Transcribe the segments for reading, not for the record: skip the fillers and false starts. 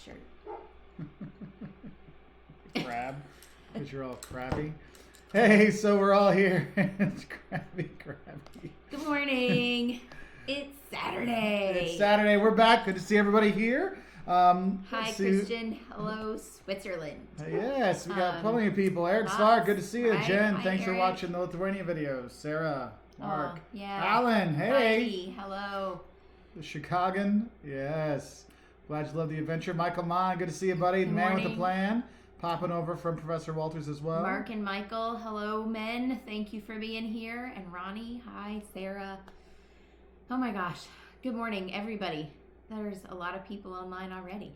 shirt. Crab, because you're all crabby. Hey, so we're all here. It's crabby. Good morning. It's Saturday. It's Saturday. We're back. Good to see everybody here. Hi, Christian. Hello, Switzerland. Yes, we got plenty of people. Eric Stark, good to see you. Hi. Jen, Hi, thanks for Eric. watching the Lithuanian videos. Sarah, Mark, Yeah. Alan, hey. Hi. Hello. The Chicagan, yes. Glad you love the adventure. Michael Mon, good to see you, buddy. The Good man with morning. the plan. Popping over from Professor Walters as well. Mark and Michael, hello, men. Thank you for being here. And Ronnie, hi, Sarah. Oh my gosh. Good morning, everybody. There's a lot of people online already.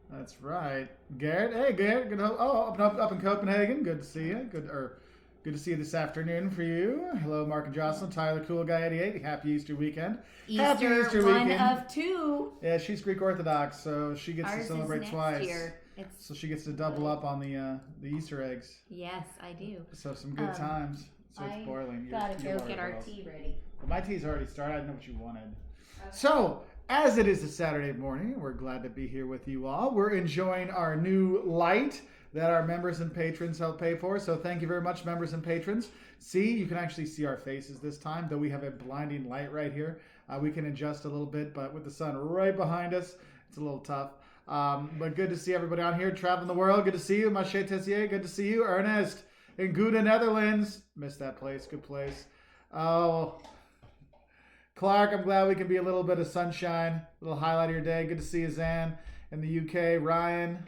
That's right. Garrett, hey Garrett. Good. Up in Copenhagen. Good to see you. Good to see you this afternoon for you. Hello, Mark and Jocelyn. Tyler, Cool Guy 88. Happy Easter weekend. Happy Easter one weekend. of two. Yeah, she's Greek Orthodox, so she gets Ours to is celebrate next twice. year. So she gets to double up on the Easter eggs. Yes, I do. So some good times. So it's boiling. Gotta Your go get our boils. tea ready. Well, my tea's already started. I didn't know what you wanted. So, as it is a Saturday morning, we're glad to be here with you all. We're enjoying our new light that our members and patrons help pay for. So thank you very much, members and patrons. See, you can actually see our faces this time, though we have a blinding light right here. We can adjust a little bit, but with the sun right behind us, it's a little tough. But good to see everybody on here, traveling the world. Good to see you, Mache Tessier. Good to see you, Ernest in Gouda, Netherlands. Missed that place. Good place. Oh, Clark, I'm glad we can be a little bit of sunshine, a little highlight of your day. Good to see you, Zan, in the UK. Ryan,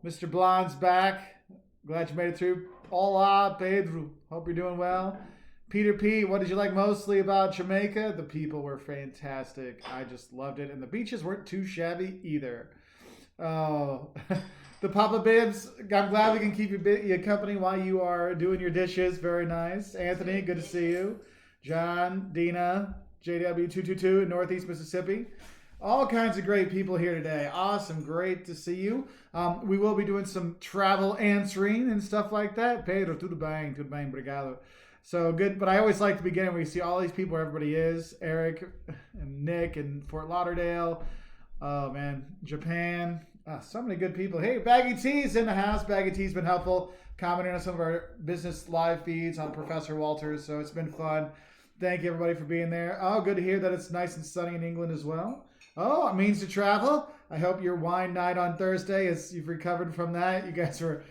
Mr. Blonde's back. Glad you made it through. Hola, Pedro. Hope you're doing well. Peter P., what did you like mostly about Jamaica? The people were fantastic. I just loved it. And the beaches weren't too shabby either. Oh, the Papa Bibs, I'm glad we can keep you company while you are doing your dishes. Very nice. Anthony, good to see you. John, Dina, JW222 in Northeast Mississippi. All kinds of great people here today. Awesome. Great to see you. We will be doing some travel answering and stuff like that. Pedro, tudo bem, obrigado. So good. But I always like to begin where you see all these people where everybody is. Eric and Nick and Fort Lauderdale. Oh, man. Japan. So many good people. Hey, Baggy T's in the house. Baggy T's been helpful, commenting on some of our business live feeds on Professor Walters. So it's been fun. Thank you, everybody, for being there. Oh, good to hear that it's nice and sunny in England as well. Oh, it means to travel. I hope your wine night on Thursday, as you've recovered from that. You guys were,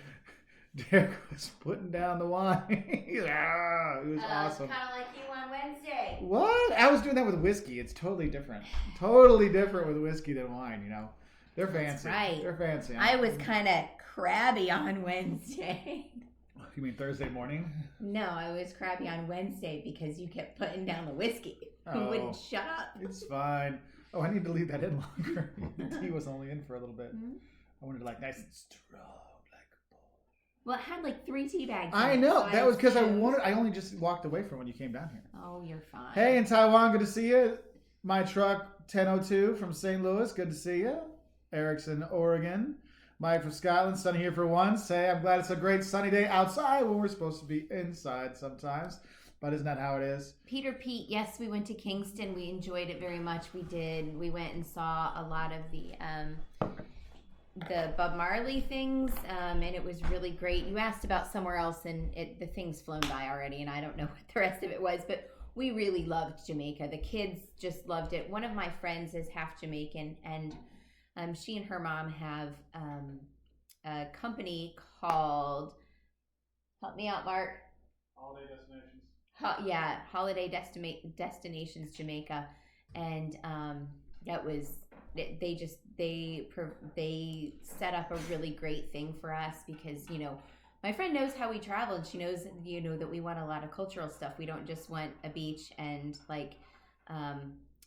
Derek was putting down the wine. It was awesome. Kind of like you on Wednesday. What? I was doing that with whiskey. It's totally different. Totally different with whiskey than wine, you know. They're fancy. That's right. They're fancy. I was kind of crabby on Wednesday. You mean Thursday morning? No, I was crabby on Wednesday because you kept putting down the whiskey. You wouldn't shut up. It's fine. Oh, I need to leave that in longer. The tea was only in for a little bit. Mm-hmm. I wanted it like nice and strong, like a bowl. Well, it had like 3 tea bags. I know. That was because I only just walked away from when you came down here. Oh, you're fine. Hey, in Taiwan, good to see you. My truck 1002 from St. Louis, good to see you. Eric's in Oregon. Mike from Scotland, sunny here for once. Hey, I'm glad it's a great sunny day outside when we're supposed to be inside sometimes. But isn't that how it is? Peter Pete, yes, we went to Kingston. We enjoyed it very much. We did. We went and saw a lot of the Bob Marley things, and it was really great. You asked about somewhere else, and the thing's flown by already, and I don't know what the rest of it was, but we really loved Jamaica. The kids just loved it. One of my friends is half Jamaican, and she and her mom have a company called, help me out, Mark. Holiday Destinations. Holiday Destinations Jamaica, and that was they set up a really great thing for us because my friend knows how we travel and she knows that we want a lot of cultural stuff. We don't just want a beach and like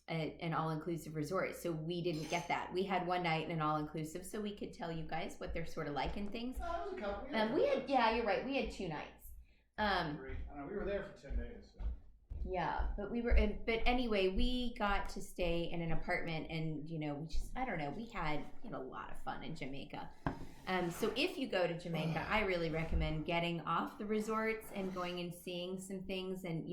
an all-inclusive resort. So we didn't get that. We had one night in an all-inclusive, so we could tell you guys what they're sort of like and things. Oh, it was a couple. You're right. We had 2 nights. I know, we were there for 10 days. So. Yeah, but but anyway, we got to stay in an apartment, and I don't know, we had a lot of fun in Jamaica. So if you go to Jamaica, I really recommend getting off the resorts and going and seeing some things, and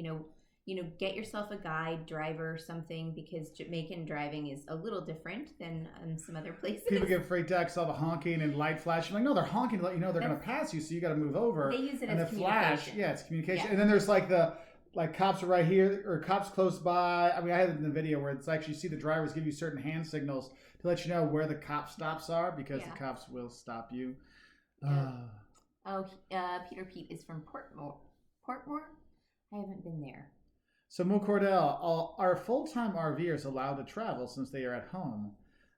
get yourself a guide, driver, something, because Jamaican driving is a little different than some other places. People get freaked out because all the honking and light flashing. Like, no, they're honking to let you know they're going to pass you, so you got to move over. They use it and as the flash, communication. yeah, it's communication. Yeah. And then there's like cops are right here or cops close by. I mean, I had it in the video where it's actually you see the drivers give you certain hand signals to let you know where the cop stops are because the cops will stop you. Yeah. Peter Pete is from Portmore. Portmore? I haven't been there. So, Mo Cordell, are full-time RVers allowed to travel since they are at home?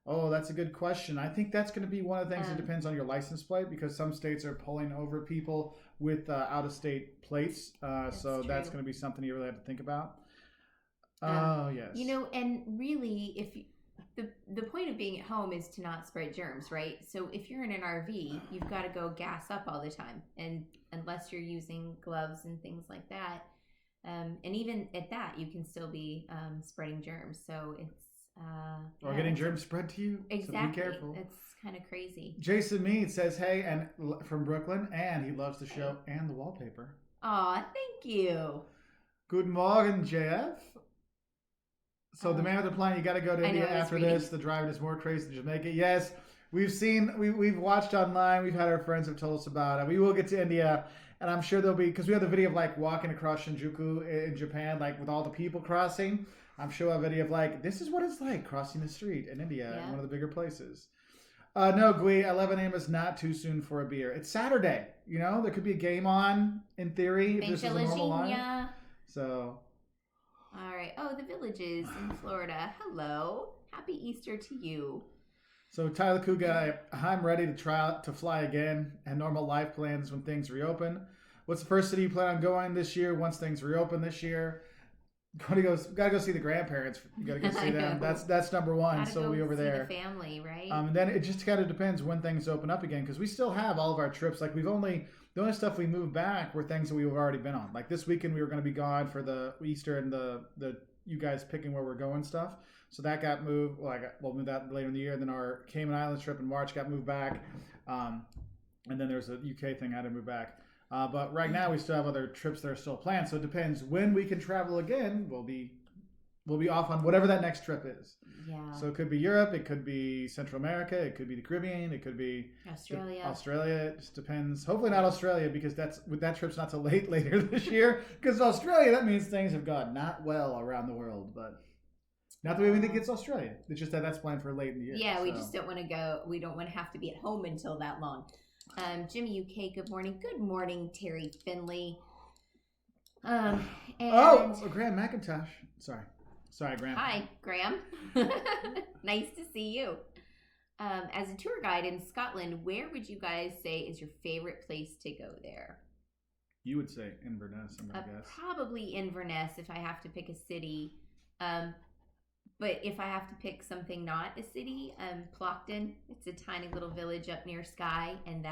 Oh, that's a good question. I think that's going to be one of the things that depends on your license plate because some states are pulling over people with out-of-state plates. So that's going to be something you really have to think about. Yes. And really, if the point of being at home is to not spread germs, right? So if you're in an RV, you've got to go gas up all the time, and unless you're using gloves and things like that. And even at that, you can still be spreading germs. So it's or getting germs spread to you. Exactly. So be careful. It's kind of crazy. Jason Mead says, "Hey," and from Brooklyn, and he loves the show and the wallpaper. Aw, thank you. Good morning, JF. So the man with the plan, you got to go to India after this. The driving is more crazy than Jamaica. Yes, we've watched online. We've had our friends have told us about it. We will get to India. And I'm sure there'll be, because we have the video of like walking across Shinjuku in Japan, like with all the people crossing. I'm sure we'll have a video of like, this is what it's like crossing the street in India, in one of the bigger places. No, Gui, 11 a.m. is not too soon for a beer. It's Saturday. There could be a game on, in theory, if this is a normal line. So. All right. Oh, the Villages in Florida. Hello. Happy Easter to you. So Tyler Kuga, I'm ready to fly again and normal life plans when things reopen. What's the first city you plan on going this year once things reopen this year? Gotta go see the grandparents. You gotta go see them. That's number one. Gotta so go we over see there. The family, right? And then it just kind of depends when things open up again because we still have all of our trips. Like the only stuff we moved back were things that we've already been on. Like this weekend we were going to be gone for the Easter and the you guys picking where we're going stuff. So that got moved. We'll move that later in the year. Then our Cayman Islands trip in March got moved back. And then there's a UK thing I had to move back. But right now we still have other trips that are still planned. So it depends when we can travel again. We'll be off on whatever that next trip is. Yeah. So it could be Europe. It could be Central America. It could be the Caribbean. It could be Australia. It just depends. Hopefully not Australia because that trip's not till later this year. Because Australia, that means things have gone not well around the world, but. Not the way we think it's Australia. It's just that's planned for late in the year. Yeah, we just don't want to go. We don't want to have to be at home until that long. Jimmy UK, good morning. Good morning, Terry Finley. Graham McIntosh. Sorry, Graham. Hi, Graham. Nice to see you. As a tour guide in Scotland, where would you guys say is your favorite place to go there? You would say Inverness, I'm going to guess. Probably Inverness if I have to pick a city. But if I have to pick something not a city, Plockton. It's a tiny little village up near Skye, and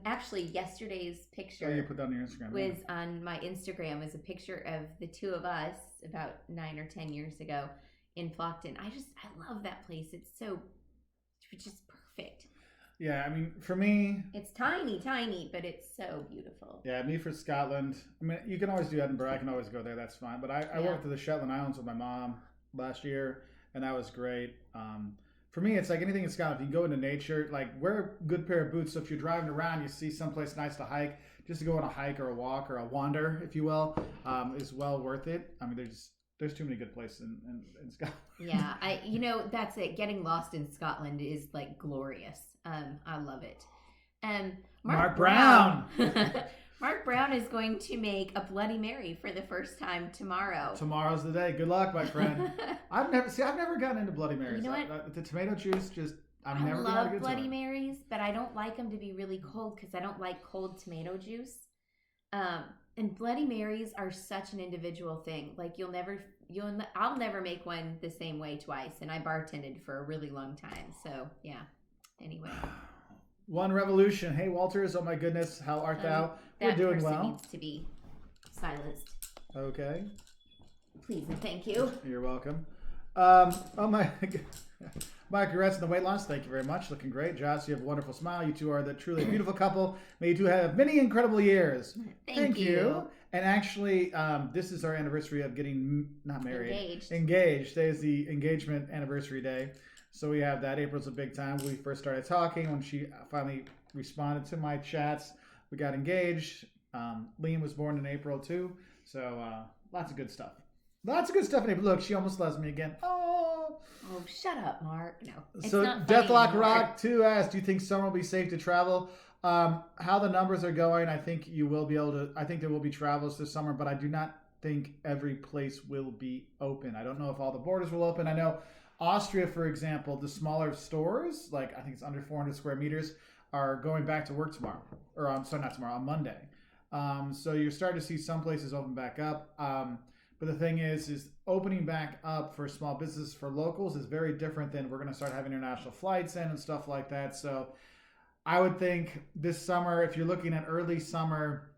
actually yesterday's picture you put that on your Instagram, was on my Instagram was a picture of the two of us about 9 or 10 years ago in Plockton. I love that place. It's just perfect. Yeah, I mean, for me... It's tiny, but it's so beautiful. Yeah, me for Scotland. I mean, you can always do Edinburgh. I can always go there. That's fine. But I worked to the Shetland Islands with my mom last year, and that was great. For me, it's like anything in Scotland. If you go into nature, like wear a good pair of boots. So if you're driving around, you see someplace nice to hike, just to go on a hike or a walk or a wander, if you will, is well worth it. I mean, there's too many good places in Scotland. Yeah, that's it. Getting lost in Scotland is like glorious. I love it. Mark Brown. Mark Brown is going to make a Bloody Mary for the first time tomorrow. Tomorrow's the day. Good luck, my friend. I've never gotten into Bloody Marys. You know what? The tomato juice I love Bloody Marys, but I don't like them to be really cold because I don't like cold tomato juice. And Bloody Marys are such an individual thing. Like I'll never make one the same way twice. And I bartended for a really long time. So yeah. Anyway. One Revolution. Hey, Walters. Oh my goodness. How art thou? We're doing well. That person needs to be silenced. Okay. Please and thank you. You're welcome. Oh my. Mike, congrats on the weight loss. Thank you very much. Looking great. Josh, you have a wonderful smile. You two are truly a beautiful couple. May you two have many incredible years. Thank you. And actually, this is our anniversary of getting not married, engaged. Today is the engagement anniversary day, so we have that. April's a big time. We first started talking when she finally responded to my chats. We got engaged. Liam was born in April too, so lots of good stuff. Lots of good stuff in April. Look, she almost loves me again. Oh, shut up, Mark. No. It's so not Deathlock anymore. Rock 2 asks, do you think summer will be safe to travel? How the numbers are going, I think you will be able to. I think there will be travels this summer, but I do not think every place will be open. I don't know if all the borders will open. I know Austria, for example, the smaller stores, like I think it's under 400 square meters, are going back to work tomorrow. Or sorry, not tomorrow, on Monday. So you're starting to see some places open back up. But the thing is opening back up for small businesses, for locals, is very different than we're going to start having international flights in and stuff like that. So I would think this summer, if you're looking at early summer,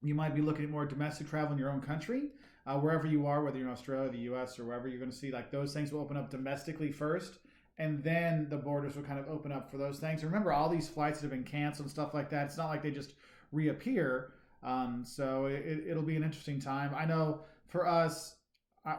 you might be looking at more domestic travel in your own country, wherever you are, whether you're in Australia, the US, or wherever. You're going to see like those things will open up domestically first, and then the borders will kind of open up for those things. Remember, all these flights that have been canceled and stuff like that, it's not like they just reappear. So it'll be an interesting time. I know for us,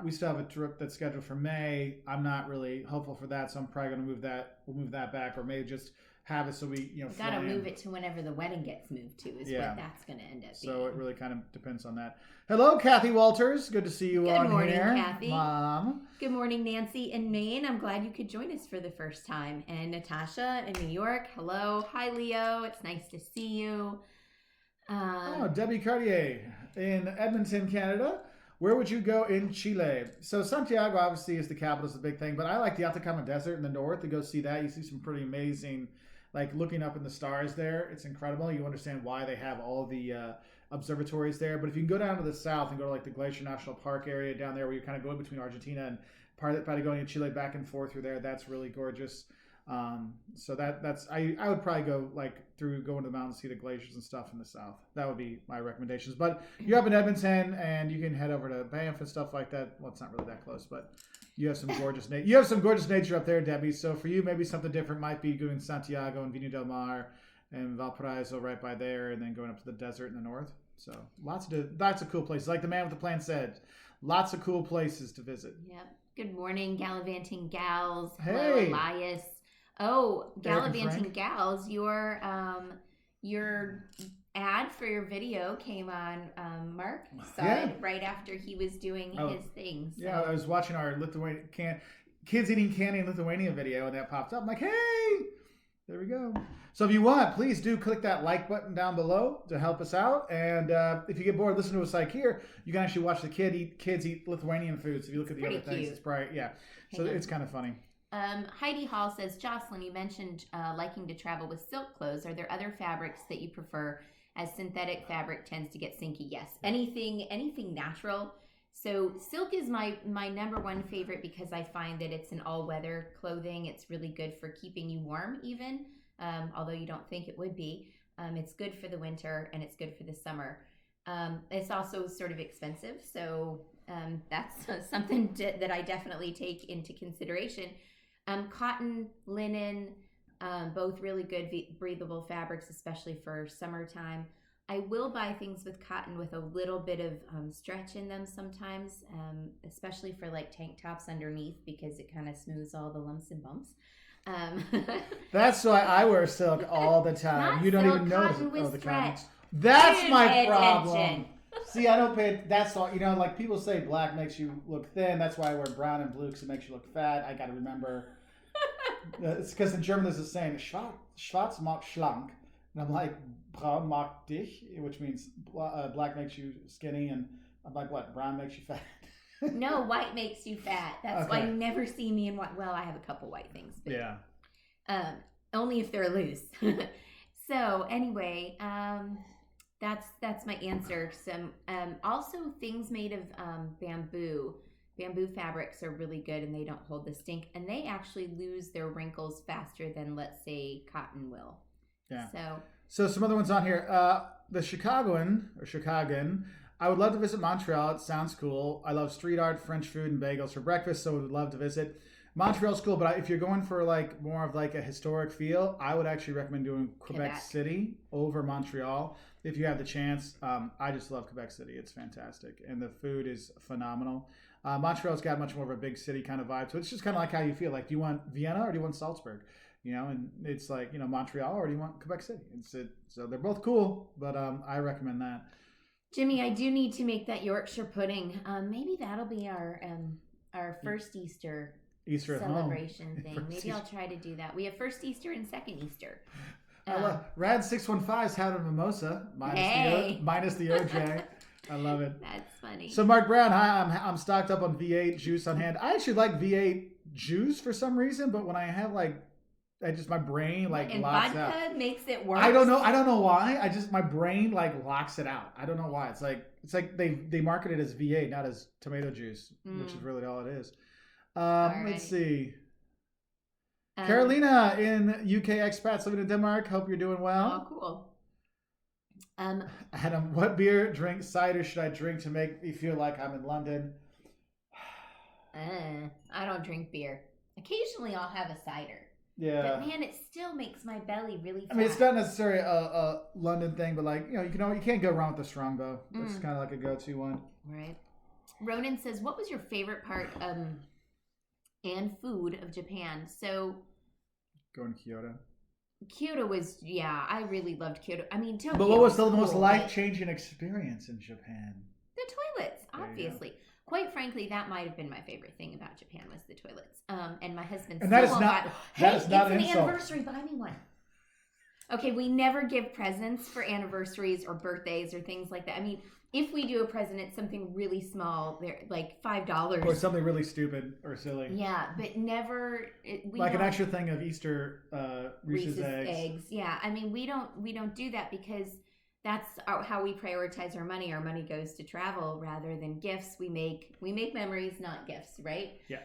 we still have a trip that's scheduled for May. I'm not really hopeful for that, so I'm probably going to move that. We'll move that back, or maybe just have it so we got to move it to whenever the wedding gets moved to. What that's going to end up being. So it really kind of depends on that. Hello, Kathy Walters. Good to see you on here. Good morning, Kathy. Mom. Good morning, Nancy in Maine. I'm glad you could join us for the first time. And Natasha in New York. Hello. Hi, Leo. It's nice to see you. Debbie Cartier in Edmonton, Canada. Where would you go in Chile? So Santiago obviously is the capital, is the big thing, but I like the Atacama Desert in the north to go see that. You see some pretty amazing, like looking up in the stars there. It's incredible. You understand why they have all the observatories there. But if you can go down to the south and go to like the Glacier National Park area down there where you're kind of going between Argentina and Patagonia and Chile back and forth through there, that's really gorgeous. So that's I would probably go like through going to the mountains, see the glaciers and stuff in the south. That would be my recommendations. But you're up in Edmonton and you can head over to Banff and stuff like that. Well, it's not really that close, but you have some gorgeous nature up there, Debbie. So for you, maybe something different might be doing Santiago and Viña del Mar and Valparaiso right by there, and then going up to the desert in the north. So lots of cool places. Like the man with the plan said, lots of cool places to visit. Yep. Good morning, Gallivanting Gals. Hey. Hello, Elias. Oh, Gallivanting Gals, your ad for your video came on. Mark saw it right after he was doing his thing. So. Yeah, I was watching our kids eating candy in Lithuania video, and that popped up. I'm like, hey, there we go. So if you want, please do click that like button down below to help us out. And if you get bored, listen to us like here. You can actually watch the kids eat Lithuanian foods. If you look at the other things, it's probably So it's kind of funny. Heidi Hall says, Jocelyn, you mentioned liking to travel with silk clothes. Are there other fabrics that you prefer, as synthetic fabric tends to get sinky? Yes. Anything natural. So silk is my number one favorite because I find that it's an all-weather clothing. It's really good for keeping you warm even, although you don't think it would be. It's good for the winter and it's good for the summer. It's also sort of expensive, so that's something that I definitely take into consideration. Cotton, linen, both really good breathable fabrics, especially for summertime. I will buy things with cotton with a little bit of stretch in them sometimes, especially for like tank tops underneath, because it kind of smooths all the lumps and bumps. That's why I wear silk all the time. Not you don't silk, even notice cotton with the stretch. cotton. That's my problem. Attention. See, I don't pay. That's all. Like people say, black makes you look thin. That's why I wear brown and blue, because it makes you look fat. I got to remember. It's because in German there's a saying, "Schwarz macht schlank," and I'm like, "Braun macht dich," which means black makes you skinny, and I'm like, "What? Brown makes you fat?" No, white makes you fat. That's why you never see me in white. Well, I have a couple white things, but only if they're loose. So anyway, that's my answer. Some also things made of bamboo. Bamboo fabrics are really good and they don't hold the stink, and they actually lose their wrinkles faster than, let's say, cotton will. Yeah. So some other ones on here. The Chicagoan. I would love to visit Montreal. It sounds cool. I love street art, French food, and bagels for breakfast, so would love to visit. Montreal's cool, but if you're going for like more of like a historic feel, I would actually recommend doing Quebec City over Montreal if you have the chance. I just love Quebec City; it's fantastic, and the food is phenomenal. Montreal's got much more of a big city kind of vibe, so it's just kind of like how you feel. Like, do you want Vienna or do you want Salzburg? And it's like Montreal or do you want Quebec City? So they're both cool, but I recommend that. Jimmy, I do need to make that Yorkshire pudding. Maybe that'll be our first Easter celebration thing. Maybe I'll try to do that. We have first Easter and second Easter. Rad 615's had a mimosa minus the OJ. I love it. That's funny. So Mark Brown, hi. I'm stocked up on V8 juice on hand. I actually like V8 juice for some reason, but when I have my brain locks vodka out. Vodka makes it worse. I don't know why. My brain locks it out. I don't know why. It's like they market it as V8, not as tomato juice, which is really all it is. Let's see. Carolina in UK expats living in Denmark. Hope you're doing well. Oh, cool. Adam, what beer, drink, cider should I drink to make me feel like I'm in London? I don't drink beer. Occasionally I'll have a cider. Yeah. But man, it still makes my belly really fat. I mean, it's not necessarily a London thing, but you can't go wrong with the Strongbow. It's kind of like a go-to one. Right. Ronan says, what was your favorite part and food of Japan? So going to Kyoto. Kyoto was, I really loved Kyoto. I mean, Tokyo. But what was the most life-changing experience in Japan? The toilets, obviously. Quite frankly, that might have been my favorite thing about Japan was the toilets. And my husband and that is not it's an anniversary, buy me one. Okay, we never give presents for anniversaries or birthdays or things like that. I mean, if we do a present, it's something really small, like $5. Or something really stupid or silly. Yeah, but never... an extra thing of Easter Reese's eggs. Yeah, I mean, we don't do that because that's how we prioritize our money. Our money goes to travel rather than gifts. We make memories, not gifts, right? Yeah.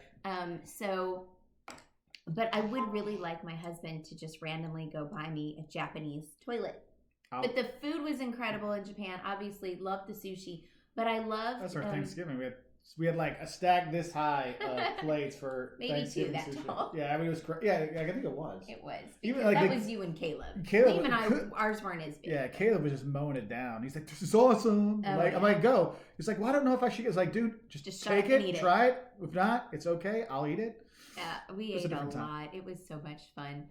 But I would really like my husband to just randomly go buy me a Japanese toilet. But the food was incredible in Japan. Obviously, loved the sushi. But I love... That's our Thanksgiving. We had like a stack this high of plates for maybe Thanksgiving 2, that's sushi. all. Yeah, I mean, it was crazy. Yeah, I think it was. It was. Even that was you and Caleb. Liam and I, ours weren't as big. Yeah, Caleb was just mowing it down. He's like, this is awesome. I'm like, go. He's like, well, I don't know if I should. It's like, dude, just take it, try it. If not, it's okay. I'll eat it. Yeah, we ate a lot. It was so much fun.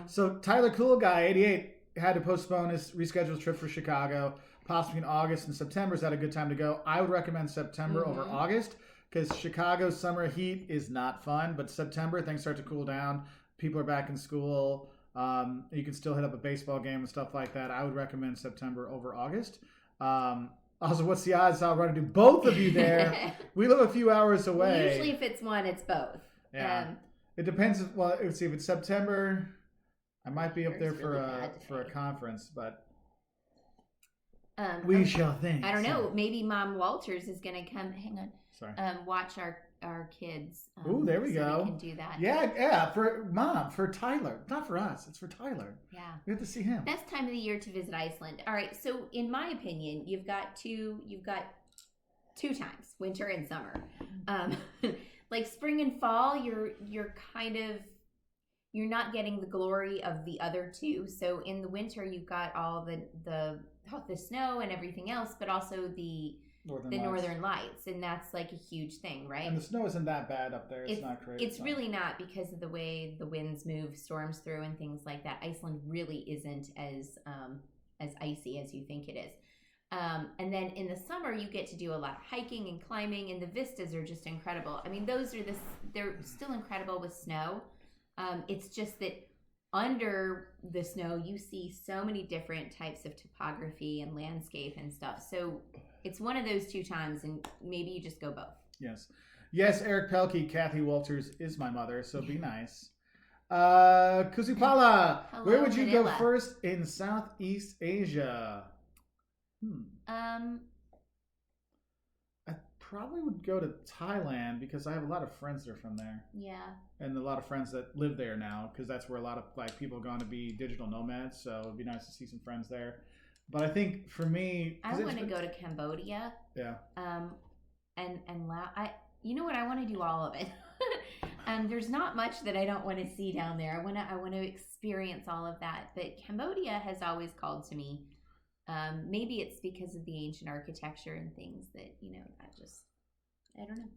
So Tyler Cool Guy, 88, had to postpone his rescheduled trip for Chicago, possibly in August and September. Is that a good time to go? I would recommend September over August because Chicago's summer heat is not fun, but September, things start to cool down. People are back in school. You can still hit up a baseball game and stuff like that. I would recommend September over August. Also, what's the odds I'll run into both of you there? We live a few hours away. Usually if it's one, it's both. Yeah. It depends. Well, let's see. If it's September, I might be up there for a conference, but we shall think. I don't know. Maybe Mom Walters is going to come. Hang on. Sorry. Watch our kids. Ooh, there we go. We can do that. Yeah. For Tyler, not for us. It's for Tyler. Yeah. We have to see him. Best time of the year to visit Iceland. All right. So, in my opinion, you've got two times: winter and summer. Like spring and fall, you're not getting the glory of the other two. So in the winter, you've got all the snow and everything else, but also the Northern Lights, and that's like a huge thing, right? And the snow isn't that bad up there. It's not crazy. It's really not because of the way the winds move storms through and things like that. Iceland really isn't as icy as you think it is. And then in the summer, you get to do a lot of hiking and climbing, and the vistas are just incredible. I mean, they're still incredible with snow. It's just that under the snow, you see so many different types of topography and landscape and stuff. So it's one of those 2 times, and maybe you just go both. Yes, Eric Pelkey, Kathy Walters is my mother, so be nice. Kusipala, where would you go first in Southeast Asia? I probably would go to Thailand because I have a lot of friends that are from there. Yeah. And a lot of friends that live there now because that's where a lot of people have gone to be digital nomads. So it'd be nice to see some friends there. But I think for me, I want to go to Cambodia. Yeah. And Laos. You know what? I want to do all of it. There's not much that I don't want to see down there. I want to experience all of that. But Cambodia has always called to me. Maybe it's because of the ancient architecture and things that I don't know.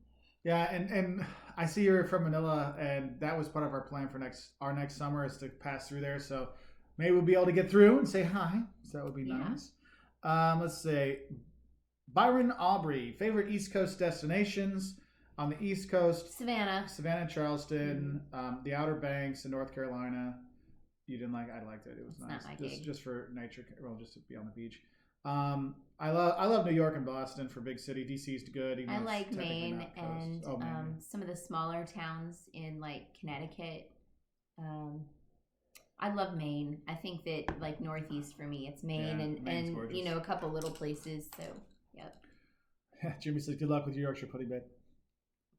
Yeah, and I see you're from Manila, and that was part of our plan for our next summer is to pass through there. So maybe we'll be able to get through and say hi. So that would be nice. Let's say Byron Aubrey, favorite East Coast destinations on the East Coast. Savannah, Charleston, the Outer Banks in North Carolina. You didn't like? I liked it. It was nice. Just for nature. Well, just to be on the beach. I love New York and Boston for big city. DC is good. I like Maine and some of the smaller towns in like Connecticut. I love Maine. I think that like Northeast for me, it's Maine and you know, a couple little places. So yep. Jimmy says, "Good luck with your Yorkshire pudding, babe."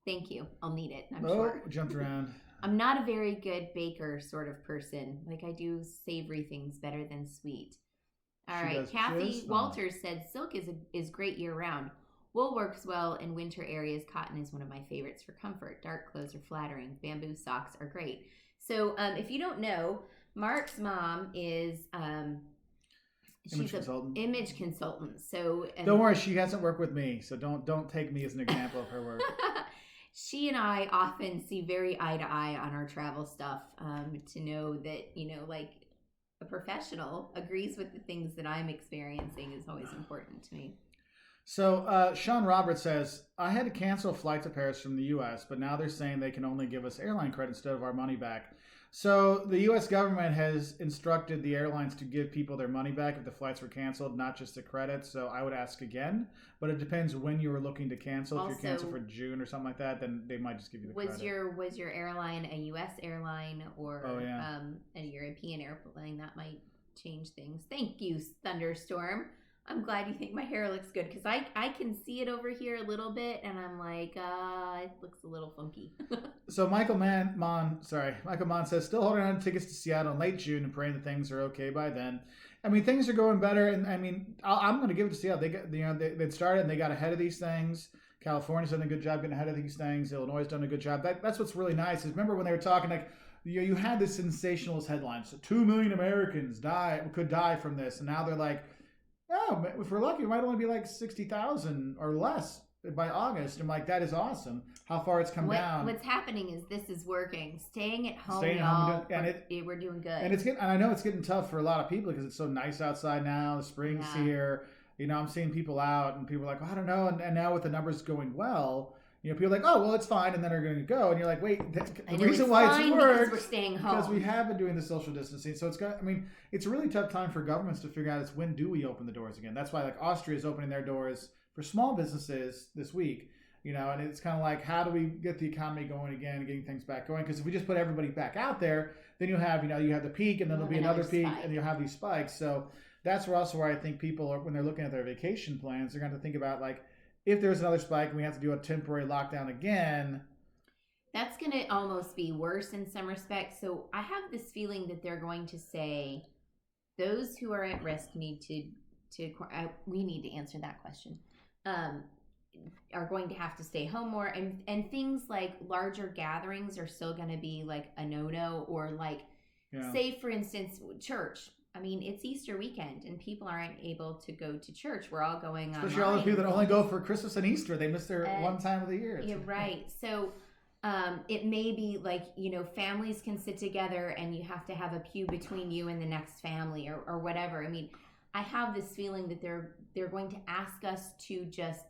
Thank you. I'll need it. I'm sure. Jumped around. I'm not a very good baker sort of person. Like I do savory things better than sweet. All right. Kathy Walters said silk is great year round. Wool works well in winter areas. Cotton is one of my favorites for comfort. Dark clothes are flattering. Bamboo socks are great. So if you don't know, Mark's mom is she's an image consultant. So don't worry, she hasn't worked with me, so don't take me as an example of her work. She and I often see very eye to eye on our travel stuff. To know that like a professional agrees with the things that I'm experiencing is always important to me. So Sean Roberts says, I had to cancel a flight to Paris from the U.S., but now they're saying they can only give us airline credit instead of our money back. So the U.S. government has instructed the airlines to give people their money back if the flights were canceled, not just the credit. So I would ask again, but it depends when you were looking to cancel. If you're canceled for June or something like that, then they might just give you the credit. Was your airline a U.S. airline or a European airline? That might change things. Thank you, Thunderstorm. I'm glad you think my hair looks good because I can see it over here a little bit and I'm like, it looks a little funky. So Michael Mon says, still holding on to tickets to Seattle in late June and praying that things are okay by then. I mean, things are going better, and I mean, I'm going to give it to Seattle. They got, they started and they got ahead of these things. California's done a good job getting ahead of these things. Illinois has done a good job. That's what's really nice. Is remember when they were talking like, you had this sensationalist headlines. So 2 million Americans could die from this, and now they're like, oh, if we're lucky, it might only be like 60,000 or less by August. I'm like, that is awesome. How far it's come down. What's happening is this is working. Staying at home, we're doing good. And I know it's getting tough for a lot of people because it's so nice outside now. The spring's here. I'm seeing people out, and people are like, I don't know. And now with the numbers going well, people are like, oh, well, it's fine, and then they're going to go, and you're like, wait, the reason why it's worked because we're staying home because we have been doing the social distancing. So it's a really tough time for governments to figure out is when do we open the doors again. That's why like Austria is opening their doors for small businesses this week, and it's kind of like how do we get the economy going again and getting things back going? Because if we just put everybody back out there, then you have the peak, and then there'll be another peak, and you'll have these spikes. So that's where I think people are when they're looking at their vacation plans, they're going to think about like, if there's another spike and we have to do a temporary lockdown again. That's going to almost be worse in some respects. So I have this feeling that they're going to say those who are at risk need we need to answer that question, are going to have to stay home more. And things like larger gatherings are still going to be like a no-no, or like, say, for instance, church. I mean, it's Easter weekend, and people aren't able to go to church. We're all going on. Especially all the people that only go for Christmas and Easter. They miss their one time of the year. Yeah, right. So it may be like, families can sit together, and you have to have a pew between you and the next family or whatever. I mean, I have this feeling that they're going to ask us to just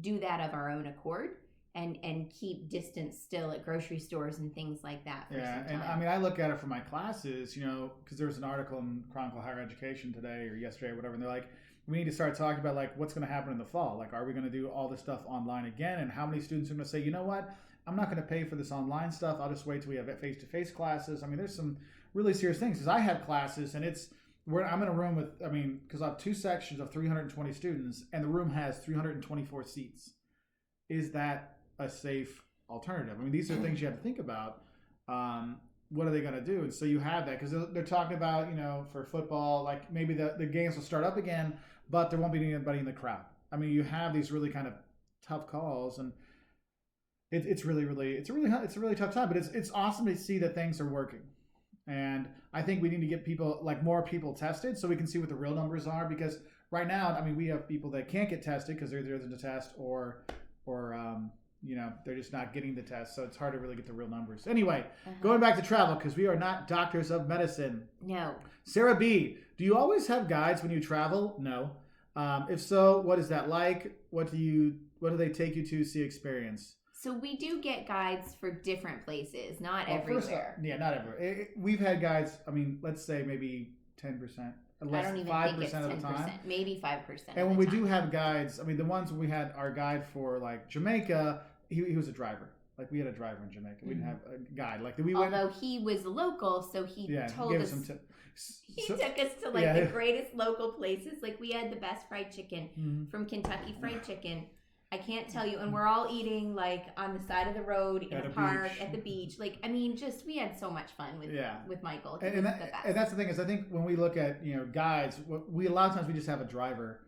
do that of our own accord. And keep distance still at grocery stores and things like that. And I mean, I look at it for my classes, because there was an article in Chronicle Higher Education today or yesterday or whatever, and they're like, we need to start talking about like what's going to happen in the fall. Like, are we going to do all this stuff online again? And how many students are going to say, you know what, I'm not going to pay for this online stuff. I'll just wait till we have face-to-face classes. I mean, there's some really serious things because I have classes and I'm in a room with, because I have 2 sections of 320 students, and the room has 324 seats. Is that a safe alternative? I mean, these are things you have to think about. What are they going to do? And so you have that because they're talking about, for football, like maybe the games will start up again, but there won't be anybody in the crowd. I mean, you have these really kind of tough calls, and it's a really tough time, but it's awesome to see that things are working. And I think we need to get people, like more people tested so we can see what the real numbers are, because right now, I mean, we have people that can't get tested because there isn't a test, or they're just not getting the test, so it's hard to really get the real numbers. Anyway, going back to travel, because we are not doctors of medicine. No. Sarah B, do you always have guides when you travel? No. If so, what is that like? What do they take you to see, experience? So we do get guides for different places, not everywhere. Not everywhere. We've had guides, I mean, let's say maybe 10%. I don't even 5% think it's 10%, of the time. Maybe 5%. And when we do have guides, I mean, the ones we had our guide for, like Jamaica, he was a driver. Like, we had a driver in Jamaica. We didn't have a guide. Like, although he was local, so he told us. He took us to the greatest local places. Like, we had the best fried chicken from Kentucky Fried Chicken. I can't tell you. And we're all eating like on the side of the road in a park at the beach. Like, I mean, we had so much fun with Michael. And that's the thing is, I think when we look at guides, a lot of times we just have a driver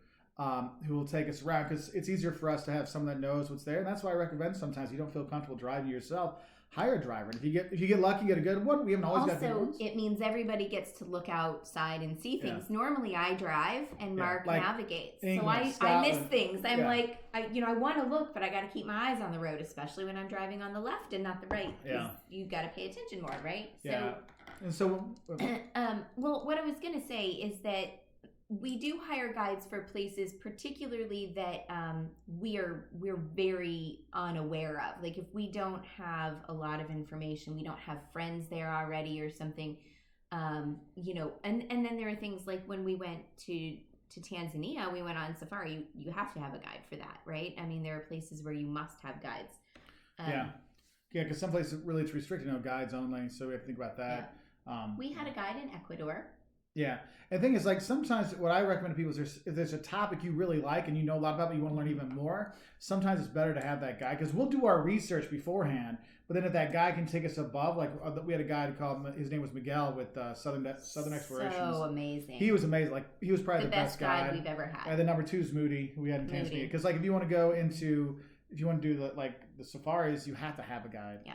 who will take us around, because it's easier for us to have someone that knows what's there. And that's why I recommend sometimes you don't feel comfortable driving yourself, hire a driver. And if you get lucky, get a good one. We haven't always got good ones. Also, it means everybody gets to look outside and see things. Yeah. Normally, I drive and Mark navigates, England, so I miss things. I'm like, I want to look, but I got to keep my eyes on the road, especially when I'm driving on the left and not the right. Yeah, you got to pay attention more, right? Yeah. And so, well, what I was gonna say is that we do hire guides for places, particularly that we're very unaware of. Like, if we don't have a lot of information, we don't have friends there already or something, and then there are things like when we went to Tanzania, we went on safari. You have to have a guide for that, right? I mean, there are places where you must have guides. Because some places really it's restricted, guides only. So we have to think about that. Yeah. We had a guide in Ecuador. Yeah. And the thing is, like, sometimes what I recommend to people is if there's a topic you really like and you know a lot about, but you want to learn even more, sometimes it's better to have that guy, because we'll do our research beforehand, but then if that guy can take us above, like we had a guy his name was Miguel with Southern Explorations. So amazing. He was amazing. Like, he was probably the best guide we've ever had. And the number 2 is Moody, who we had in Tanzania. Because, like, if you want to do the safaris, you have to have a guide. Yeah.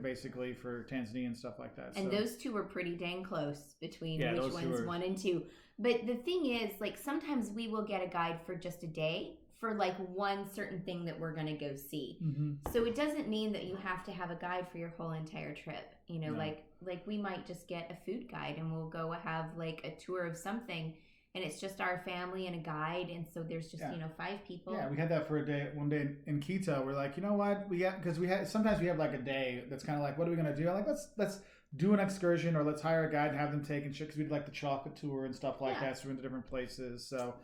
Basically for Tanzania and stuff like that. And those two were pretty dang close between which one's 1 and 2. But the thing is, like, sometimes we will get a guide for just a day for like one certain thing that we're going to go see. Mm-hmm. So it doesn't mean that you have to have a guide for your whole entire trip. No. Like we might just get a food guide and we'll go have like a tour of something. And it's just our family and a guide, and so there's just 5 people. Yeah, we had that for one day in Quito. We're like, you know what? Sometimes we have like a day that's kind of like, what are we gonna do? I'm like, let's do an excursion, or let's hire a guide and have them take and shit, because we did like the chocolate tour and stuff like that. So we're into different places. So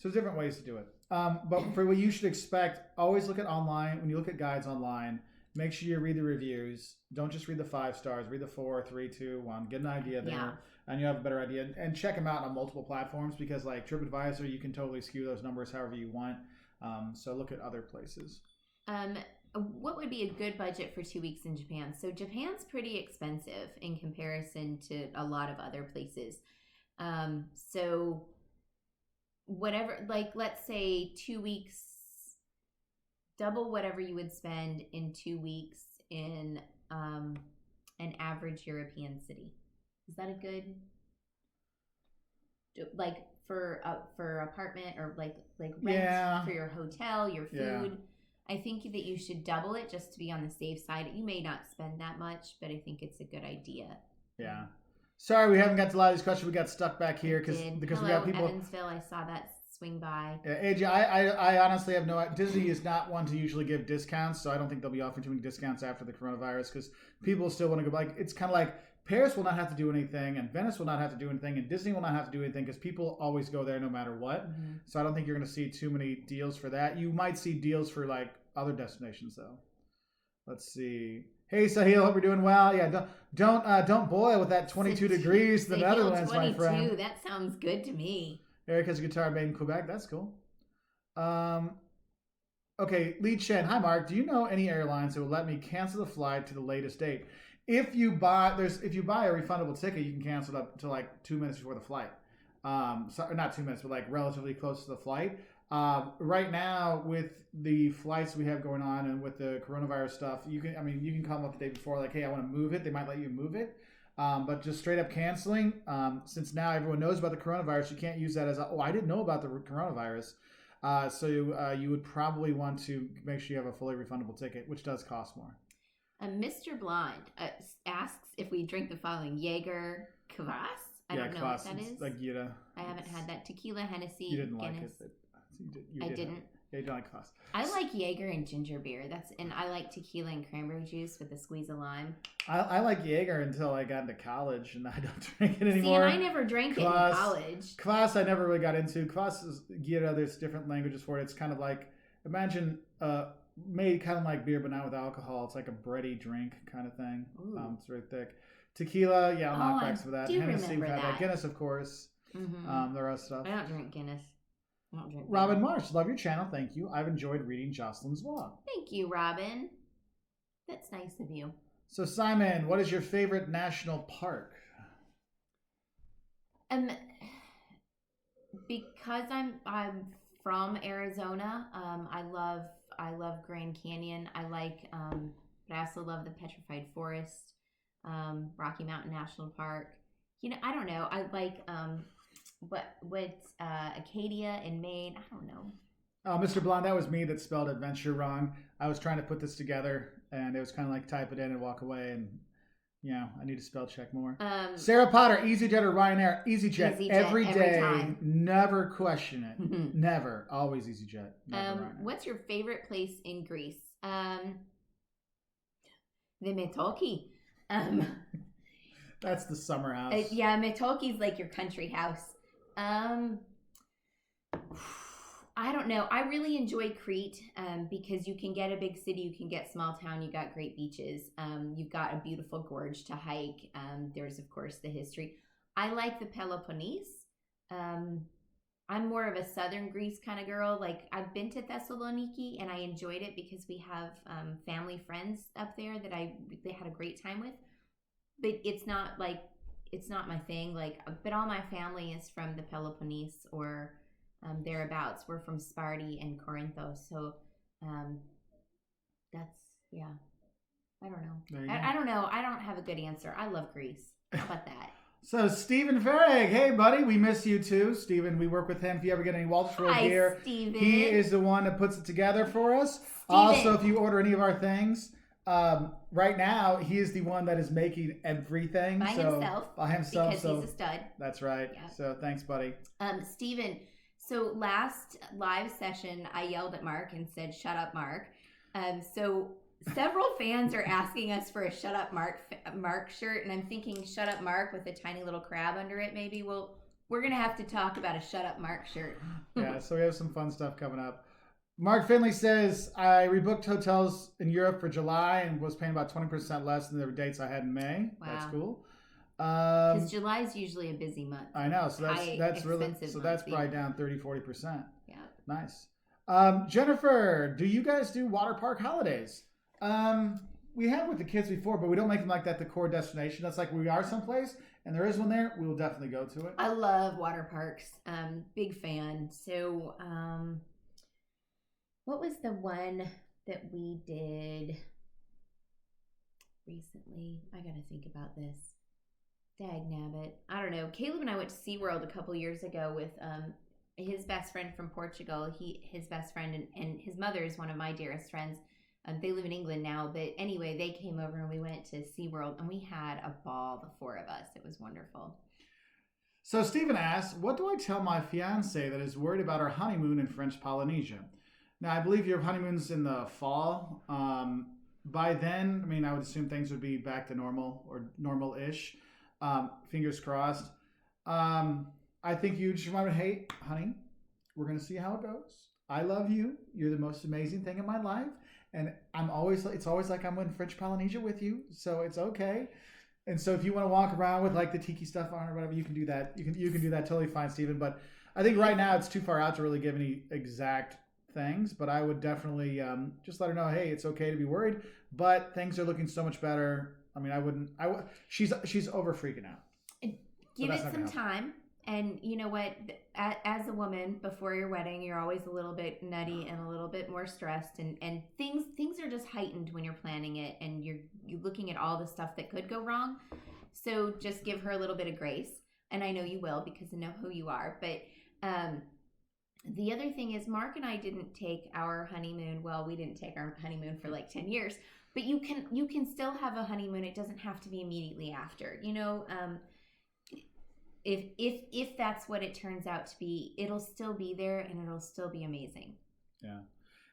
there's different ways to do it. But for what you should expect, always look at online. When you look at guides online, make sure you read the reviews. Don't just read the 5 stars. Read the 4, 3, 2, 1. Get an idea there. Yeah. And you have a better idea. And check them out on multiple platforms, because like TripAdvisor, you can totally skew those numbers however you want. So look at other places. What would be a good budget for 2 weeks in Japan? So Japan's pretty expensive in comparison to a lot of other places. So whatever, like let's say 2 weeks, double whatever you would spend in 2 weeks in an average European city. Is that a good, like for apartment or like rent for your hotel, your food? Yeah. I think that you should double it just to be on the safe side. You may not spend that much, but I think it's a good idea. Yeah. Sorry, we haven't got to a lot of these questions. We got stuck back here because we got people. Evansville, I saw that swing by. Yeah, AJ, I honestly have no. Disney is not one to usually give discounts, so I don't think they'll be offering too many discounts after the coronavirus, because people still want to go. Like, it's kind of like Paris will not have to do anything, and Venice will not have to do anything, and Disney will not have to do anything, because people always go there no matter what. Mm-hmm. So I don't think you're going to see too many deals for that. You might see deals for like other destinations though. Let's see. Hey Sahil, hope you're doing well. Yeah, don't boil with that 22 degrees in the Netherlands, 22, my friend. That sounds good to me. Erica's guitar made in Quebec. That's cool. Okay, Lee Chen. Hi, Mark. Do you know any airlines that will let me cancel the flight to the latest date? If you buy a refundable ticket, you can cancel it up to like 2 minutes before the flight. Not 2 minutes, but like relatively close to the flight. Right now, with the flights we have going on and with the coronavirus stuff, you can call them up the day before, like, hey, I want to move it. They might let you move it. But just straight up canceling, since now everyone knows about the coronavirus, you can't use that as, I didn't know about the coronavirus. So you would probably want to make sure you have a fully refundable ticket, which does cost more. Mr. Blonde asks if we drink the following: Jaeger, Kvass. I don't know what that is. Like Gita. I haven't had that. Tequila, Hennessy, You didn't Guinness. like it. I didn't. Yeah, you don't like Kvass. I like Jaeger and ginger beer. And I like tequila and cranberry juice with a squeeze of lime. I like Jaeger until I got into college, and I don't drink it anymore. See, and I never drank it in college. Kvass I never really got into. Kvass is Gita. There's different languages for it. It's kind of like, imagine made kind of like beer, but not with alcohol. It's like a bready drink kind of thing. It's very thick. Tequila, yeah, I'm not cracks for that. Hennessy, we've had that. Guinness, of course. Mm-hmm. The rest stuff. I don't drink Guinness. I don't drink Robin Marsh, love your channel. Thank you. I've enjoyed reading Jocelyn's vlog. Thank you, Robin. That's nice of you. So, Simon, what is your favorite national park? Because I'm from Arizona, I love Grand Canyon. But I also love the Petrified Forest, Rocky Mountain National Park. I don't know. I like what's Acadia in Maine. I don't know. Oh, Mr. Blonde, that was me that spelled Adventure wrong. I was trying to put this together, and it was kind of like type it in and walk away, and I need to spell check more. Sarah Potter, EasyJet or Ryanair? EasyJet every day. Time. Never question it. Never. Always EasyJet. Never what's your favorite place in Greece? The Metaki. That's the summer house. Yeah, Metolki's like your country house. I don't know. I really enjoy Crete because you can get a big city, you can get small town, you got great beaches, you've got a beautiful gorge to hike. There's, of course, the history. I like the Peloponnese. I'm more of a southern Greece kind of girl. Like, I've been to Thessaloniki and I enjoyed it because we have family friends up there that they had a great time with. But it's not my thing. But all my family is from the Peloponnese or thereabouts. We're from Sparti and Corinthos. So that's, yeah. I don't know. I don't know. I don't have a good answer. I love Greece. How about that? So, Stephen Farag, hey, buddy, we miss you too. Stephen, we work with him. If you ever get any Walters Road gear, Steven. He is the one that puts it together for us. Steven. Also, if you order any of our things, right now, he is the one that is making everything. By himself. Because he's a stud. That's right. Yeah. So, thanks, buddy. Steven, so last live session, I yelled at Mark and said, "Shut up, Mark." So several fans are asking us for a "Shut Up, Mark" shirt, and I'm thinking "Shut Up, Mark" with a tiny little crab under it. Maybe we're gonna have to talk about a "Shut Up, Mark" shirt. Yeah, so we have some fun stuff coming up. Mark Finley says, I rebooked hotels in Europe for July and was paying about 20% less than the dates I had in May. Wow. That's cool. Because July is usually a busy month. I know, so that's really, so that's probably down 30-40%. Yeah. Nice. Jennifer, do you guys do water park holidays? We have with the kids before, but we don't make them like that the core destination. That's like we are someplace and there is one there, we will definitely go to it. I love water parks. Big fan. So what was the one that we did recently? I gotta think about this. Dagnabbit. I don't know. Caleb and I went to SeaWorld a couple years ago with his best friend from Portugal. His best friend and his mother is one of my dearest friends. They live in England now, but anyway, they came over and we went to SeaWorld and we had a ball, the four of us. It was wonderful. So Stephen asks, what do I tell my fiance that is worried about our honeymoon in French Polynesia? Now, I believe your honeymoon's in the fall. By then, I would assume things would be back to normal or normal-ish. Fingers crossed. I think you just remember, hey, honey, we're going to see how it goes. I love you. You're the most amazing thing in my life. And it's always like I'm in French Polynesia with you. So it's okay. And so if you want to walk around with like the tiki stuff on or whatever, you can do that. You can do that totally fine, Stephen. But I think right now it's too far out to really give any exact things. But I would definitely just let her know, hey, it's okay to be worried. But things are looking so much better. She's over freaking out. Give it some time And you know what? As a woman, before your wedding, you're always a little bit nutty and a little bit more stressed, and things are just heightened when you're planning it, and you're looking at all the stuff that could go wrong. So just give her a little bit of grace, and I know you will because I know who you are. But the other thing is, Mark and I didn't take our honeymoon. Well, we didn't take our honeymoon for like 10 years, but you can still have a honeymoon. It doesn't have to be immediately after. If that's what it turns out to be, it'll still be there and it'll still be amazing. Yeah.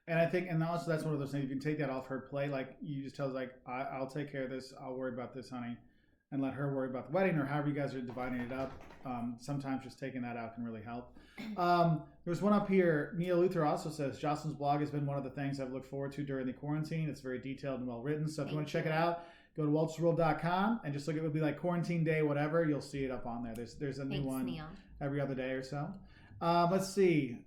And I think, and also that's one of those things, you can take that off her plate. Like, you just tell her, like, I'll take care of this. I'll worry about this, honey. And let her worry about the wedding, or however you guys are dividing it up. Sometimes just taking that out can really help. There's one up here. Neil Luther also says, Jocelyn's blog has been one of the things I've looked forward to during the quarantine. It's very detailed and well written. So if you want to check it out, go to waltersworld.com and just look at it. It'll be like quarantine day, whatever. You'll see it up on there. There's a new one Neil. every other day or so. Let's see.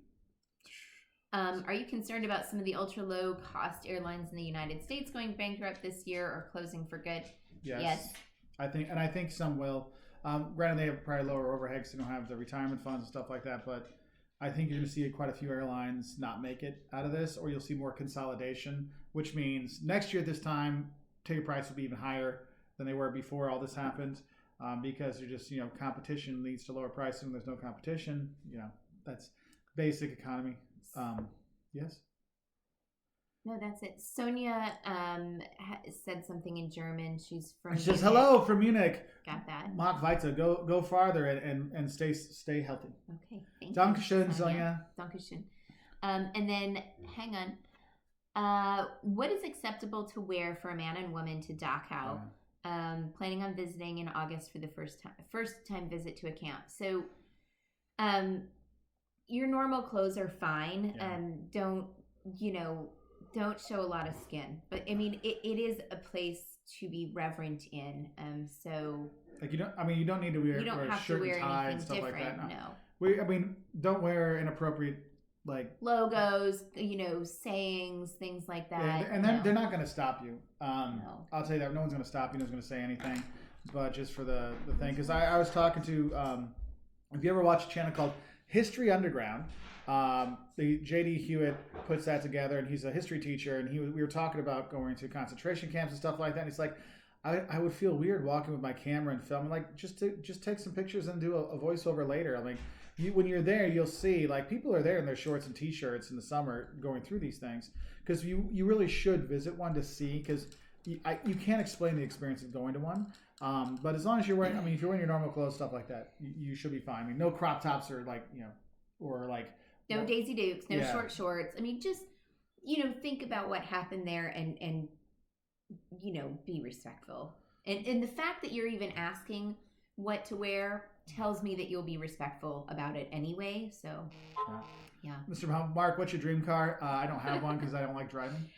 Are you concerned about some of the ultra low cost airlines in the United States going bankrupt this year or closing for good? Yes. I think some will. Granted, they have probably lower overheads. They don't have the retirement funds and stuff like that. But I think you're going to see quite a few airlines not make it out of this, or you'll see more consolidation, which means next year at this time, ticket price will be even higher than they were before all this happened, because you're just, competition leads to lower pricing. When there's no competition, that's basic economy. Yes. No, that's it. Sonia said something in German. She's from. She says hello from Munich. Got that. Mach weiter. Go farther and stay healthy. Okay. Thank you. Dankeschön, Sonia. Dankeschön. And then hang on. What is acceptable to wear for a man and woman to Dachau? Planning on visiting in August for the first time visit to a camp. So, your normal clothes are fine. Yeah. Don't show a lot of skin, but I mean, it is a place to be reverent in. So like you don't need to wear a shirt and tie and stuff like that. No. Don't wear inappropriate logos, sayings, things like that. Yeah, and they're not going to stop you. No. I'll tell you that no one's going to stop you. No one's going to say anything, but just for the thing, because I was talking to if you ever watch a channel called History Underground. The J.D. Hewitt puts that together, and he's a history teacher, and we were talking about going to concentration camps and stuff like that, and he's like, I would feel weird walking with my camera and filming, like, just take some pictures and do a voiceover later. I mean, when you're there, you'll see, like, people are there in their shorts and t-shirts in the summer going through these things, because you really should visit one to see, because you can't explain the experience of going to one. But as long as you're wearing, if you're wearing your normal clothes, stuff like that, you should be fine. I mean, no crop tops or no Daisy Dukes, no short shorts. I mean, just, think about what happened there and be respectful. And the fact that you're even asking what to wear tells me that you'll be respectful about it anyway. So, yeah. Mr. Mark, what's your dream car? I don't have one because I don't like driving.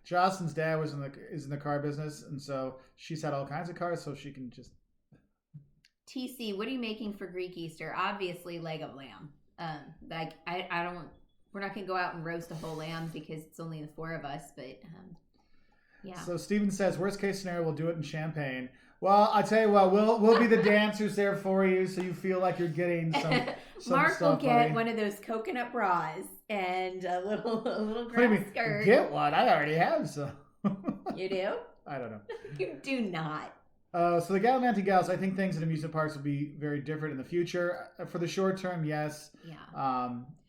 Jocelyn's dad is in the car business, and so she's had all kinds of cars, so she can just. TC, what are you making for Greek Easter? Obviously, leg of lamb. I don't. We're not gonna go out and roast a whole lamb because it's only the four of us. But yeah. So Steven says, worst case scenario, we'll do it in Champagne. Well, I tell you what, we'll be the dancers there for you, so you feel like you're getting some Mark stuff, will get buddy. one of those coconut bras and a little grass skirt. Get one? I already have some. You do? I don't know. You do not. So the Gallivanting Gals, I think things at amusement parks will be very different in the future. For the short term, yes. Yeah.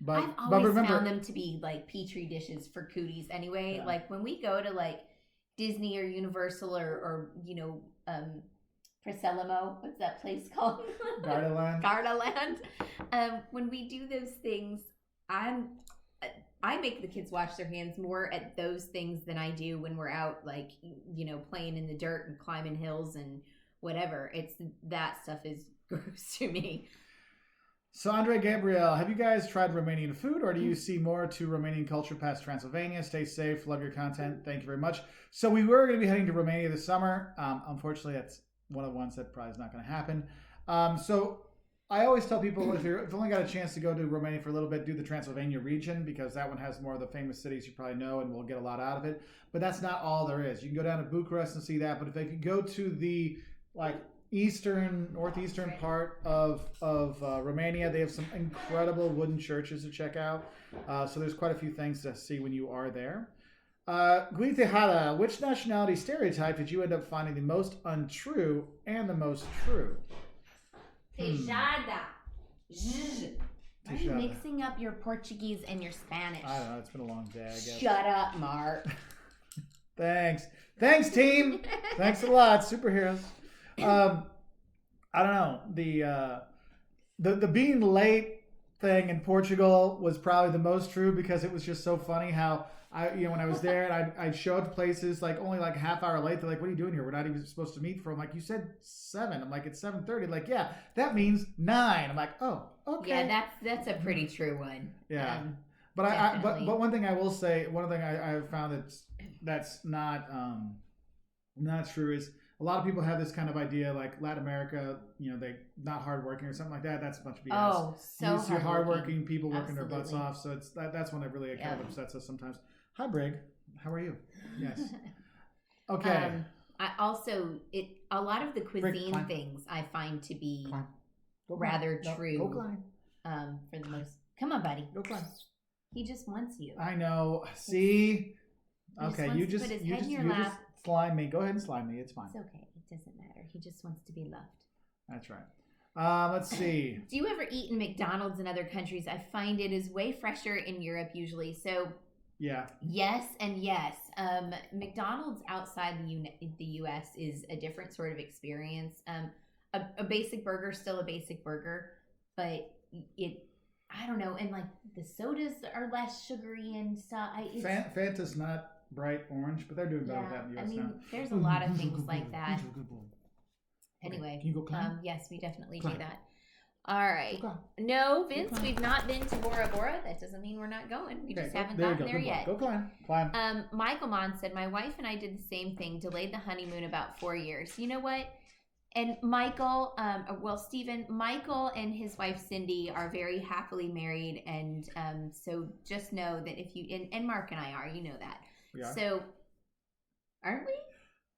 But I've always remember, found them to be like petri dishes for cooties anyway. Yeah. Like when we go to like Disney or Universal or Preselimo, what's that place called? Gardaland. When we do those things, I make the kids wash their hands more at those things than I do when we're out, like, playing in the dirt and climbing hills and whatever. That stuff is gross to me. So Andre Gabriel, have you guys tried Romanian food, or do you see more to Romanian culture past Transylvania? Stay safe. Love your content. Thank you very much. So we were going to be heading to Romania this summer. Unfortunately, that's one of the ones that probably is not going to happen. So I always tell people, if you've only got a chance to go to Romania for a little bit, do the Transylvania region, because that one has more of the famous cities you probably know, and we'll get a lot out of it. But that's not all there is. You can go down to Bucharest and see that. But if you go to the northeastern part of Romania. They have some incredible wooden churches to check out. So there's quite a few things to see when you are there. Guitehara, which nationality stereotype did you end up finding the most untrue and the most true? Tejada. Why are you Tejada. mixing up your Portuguese and your Spanish? I don't know. It's been a long day, I guess. Shut up, Mark. Thanks, team. Thanks a lot, superheroes. I don't know. The being late thing in Portugal was probably the most true because it was just so funny how when I was there and I'd show up to places like only like a half hour late. They're like, "What are you doing here? We're not even supposed to meet for." I'm like, "You said 7." I'm like, "It's 7:30." Like, "Yeah, that means 9." I'm like, "Oh, okay." Yeah, that's a pretty true one. Yeah. But one thing I will say, one thing I have found that's not true is a lot of people have this kind of idea like Latin America, they not hardworking or something like that. That's a bunch of BS. Oh, so you see hardworking people working Absolutely. their butts off. So that's one that really kind of upsets us sometimes. Hi, Brig. How are you? Yes. Okay. I also a lot of the cuisine Climb. things I find to be Go rather climb. true. Go climb. For the most. Come on, buddy. Go climb. He just wants you. I know. See. He Okay. wants You to just put his you head in just your you lap. just slime me. Go ahead and slime me. It's fine. It's okay. It doesn't matter. He just wants to be loved. That's right. Let's see. Do you ever eat in McDonald's in other countries? I find it is way fresher in Europe usually. So Yeah. yes and yes. McDonald's outside the U.S. is a different sort of experience. A basic burger is still a basic burger, but I don't know. And like the sodas are less sugary and stuff. Fanta's not bright orange, but they're doing better with that in the US now. There's a lot of things like that. Anyway, Can you go climb? yes, we definitely Climb. do that. All right. Go. No, Vince, we've not been to Bora Bora. That doesn't mean we're not going. We just haven't gotten there yet. Go climb. Climb. Michael Mon said, my wife and I did the same thing, delayed the honeymoon about 4 years. You know what? And Michael, Stephen, Michael and his wife Cindy are very happily married. And so just know that if you, and Mark and I are, you know that. We are. So, aren't we?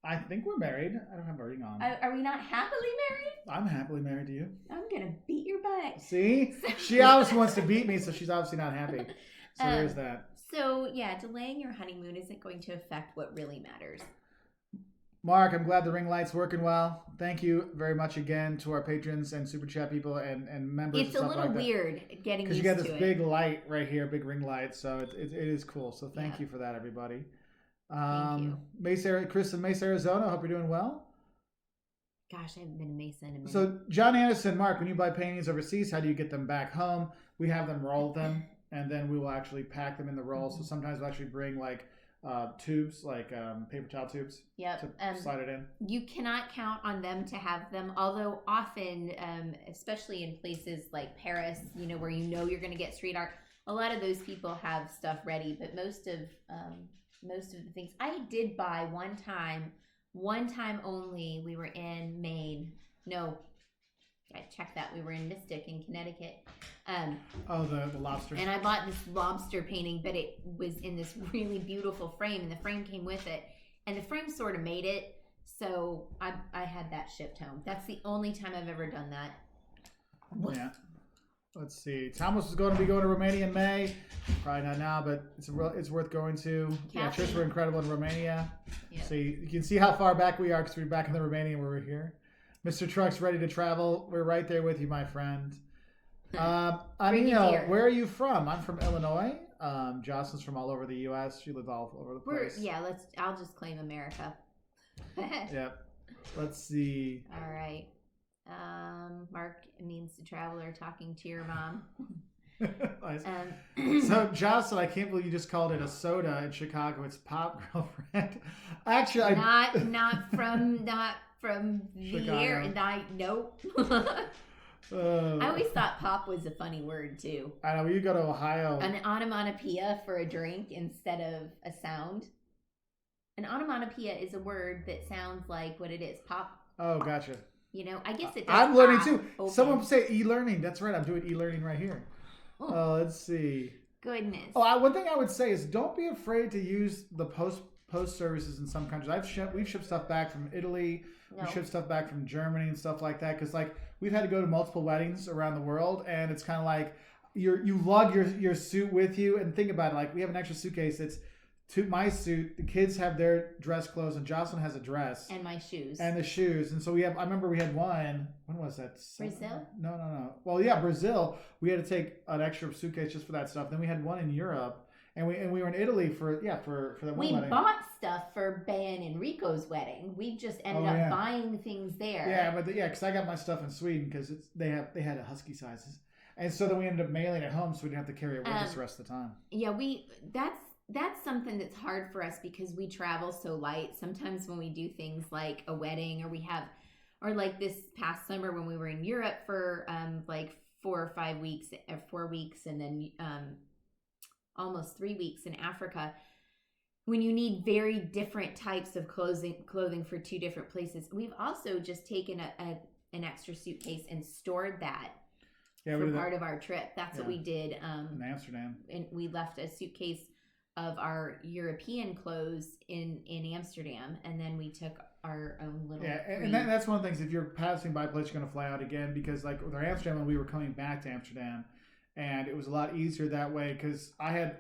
I think we're married. I don't have a ring on. Are we not happily married? I'm happily married to you. I'm going to beat your butt. See? She obviously wants to beat me, so she's obviously not happy. So there's that. So, yeah, delaying your honeymoon isn't going to affect what really matters. Mark, I'm glad the ring light's working well. Thank you very much again to our patrons and super chat people and members. It's and a stuff little like weird getting because used you got to this it. big light right here, big ring light. So it is cool. So thank you for that, everybody. Thank you. Chris in Mesa, Arizona. Hope you're doing well. Gosh, I haven't been to Mesa in a minute. So John Anderson, Mark, when you buy paintings overseas, how do you get them back home? We have them roll them, and then we will actually pack them in the roll. So sometimes we'll actually bring like tubes, like paper towel tubes, to slide it in. You cannot count on them to have them, although often, especially in places like Paris, where you're going to get street art, a lot of those people have stuff ready. But most of the things I did buy one time only. We were in Maine. No, I checked that. We were in Mystic in Connecticut. The lobster. And I bought this lobster painting, but it was in this really beautiful frame, and the frame came with it. And the frame sort of made it, so I had that shipped home. That's the only time I've ever done that. Yeah. Let's see. Thomas is going to be going to Romania in May. Probably not now, but it's worth going to. Yeah, trips were incredible in Romania. Yep. So you can see how far back we are because we're back in the Romania where we're here. Mr. Truck's ready to travel. We're right there with you, my friend. Anil, where are you from? I'm from Illinois. Jocelyn's from all over the U.S. She lives all over the place. I'll just claim America. Yep. Let's see. All right. Mark means to traveler talking to your mom. Nice. So Jocelyn, I can't believe you just called it a soda in Chicago. It's Pop, girlfriend. Actually, not from here. And nope. I always thought pop was a funny word too. I know. You go to Ohio. An onomatopoeia for a drink instead of a sound. An onomatopoeia is a word that sounds like what it is. Pop. Oh, gotcha. I guess it does. I'm learning too. Open. Someone say e-learning. That's right. I'm doing e-learning right here. Let's see. Goodness. One thing I would say is don't be afraid to use the post services in some countries. We've shipped stuff back from Italy. No. We shipped stuff back from Germany and stuff like that. Because like we've had to go to multiple weddings around the world, and it's kind of like you lug your suit with you. And think about it, like we have an extra suitcase that's to my suit. The kids have their dress clothes, and Jocelyn has a dress and my shoes and the shoes. And so we have. I remember we had one. When was that? Brazil? No. Well, yeah, Brazil. We had to take an extra suitcase just for that stuff. Then we had one in Europe. And we were in Italy for the one wedding. We bought stuff for Bay and Enrico's wedding. We just ended up buying things there. Yeah, because I got my stuff in Sweden because they had a husky sizes, and so then we ended up mailing it home, so we didn't have to carry it with us the rest of the time. Yeah, that's something that's hard for us because we travel so light. Sometimes when we do things like a wedding, or like this past summer when we were in Europe for like 4 weeks, and then almost 3 weeks in Africa, when you need very different types of clothing for 2 different places. We've also just taken an extra suitcase and stored that for part of our trip. That's what we did in Amsterdam. And we left a suitcase of our European clothes in Amsterdam, and then we took our own little and that's one of the things. If you're passing by a place, you're going to fly out again, because like with our Amsterdam, when we were coming back to Amsterdam, and it was a lot easier that way because I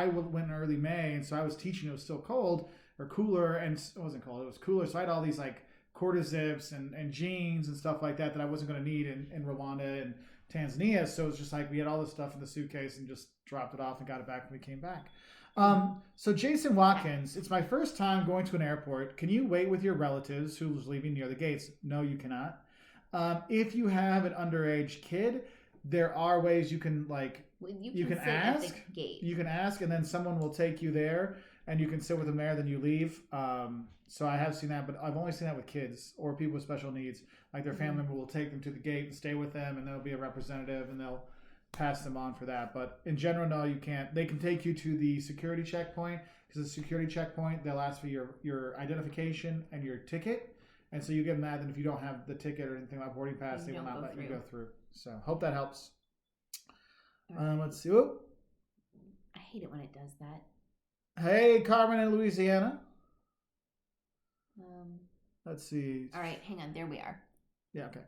went in early May, and so I was teaching. It was still cold or cooler, and it wasn't cold. It was cooler, so I had all these like quarter zips and jeans and stuff like that I wasn't going to need in Rwanda and Tanzania. So it was just like we had all this stuff in the suitcase and just dropped it off and got it back when we came back. So Jason Watkins, it's my first time going to an airport. Can you wait with your relatives who's leaving near the gates? No, you cannot. If you have an underage kid, there are ways you can you can ask at the gate. You can ask, and then someone will take you there, and you can sit with them there. Then you leave. So I have seen that, but I've only seen that with kids or people with special needs. Like their family member will take them to the gate and stay with them, and there'll be a representative, and they'll pass them on for that. But in general, no, you can't. They can take you to the security checkpoint, because the security checkpoint, they'll ask for your identification and your ticket. And so you give them that, and if you don't have the ticket or anything like boarding pass, they will not let you go through. So hope that helps. Let's see. Oh. I hate it when it does that. Hey, Carmen in Louisiana. Let's see. All right, hang on. There we are. Yeah, okay.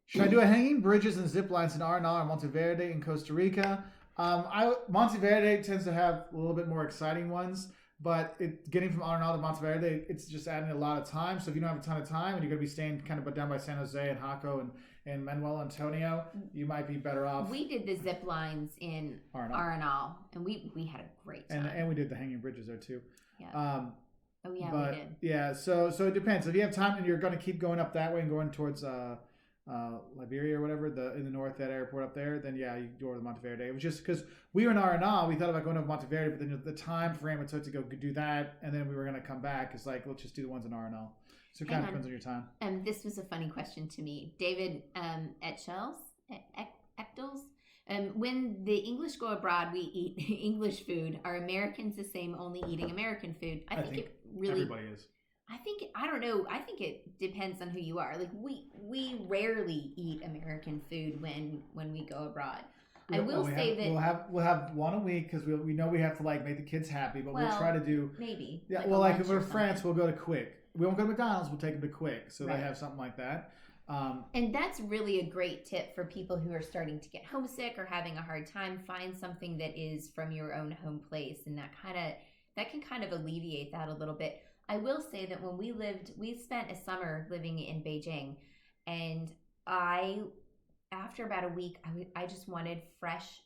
Should I do a hanging bridges and zip lines in Arenal or Monteverde in Costa Rica? Monteverde tends to have a little bit more exciting ones. But getting from Arenal to Monteverde, it's just adding a lot of time. So if you don't have a ton of time and you're going to be staying kind of down by San Jose and Jaco and Manuel Antonio, you might be better off. We did the zip lines in Arenal, and we had a great time. And we did the hanging bridges there too. Yeah. We did. Yeah, so it depends. If you have time and you're going to keep going up that way and going towards Liberia or whatever, in the north, that airport up there, then yeah, you go over to Monteverde. It was just because we were in Arenal, we thought about going to Monteverde, but then the time frame it took to go do that, and then we were going to come back. It's like, let's just do the ones in Arenal. So it kind of depends on your time. This was a funny question to me. David Echtels, when the English go abroad, we eat English food. Are Americans the same, only eating American food? I think it really... Everybody is. I don't know. I think it depends on who you are. Like we rarely eat American food when we go abroad. I will say that we'll have one a week because we know we have to like make the kids happy, but we'll try to do maybe. Yeah, like if we're in France, we'll go to Quick. We won't go to McDonald's. We'll take them to Quick, so they have something like that. And that's really a great tip for people who are starting to get homesick or having a hard time. Find something that is from your own home place, and that can kind of alleviate that a little bit. I will say that when we spent a summer living in Beijing, and after about a week, I just wanted fresh,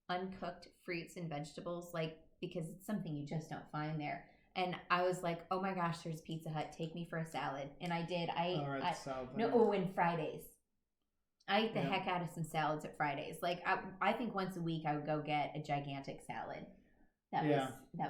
uncooked fruits and vegetables, because it's something you just don't find there. And I was like, oh my gosh, there's Pizza Hut. Take me for a salad. And I did. And Fridays. I ate the heck out of some salads at Fridays. I think once a week I would go get a gigantic salad. That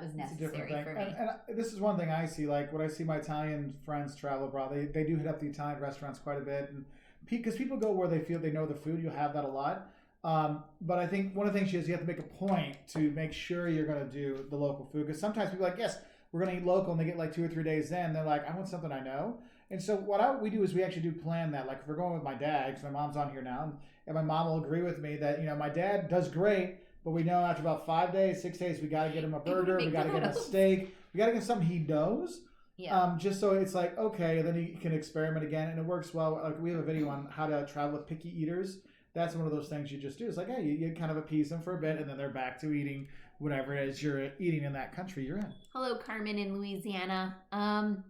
was necessary for me. And this is one thing I see. Like when I see my Italian friends travel abroad, they do hit up the Italian restaurants quite a bit, and because people go where they feel they know the food. You'll have that a lot. But I think one of the things is you have to make a point to make sure you're going to do the local food, because sometimes people are like, yes, we're going to eat local, and they get like 2 or 3 days in. They're like, I want something I know. And so what we do is we actually do plan that. Like if we're going with my dad, because my mom's on here now, and my mom will agree with me that my dad does great. But we know after about 5 days, 6 days, we got to get him a burger, we got to get him a steak, We got to get something he knows. Yeah. Just so it's like, okay, then he can experiment again, and it works well. Like we have a video on how to travel with picky eaters. That's one of those things you just do. It's like, hey, you kind of appease them for a bit, and then they're back to eating whatever it is you're eating in that country you're in. Hello, Carmen in Louisiana. Going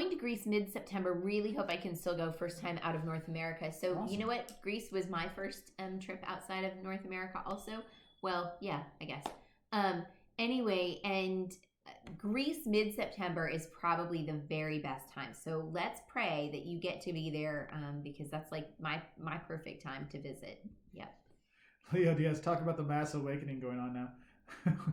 to Greece mid-September. Really hope I can still go first time out of North America. So Awesome. You know what? Greece was my first trip outside of North America also. Well, yeah, I guess. Anyway, and Greece mid-September is probably the very best time. So let's pray that you get to be there because that's like my perfect time to visit. Yep. Leo Diaz, talk about the mass awakening going on now.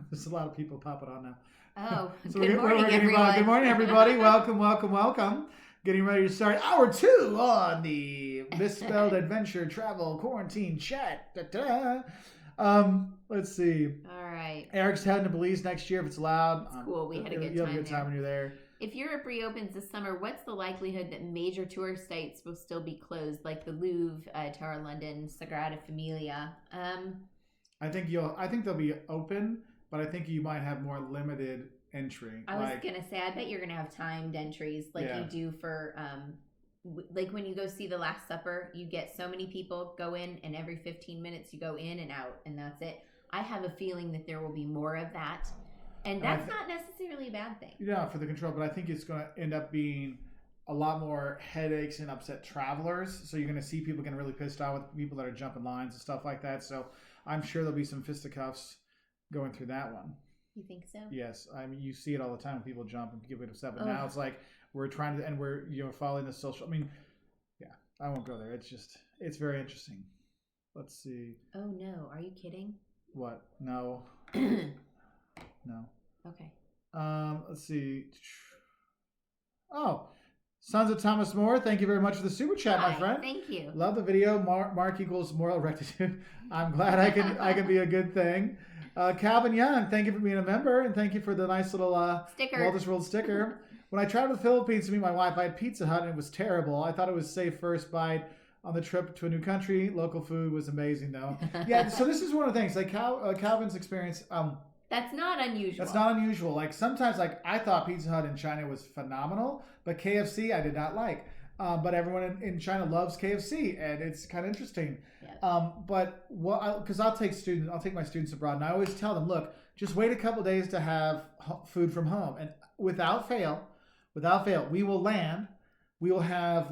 There's a lot of people popping on now. Oh, So good morning, everyone. Good morning, everybody. Welcome. Getting ready to start hour 2 on the Misspelled Adventure Travel Quarantine Chat. Let's see. All right. Eric's heading to Belize next year if it's allowed. It's cool. We had a good time. You have a good time when you're there. If Europe reopens this summer, what's the likelihood that major tourist sites will still be closed, like the Louvre, Tower London, Sagrada Familia? I think they'll be open, but I think you might have more limited entry. I was gonna say, I bet you're gonna have timed entries like you do for like when you go see The Last Supper. You get so many people go in, and every 15 minutes you go in and out, and that's it. I have a feeling that there will be more of that. And that's not necessarily a bad thing. Yeah, for the control, but I think it's going to end up being a lot more headaches and upset travelers. So you're going to see people getting really pissed off with people that are jumping lines and stuff like that. So I'm sure there'll be some fisticuffs going through that one. You think so? Yes. I mean, you see it all the time when people jump and people get upset. But now it's like we're trying to, and we're following the social. I mean, yeah, I won't go there. It's very interesting. Let's see. Oh no, are you kidding? What? No. No. Okay. Let's see. Oh, Sons of Thomas More, thank you very much for the super chat, my friend. Thank you. Love the video. Mark equals moral rectitude. I'm glad I can be a good thing. Calvin Young, thank you for being a member, and thank you for the nice little sticker. Walter's World sticker. When I traveled to the Philippines to meet my wife, I had Pizza Hut, and it was terrible. I thought it was safe first bite on the trip to a new country. Local food was amazing, though. Yeah, so this is one of the things, like Calvin's experience. That's not unusual. That's not unusual. Like sometimes, like I thought Pizza Hut in China was phenomenal, but KFC I did not like. But everyone in China loves KFC, and it's kind of interesting. Yeah. But because I'll take my students abroad, and I always tell them, look, just wait a couple days to have food from home, and without fail, we will land. We will have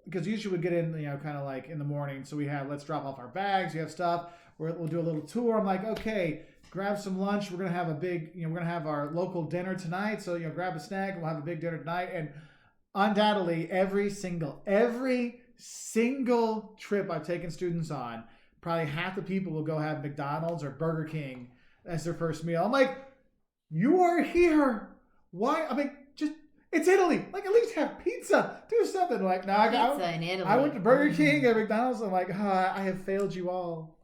because usually we get in, kind of like in the morning. So let's drop off our bags. You have stuff. We'll do a little tour. I'm like, okay. Grab some lunch. We're gonna have we're gonna have our local dinner tonight. So grab a snack and we'll have a big dinner tonight. And undoubtedly, every single trip I've taken students on, probably half the people will go have McDonald's or Burger King as their first meal. I'm like, you are here. Why? I mean, it's Italy. Like at least have pizza. Do something. Like now, pizza in Italy. I went to Burger King and McDonald's. I'm like, I have failed you all.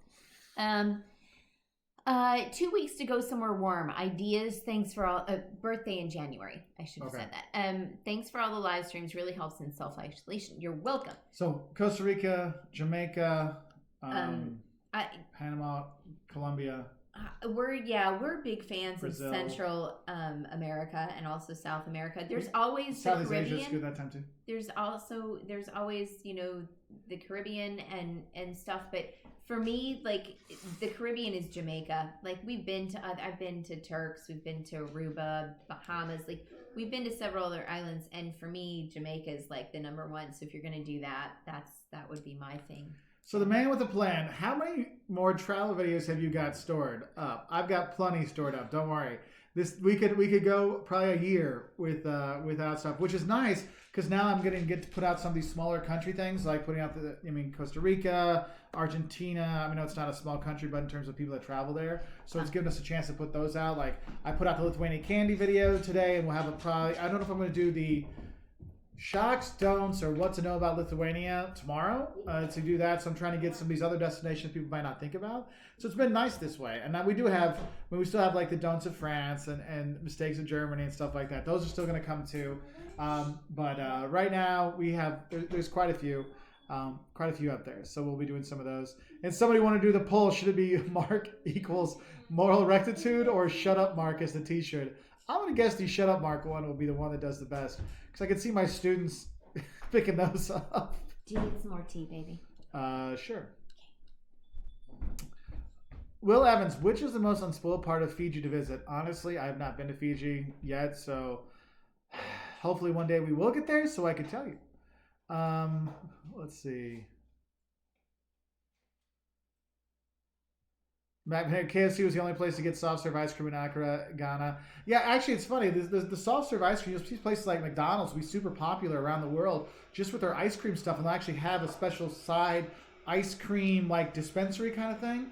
2 weeks to go somewhere warm. Ideas. Thanks for all. Birthday in January. I should have said that. Thanks for all the live streams. Really helps in self-isolation. You're welcome. So Costa Rica, Jamaica, Panama, Colombia. We're big fans Brazil. Of Central America and also South America. There's always Southeast the Caribbean. Asia's good that time too. There's always the Caribbean and stuff, but for me, like the Caribbean is Jamaica. Like I've been to Turks, we've been to Aruba, Bahamas. Like we've been to several other islands, and for me, Jamaica is like the number one. So if you're gonna do that, that would be my thing. So the man with a plan. How many more travel videos have you got stored up? I've got plenty stored up. Don't worry. We could go probably a year without stuff, which is nice because now I'm going to get to put out some of these smaller country things, like putting out Costa Rica, Argentina. I know it's not a small country, but in terms of people that travel there, so it's given us a chance to put those out. Like I put out the Lithuanian candy video today, and we'll have I don't know if I'm going to do the shocks, don'ts, or what to know about Lithuania tomorrow to do that. So I'm trying to get some of these other destinations people might not think about. So it's been nice this way. And now we still have like the don'ts of France and mistakes of Germany and stuff like that. Those are still going to come too. But right now there's quite a few. Quite a few up there. So we'll be doing some of those. And somebody want to do the poll. Should it be Mark equals moral rectitude or shut up Mark as the t-shirt? I'm going to guess the shut up Mark one will be the one that does the best. Because I can see my students picking those up. Do you need some more tea, baby? Sure. Will Evans, which is the most unspoiled part of Fiji to visit? Honestly, I have not been to Fiji yet, so hopefully one day we will get there so I can tell you. Let's see. KFC was the only place to get soft serve ice cream in Accra, Ghana. Yeah, actually, it's funny. The soft serve ice cream, these places like McDonald's will be super popular around the world just with their ice cream stuff, and they'll actually have a special side ice cream like dispensary kind of thing.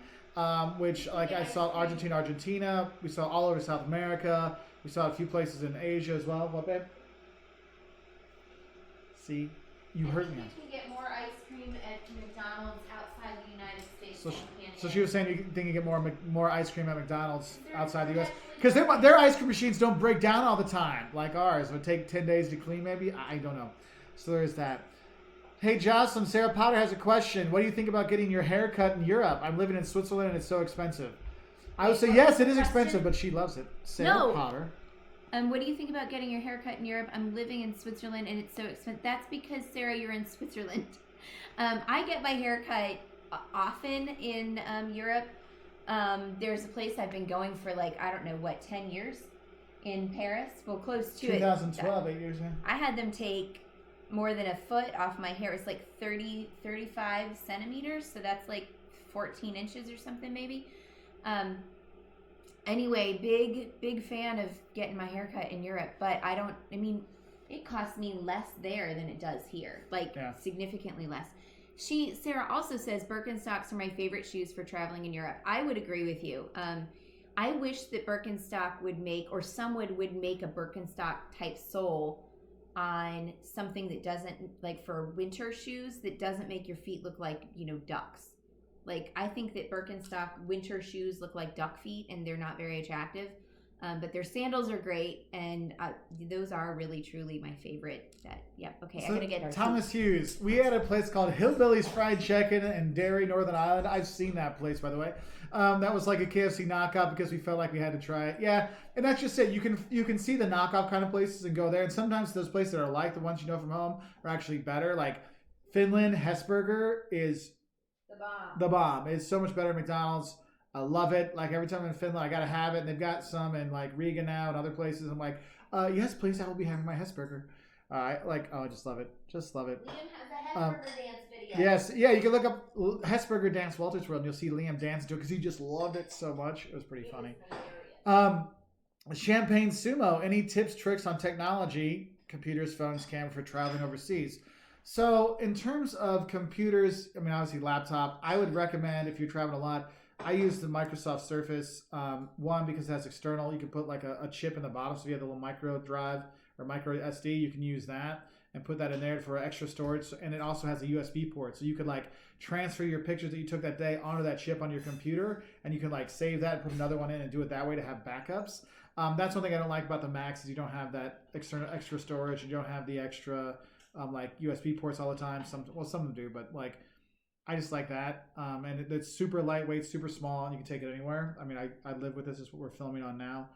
Which like I saw Argentina. We saw all over South America. We saw a few places in Asia as well. What, babe? See, you heard me. You can get more ice cream at McDonald's outside the United States. So she was saying you think you get more ice cream at McDonald's outside the U.S. because their ice cream machines don't break down all the time like ours. It would take 10 days to clean maybe. I don't know. So there's that. Hey Jocelyn, Sarah Potter has a question. What do you think about getting your hair cut in Europe? I'm living in Switzerland and it's so expensive. I would say yes, it is expensive, but she loves it. Sarah Potter. What do you think about getting your hair cut in Europe? I'm living in Switzerland and it's so expensive. That's because, Sarah, you're in Switzerland. I get my hair cut often in Europe. There's a place I've been going for 10 years in Paris. Well, close to 2012, 8 years in. I had them take more than a foot off my hair. It's 35 centimeters, so that's 14 inches or something maybe. Anyway, big fan of getting my hair cut in Europe, but it costs me less there than it does here, significantly less. Sarah also says Birkenstocks are my favorite shoes for traveling in Europe. I would agree with you. I wish that Birkenstock would make, or someone would make a Birkenstock type sole on something that doesn't, for winter shoes, that doesn't make your feet look like, ducks. I think that Birkenstock winter shoes look like duck feet and they're not very attractive. But their sandals are great, and those are really, truly my favorite. Okay, I'm going to get Thomas Hughes. We had a place called Hillbilly's Fried Chicken in Derry, Northern Ireland. I've seen that place, by the way. That was like a KFC knockoff because we felt like we had to try it. Yeah, and that's just it. You can see the knockoff kind of places and go there. And sometimes those places that are like the ones you know from home are actually better. Like Finland, Hesburger is the bomb. It's so much better than McDonald's. I love it. Every time I'm in Finland, I gotta have it. And they've got some in Riga now and other places. I'm like, yes, please, I will be having my Hesburger. I just love it. Just love it. Liam has a Hesburger dance video. Yes, yeah, you can look up Hesburger Dance Walters World and you'll see Liam dance to it because he just loved it so much. It was pretty funny. Champagne Sumo. Any tips, tricks on technology, computers, phones, camera for traveling overseas? So in terms of computers, obviously laptop, I would recommend if you're traveling a lot. I use the Microsoft Surface, one because it has external. You can put a chip in the bottom, so if you have the little micro drive or micro SD, you can use that and put that in there for extra storage. And it also has a USB port, so you could transfer your pictures that you took that day onto that chip on your computer, and you can save that and put another one in and do it that way to have backups. That's one thing I don't like about the Macs is you don't have that extra storage. You don't have the extra USB ports all the time. Some of them do, but I just like that. And it's super lightweight, super small, and you can take it anywhere. I live with this. This is what we're filming on now.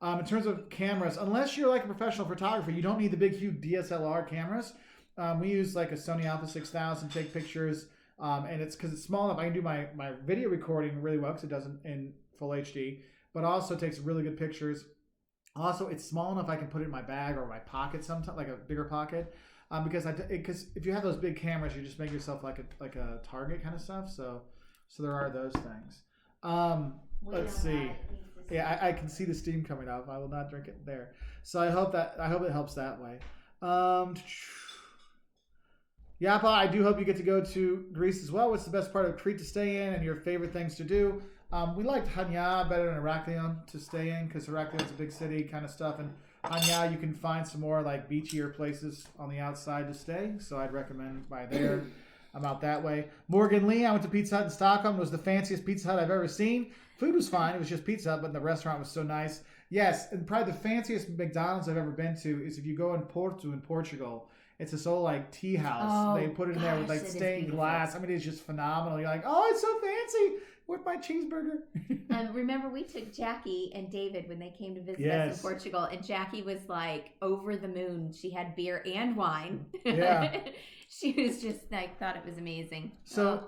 In terms of cameras, unless you're a professional photographer, you don't need the big, huge DSLR cameras. We use a Sony Alpha 6000 to take pictures. And it's because it's small enough. I can do my video recording really well because it does it in full HD, but also takes really good pictures. Also, it's small enough I can put it in my bag or my pocket sometimes, a bigger pocket. Because if you have those big cameras, you just make yourself like a target kind of stuff. So there are those things. Let's see. Yeah, I can see the steam coming up. I will not drink it there. So I hope it helps that way. Yapa, I do hope you get to go to Greece as well. What's the best part of Crete to stay in and your favorite things to do? We liked Hania better than Heraklion to stay in because Heraklion's a big city kind of stuff, and Hania, you can find some more beachier places on the outside to stay, so I'd recommend by there. I'm out that way. Morgan Lee, I went to Pizza Hut in Stockholm. It was the fanciest Pizza Hut I've ever seen. Food was fine. It was just Pizza Hut, but the restaurant was so nice. Yes, and probably the fanciest McDonald's I've ever been to is if you go in Porto in Portugal. It's this old like tea house. Oh, They put it in there with gosh, like it is stained beautiful. glass. I mean, it's just phenomenal. You're like, oh, it's so fancy with my cheeseburger. Remember we took Jackie and David when they came to visit us Yes. in Portugal, and Jackie was like over the moon. She had beer and wine. Yeah. She was just like, thought it was amazing. So,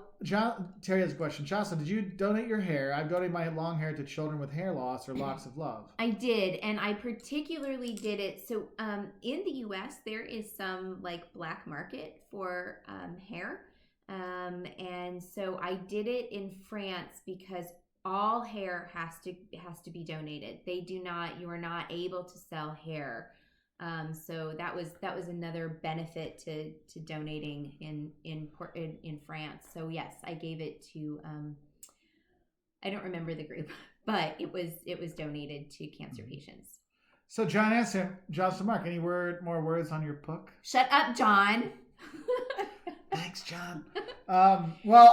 Terry has a question. Jocelyn, did you donate your hair? I've donated my long hair to children with hair loss or locks of love. I did, and I particularly did it. So, in the U.S., there is some like black market for hair, and so I did it in France because all hair has to be donated. They do not. You are not able to sell hair. So that was another benefit to donating in France. So yes, I gave it to I don't remember the group, but it was donated to cancer patients. So John asked him, Jocelyn Mark, any more words on your book? Shut up, John. Thanks, John. Well,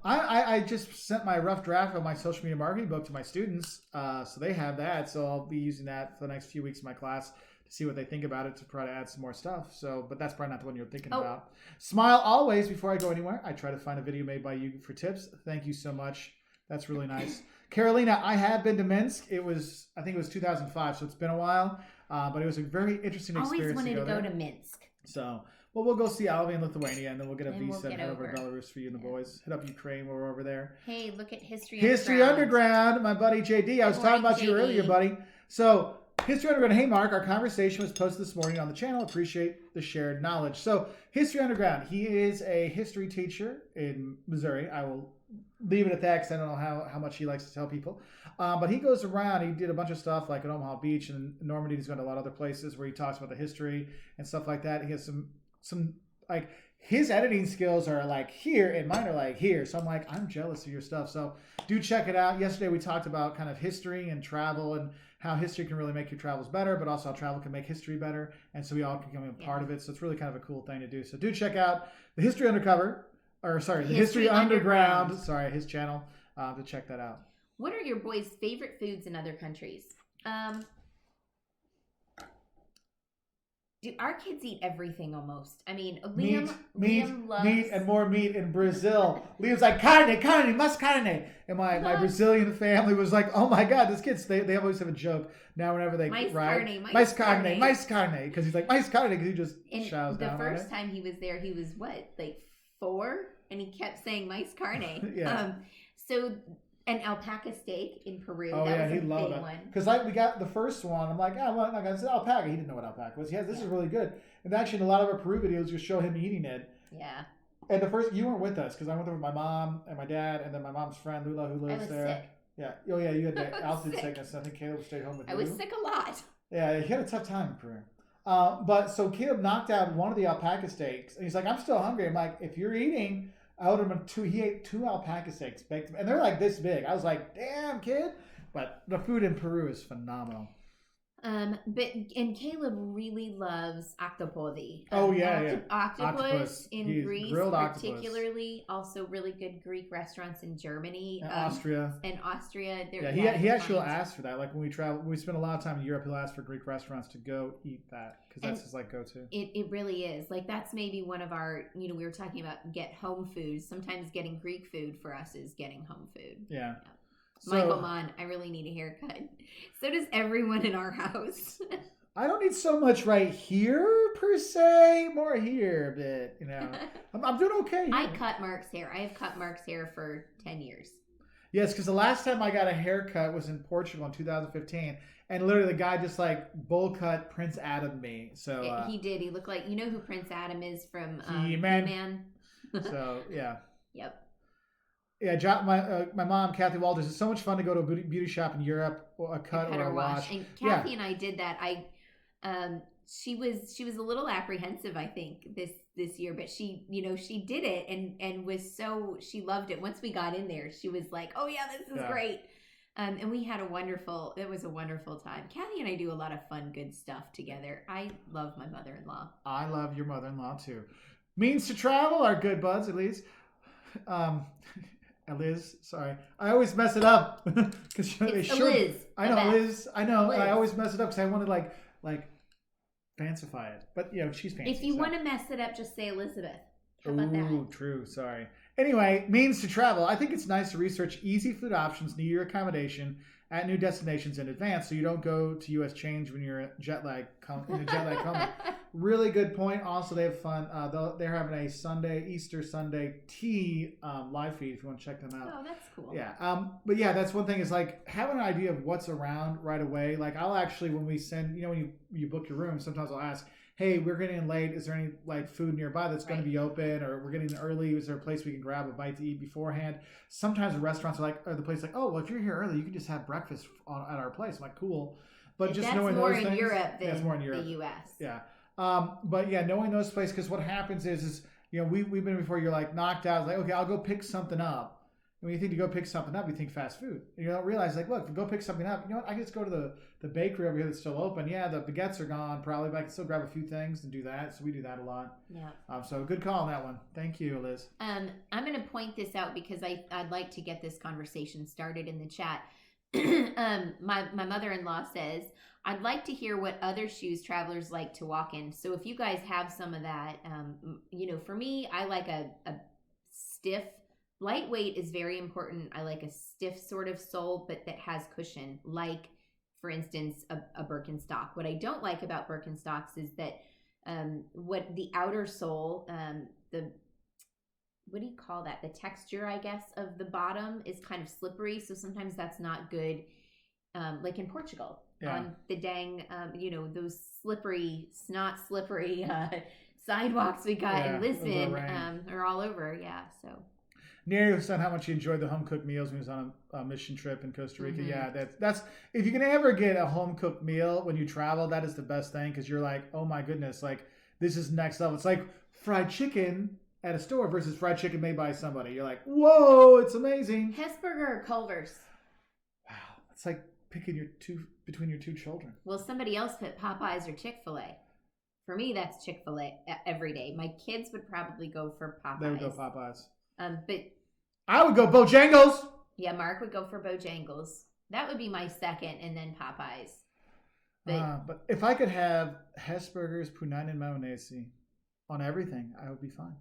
I just sent my rough draft of my social media marketing book to my students, so they have that. So I'll be using that for the next few weeks of my class to see what they think about it, to try to add some more stuff. So, but that's probably not the one you're thinking about. Smile always before I go anywhere. I try to find a video made by you for tips. Thank you so much. That's really nice. Carolina, I have been to Minsk. I think it was 2005, so it's been a while. But it was a very interesting experience. Always wanted to go to Minsk. So, well, we'll go see Alvia in Lithuania, and then we'll get a And visa we'll and get head over to over. Belarus for you and the boys. Hit up Ukraine while we're over there. Hey, look at History Underground, my buddy JD. I was Good talking morning, about you JD. earlier, buddy. So, History Underground. Hey, Mark, our conversation was posted this morning on the channel. Appreciate the shared knowledge. So, History Underground. He is a history teacher in Missouri. I will leave it at that because I don't know how much he likes to tell people. But he goes around. He did a bunch of stuff like at Omaha Beach and Normandy. He's gone to a lot of other places where he talks about the history and stuff like that. He has some like his editing skills are like here and mine are like here. So I'm like, I'm jealous of your stuff. So do check it out. Yesterday we talked about kind of history and travel and how history can really make your travels better, but also how travel can make history better. And so we all can become a part of it. So it's really kind of a cool thing to do. So do check out the History Underground. Sorry, his channel to check that out. What are your boys' favorite foods in other countries? Do our kids eat everything almost? I mean, Liam loves meat, and more meat in Brazil. Liam's like, carne, mas carne. And my Brazilian family was like, oh my God, this kid's, they always have a joke now whenever they mais ride. carne. Mais carne. Because he's like, mais carne, because he just shouts down the on first it. time he was there, he was what, like 4? And he kept saying mais carne. Yeah. So an alpaca steak in Peru. Oh, that yeah, was he a loved big it. one. Because like we got the first one, I'm like, well, like I said, alpaca. He didn't know what alpaca was. Yeah, this is really good. And actually, in a lot of our Peru videos, just show him eating it. Yeah. And you weren't with us because I went there with my mom and my dad, and then my mom's friend Lula, who lives there. Sick. Yeah. Oh yeah, you had the altitude sickness. I think Caleb stayed home with you. I was sick a lot. Yeah, he had a tough time in Peru. But so Caleb knocked out one of the alpaca steaks, and he's like, I'm still hungry. I'm like, if you're eating, I owed him he ate 2 alpaca steaks baked, and they're like this big. I was like, damn, kid. But the food in Peru is phenomenal. And Caleb really loves octopodi. Oh yeah, Octopus in Greece, grilled particularly. Also, really good Greek restaurants in Germany, and Austria. Yeah, he actually asked for that. Like when we travel, we spend a lot of time in Europe. He'll ask for Greek restaurants to go eat that because that's his like go-to. It really is. Like that's maybe one of our. We were talking about get home food. Sometimes getting Greek food for us is getting home food. Yeah. So, Michael Mon, I really need a haircut. So does everyone in our house. I don't need so much right here per se, more here, but I'm doing okay. Here. I cut Mark's hair. I have cut Mark's hair for 10 years. Yes, because the last time I got a haircut was in Portugal in 2015, and literally the guy just like bowl cut Prince Adam me. So he did. He looked like who Prince Adam is from He-Man. So yeah. Yep. Yeah, my mom, Kathy Walters. It's so much fun to go to a beauty shop in Europe, or a cut or a wash. And Kathy and I did that. She was a little apprehensive, I think, this year, but she did it and was she loved it. Once we got in there, she was like, "Oh yeah, this is great." And we had it was a wonderful time. Kathy and I do a lot of fun, good stuff together. I love my mother-in-law. I love your mother-in-law too. Means to travel are good buds, at least. Liz, sorry. I always mess it up. It's Liz. I know, Liz. I know. Liz. And I always mess it up because I wanted like fancify it. But, she's fancy. If you want to mess it up, just say Elizabeth. How about Ooh, true. Sorry. Anyway, means to travel. I think it's nice to research easy food options near your accommodation at new destinations in advance, so you don't go to U.S. change when you're in a jet lag coma. Really good point. Also, they have fun. They're having a Easter Sunday tea live feed if you want to check them out. Oh, that's cool. Yeah. But yeah, that's one thing is like having an idea of what's around right away. Like I'll actually, when we send, when you book your room, sometimes I'll ask, hey, we're getting in late. Is there any like food nearby that's going to be open? Or we're getting in early. Is there a place we can grab a bite to eat beforehand? Sometimes the restaurants are the place like, oh, well, if you're here early, you can just have breakfast at our place. I'm like, cool. But just knowing those things. That's more in Europe than the U.S. Yeah. But yeah, knowing those places, because what happens is we've been before. You're like knocked out. It's like, okay, I'll go pick something up. And when you think to go pick something up, you think fast food. And you don't realize, like, look, if you go pick something up, you know what? I can just go to the bakery over here that's still open. Yeah, the baguettes are gone probably, but I can still grab a few things and do that. So we do that a lot. Yeah. So good call on that one. Thank you, Liz. I'm going to point this out because I'd like to get this conversation started in the chat. My mother-in-law says, I'd like to hear what other shoes travelers like to walk in. So if you guys have some of that, for me, I like a stiff. Lightweight is very important. I like a stiff sort of sole, but that has cushion, like, for instance, a Birkenstock. What I don't like about Birkenstocks is that what the outer sole, what do you call that? The texture, I guess, of the bottom is kind of slippery. So sometimes that's not good. Like in Portugal, on the dang, those snot slippery sidewalks we got in Lisbon are all over. Yeah, so. Neri was saying how much he enjoyed the home cooked meals when he was on a mission trip in Costa Rica. Mm-hmm. Yeah, that's if you can ever get a home cooked meal when you travel, that is the best thing because you're like, oh my goodness, like this is next level. It's like fried chicken at a store versus fried chicken made by somebody. You're like, whoa, it's amazing. Hesburger or Culver's? Wow, it's like picking between your two children. Well, somebody else put Popeyes or Chick-fil-A. For me, that's Chick-fil-A every day. My kids would probably go for Popeyes. They would go Popeyes. But I would go Bojangles. Yeah, Mark would go for Bojangles. That would be my second, and then Popeyes. But if I could have Hesburgers, Punani, and Mayonnaise on everything, I would be fine.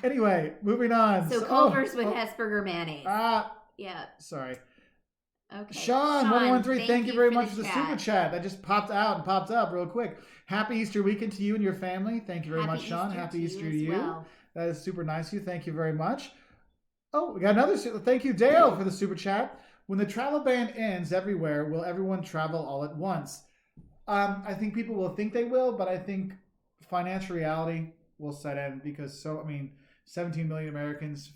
Anyway, moving on. So Culver's with Hesburger mayonnaise. Yeah. Sorry. Okay. Sean 113, thank you very much for the super chat. That just popped out and popped up real quick. Happy Easter weekend to you and your family. Thank you very much, Sean. Happy Easter to you. Well. That is super nice of you. Thank you very much. Oh, we got another. Thank you, Dale, for the super chat. When the travel ban ends everywhere, will everyone travel all at once? I think people will think they will, but I think financial reality will set in because 17 million Americans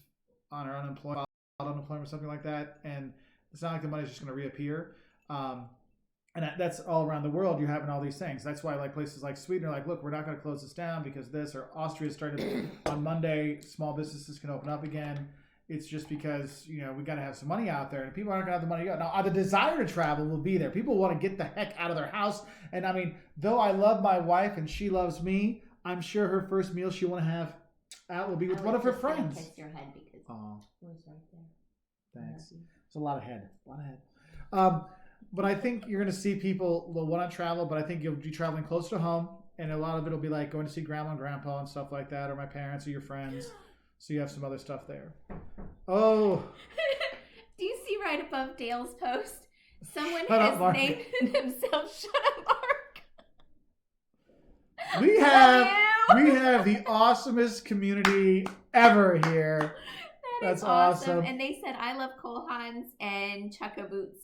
are unemployment or something like that, and it's not like the money's just going to reappear. And that's all around the world. You're having all these things. That's why like places like Sweden are like, look, we're not going to close this down because this, or Austria started on Monday. Small businesses can open up again. It's just because, we got to have some money out there and people aren't going to have the money to go. Now, the desire to travel will be there. People want to get the heck out of their house. And though I love my wife and she loves me, I'm sure her first meal she'll want to have out will be with one of her friends. Kiss your head because it was right there. Thanks. It's a lot of head. But I think you're going to see people will want to travel, but I think you'll be traveling close to home. And a lot of it will be like going to see grandma and grandpa and stuff like that, or my parents or your friends. So you have some other stuff there. Oh. Do you see right above Dale's post? Someone has named themselves Shut Up, Mark. We have the awesomest community ever here. That's awesome. And they said, I love Cole Haans and Chukka Boots.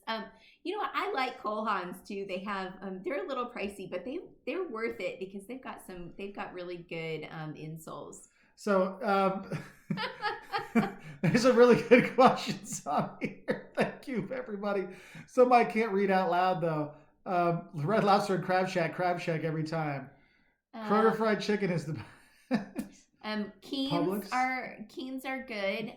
You know what? I like Cole Haans too. They have, they're a little pricey, but they're worth it because they've got really good insoles. So, there's a really good questions on here. Thank you, everybody. Somebody can't read out loud though. Red Lobster and Crab Shack every time. Kroger fried chicken is the best. Keens are good.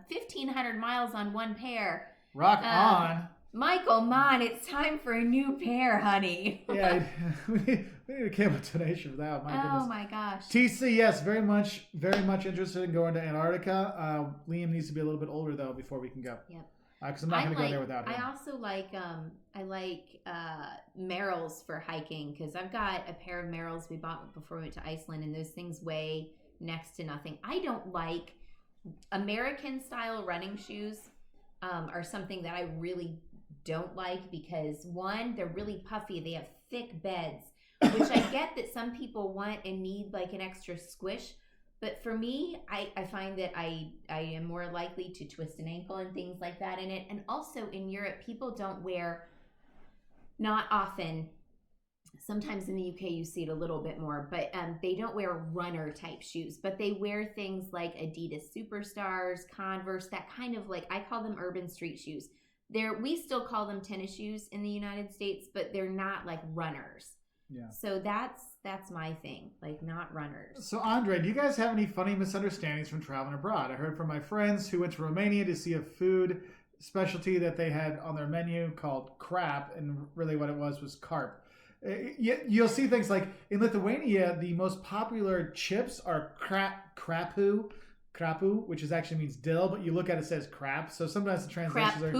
1,500 miles on one pair. Rock on. Michael, it's time for a new pair, honey. Yeah, we need a cable donation for that. My gosh. TC, yes, very much interested in going to Antarctica. Liam needs to be a little bit older though before we can go. Yep. Because I'm not going to go there without him. I also like Merrells for hiking because I've got a pair of Merrells we bought before we went to Iceland, and those things weigh next to nothing. I don't like American style running shoes. Are something that I really don't like because one, they're really puffy. They have thick beds, which I get that some people want and need like an extra squish. But for me, I find that I am more likely to twist an ankle and things like that in it. And also in Europe, people don't wear, not often, sometimes in the UK you see it a little bit more, but they don't wear runner type shoes. But they wear things like Adidas Superstars, Converse, that kind of like, I call them urban street shoes. We still call them tennis shoes in the United States, but they're not like runners. Yeah. So that's my thing, like not runners. So Andre, do you guys have any funny misunderstandings from traveling abroad? I heard from my friends who went to Romania to see a food specialty that they had on their menu called crap, and really what it was carp. You'll see things like in Lithuania, the most popular chips are krapu, which actually means dill, but you look at it says crap. So sometimes the translations are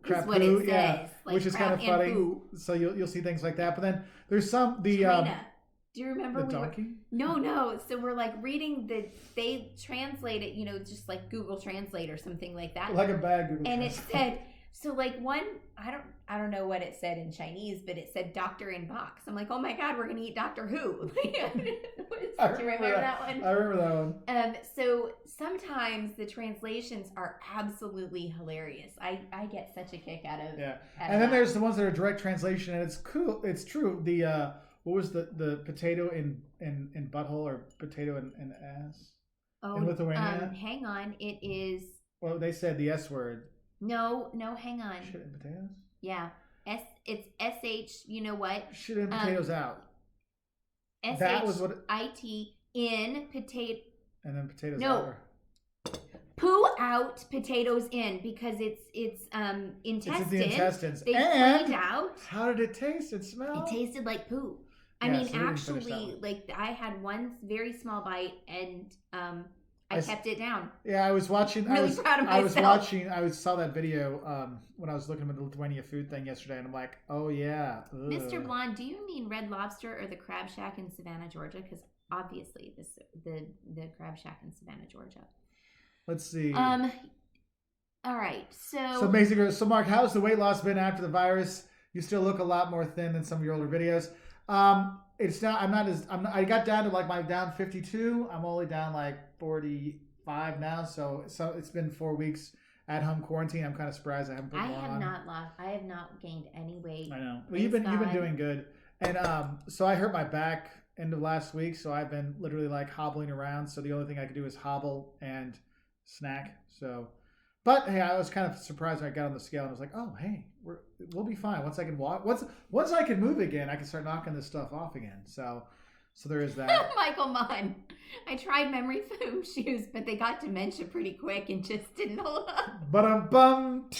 crap is what it says, yeah, like which is kind of funny. Poo. So you'll see things like that. But then there's some China. Do you remember the donkey? No. So we're like reading they translate it, just like Google Translate or something like that. Like a bad Google and Translate. It said, so like one, I don't know what it said in Chinese, but it said Doctor in Box. I'm like, oh my God, we're going to eat Doctor Who. Do you remember that one? I remember that one. So sometimes the translations are absolutely hilarious. I get such a kick out of and then there's the ones that are direct translation, and it's cool. It's true. The what was the potato in butthole or potato in ass? Oh, in Lithuania? Hang on. It is. Well, they said the S word. No, hang on. Shit in potatoes? Yeah. It's SH, you know what? Shit in potatoes out. SHIT in potato. And then potatoes out. Poo out, potatoes in, because it's intestine. It's in the intestines. They cleaned out. How did it taste? It smelled? It tasted like poo. I mean, actually, like I had one very small bite and I kept it down. Yeah, I was watching. Proud of myself. I saw that video when I was looking at the Lithuania food thing yesterday, and I'm like, oh yeah. Ugh. Mr. Blonde, do you mean Red Lobster or the Crab Shack in Savannah, Georgia? Because obviously, the Crab Shack in Savannah, Georgia. Let's see. All right. So basically, Mark, how's the weight loss been after the virus? You still look a lot more thin than some of your older videos. It's not. I got down to like down 52. I'm only down like 45 now. So it's been 4 weeks at home quarantine. I'm kind of surprised I haven't put more on. I have not gained any weight. I know. Well, you've been doing good. And so I hurt my back end of last week. So I've been literally like hobbling around. So the only thing I could do is hobble and snack. So, but hey, I was kind of surprised when I got on the scale and I was like, oh, hey, we'll be fine. Once I can walk, once I can move again, I can start knocking this stuff off again. So there is that. Michael Mon, I tried memory foam shoes, but they got dementia pretty quick and just didn't hold up. Bum.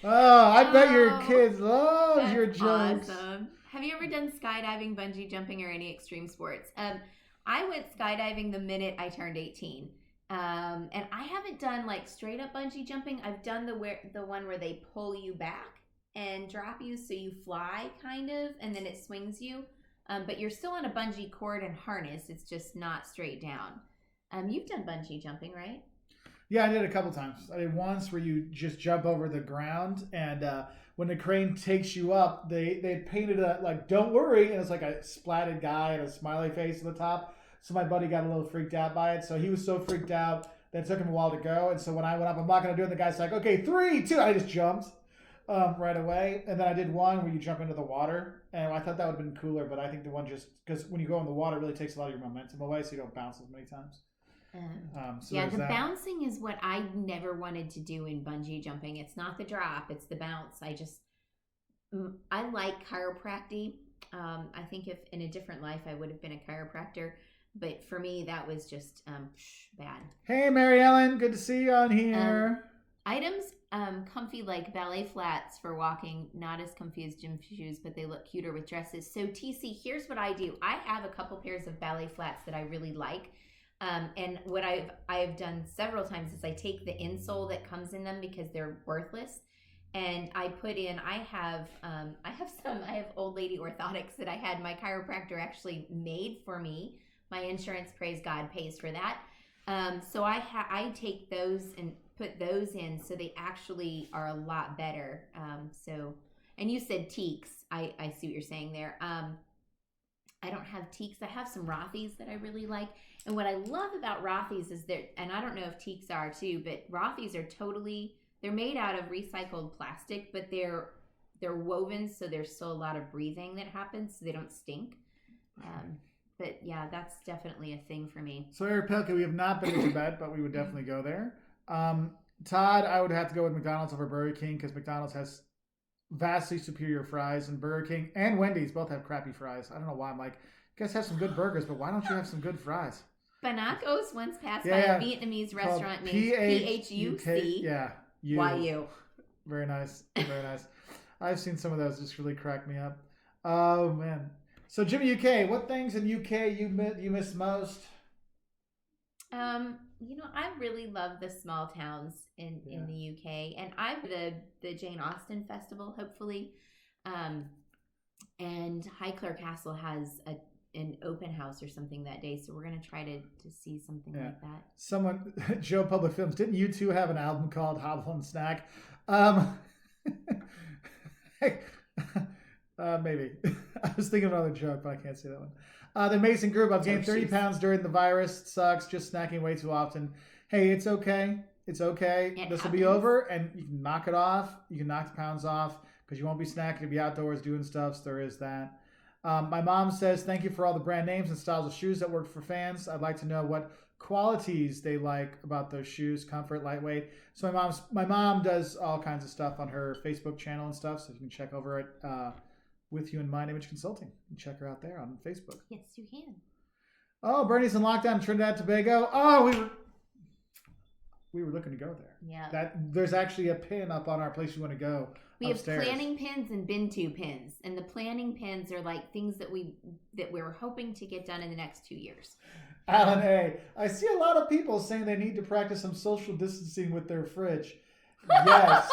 I bet your kids love your jokes. Awesome. Have you ever done skydiving, bungee jumping, or any extreme sports? I went skydiving the minute I turned 18. And I haven't done like straight up bungee jumping. I've done the one where they pull you back and drop you so you fly kind of, and then it swings you. But you're still on a bungee cord and harness. It's just not straight down. You've done bungee jumping, right? Yeah, I did a couple times. I did once where you just jump over the ground, and when the crane takes you up, they painted it like "Don't worry," and it's like a splatted guy and a smiley face at the top. So my buddy got a little freaked out by it. So he was so freaked out that it took him a while to go. And so when I went up, I'm not going to do it. The guy's like, okay, 3, 2. I just jumped right away. And then I did one where you jump into the water. And I thought that would have been cooler. But I think the one just, because when you go in the water, it really takes a lot of your momentum away. So you don't bounce as many times. The bouncing is what I never wanted to do in bungee jumping. It's not the drop. It's the bounce. I like chiropractic. I think if in a different life, I would have been a chiropractor. But for me, that was just bad. Hey, Mary Ellen. Good to see you on here. Items comfy like ballet flats for walking. Not as comfy as gym shoes, but they look cuter with dresses. So, TC, here's what I do. I have a couple pairs of ballet flats that I really like. And what I've done several times is I take the insole that comes in them because they're worthless, and I put in. I have old lady orthotics that I had my chiropractor actually made for me. My insurance, praise God, pays for that. So I take those and put those in, so they actually are a lot better. And you said teaks. I see what you're saying there. I don't have teaks. I have some Rothy's that I really like. And what I love about Rothy's is and I don't know if teaks are too, but Rothy's are they're made out of recycled plastic, but they're woven, so there's still a lot of breathing that happens, so they don't stink. But yeah, that's definitely a thing for me. So Eric Pelka, we have not been to Tibet, but we would definitely go there. Todd, I would have to go with McDonald's over Burger King because McDonald's has vastly superior fries, and Burger King and Wendy's both have crappy fries. I don't know why. I'm like, you guys have some good burgers, but why don't you have some good fries? Banacos once passed by a Vietnamese restaurant named PHUC. Yeah. YU. Very nice. Very nice. I've seen some of those just really crack me up. Oh, man. So, Jimmy UK, what things in UK you miss most? I really love the small towns in the UK, and I'm the Jane Austen Festival, hopefully. And Highclere Castle has an open house or something that day, so we're gonna try to see something like that. Someone, Joe Public Films, didn't you two have an album called Hobble and Snack? Maybe. I was thinking of another joke, but I can't say that one. The Amazing Group, I've gained 30 pounds during the virus. It sucks, just snacking way too often. Hey, it's okay. It's okay. This will be over, and you can knock it off. You can knock the pounds off because you won't be snacking. You'll be outdoors doing stuff, so there is that. My mom says, thank you for all the brand names and styles of shoes that work for fans. I'd like to know what qualities they like about those shoes, comfort, lightweight. So my mom does all kinds of stuff on her Facebook channel and stuff, so you can check over it. With You in Mind Image Consulting. You can check her out there on Facebook. Yes, you can. Oh, Bernie's in lockdown in Trinidad and Tobago. Oh, we were looking to go there. Yeah. There's actually a pin up on our place you want to go. We upstairs. have planning pins and been to pins, and the planning pins are like things that we're hoping to get done in the next 2 years. Alan A. I see a lot of people saying they need to practice some social distancing with their fridge. Yes.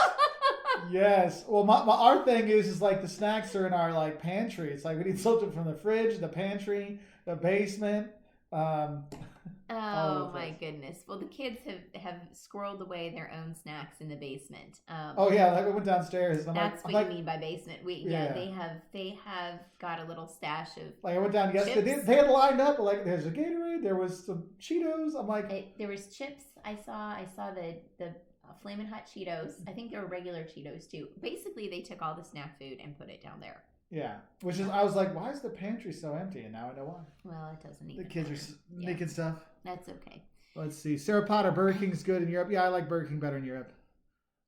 Yes. Well, our thing is like the snacks are in our like pantry. It's like we need something from the fridge, the pantry, the basement. Oh my goodness. Well, the kids have squirreled away their own snacks in the basement. Like we went downstairs. And that's what you mean by basement. They have got a little stash of. Like I went down yesterday. They had lined up. Like there's a Gatorade. There was some Cheetos. I'm like, there was chips. I saw the Flamin' Hot Cheetos. I think there were regular Cheetos too. Basically, they took all the snack food and put it down there. Yeah, which is I was like, why is the pantry so empty? And now I know why. Well, it doesn't even. The kids are making stuff. That's okay. Let's see. Sarah Potter, Burger King's good in Europe. Yeah, I like Burger King better in Europe.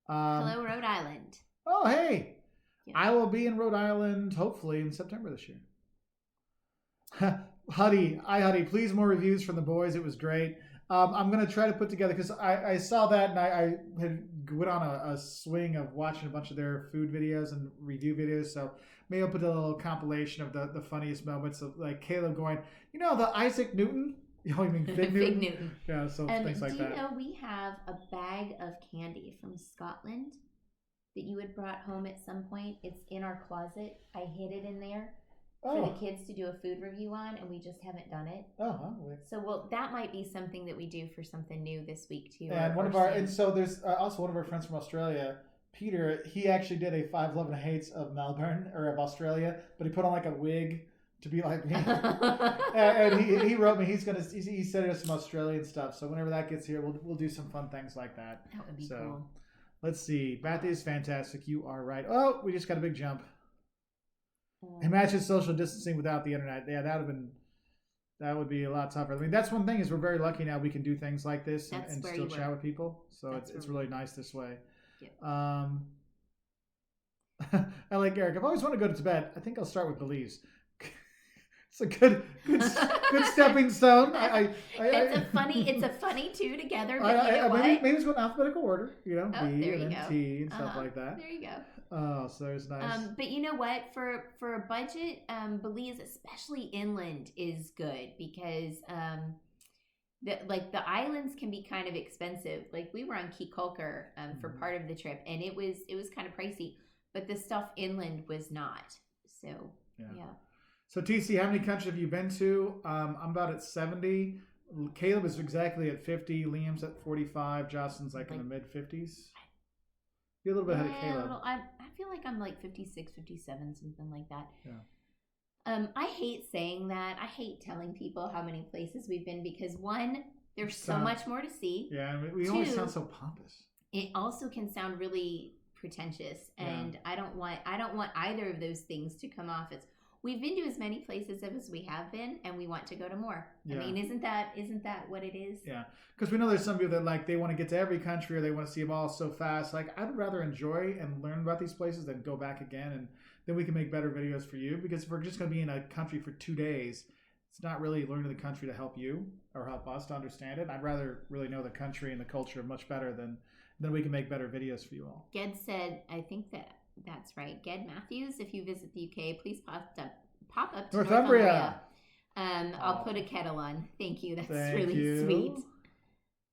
Hello, Rhode Island. Oh, hey. Yeah. I will be in Rhode Island hopefully in September this year. Huddy, please more reviews from the boys. It was great. I'm going to try to put together, because I saw that and I had went on a swing of watching a bunch of their food videos and review videos. So maybe I'll put a little compilation of the funniest moments of like Caleb going, the Isaac Newton? You mean Fig Newton? Fig Newton. Yeah, so things like that. Do you know we have a bag of candy from Scotland that you had brought home at some point? It's in our closet. I hid it in there. For the kids to do a food review on, and we just haven't done it. So that might be something that we do for something new this week too. And so there's also one of our friends from Australia, Peter. He actually did a 5'11" Hates of Melbourne or of Australia, but he put on like a wig to be like me. and he wrote me. He sent us some Australian stuff. So whenever that gets here, we'll do some fun things like that. That would be cool. Let's see. Bath is fantastic. You are right. Oh, we just got a big jump. Imagine social distancing without the internet. Yeah, that would be a lot tougher. I mean, that's one thing is we're very lucky now we can do things like this and still chat with people. So it's really nice this way. Yeah. I like Eric. I've always wanted to go to Tibet. I think I'll start with Belize. It's a good stepping stone. It's a funny two together. But maybe it's going in alphabetical order. B there you and go. T and stuff like that. There you go. Oh, so there's nice. But you know what? For a budget, Belize, especially inland, is good because the islands can be kind of expensive. Like we were on Key Kulker for part of the trip, and it was kind of pricey, but the stuff inland was not. So yeah. So TC, how many countries have you been to? I'm about at 70. Caleb is exactly at 50. Liam's at 45. Jocelyn's like in the mid 50s. You're a little bit ahead of Caleb. I feel like I'm like 56, 57, something like that. Yeah. I hate saying that. I hate telling people how many places we've been because one, there's so much more to see. Yeah, and we always sound so pompous. It also can sound really pretentious, and I don't want either of those things to come off as. We've been to as many places as we have been, and we want to go to more. Yeah. I mean, isn't that what it is? Yeah, because we know there's some people that like they want to get to every country or they want to see them all so fast. Like I'd rather enjoy and learn about these places than go back again, and then we can make better videos for you. Because if we're just going to be in a country for 2 days, it's not really learning the country to help you or help us to understand it. I'd rather really know the country and the culture much better than we can make better videos for you all. Ged said, I think that's right. Ged Matthews, if you visit the UK, please pop up to Northumbria. I'll put a kettle on. Thank you. That's really sweet.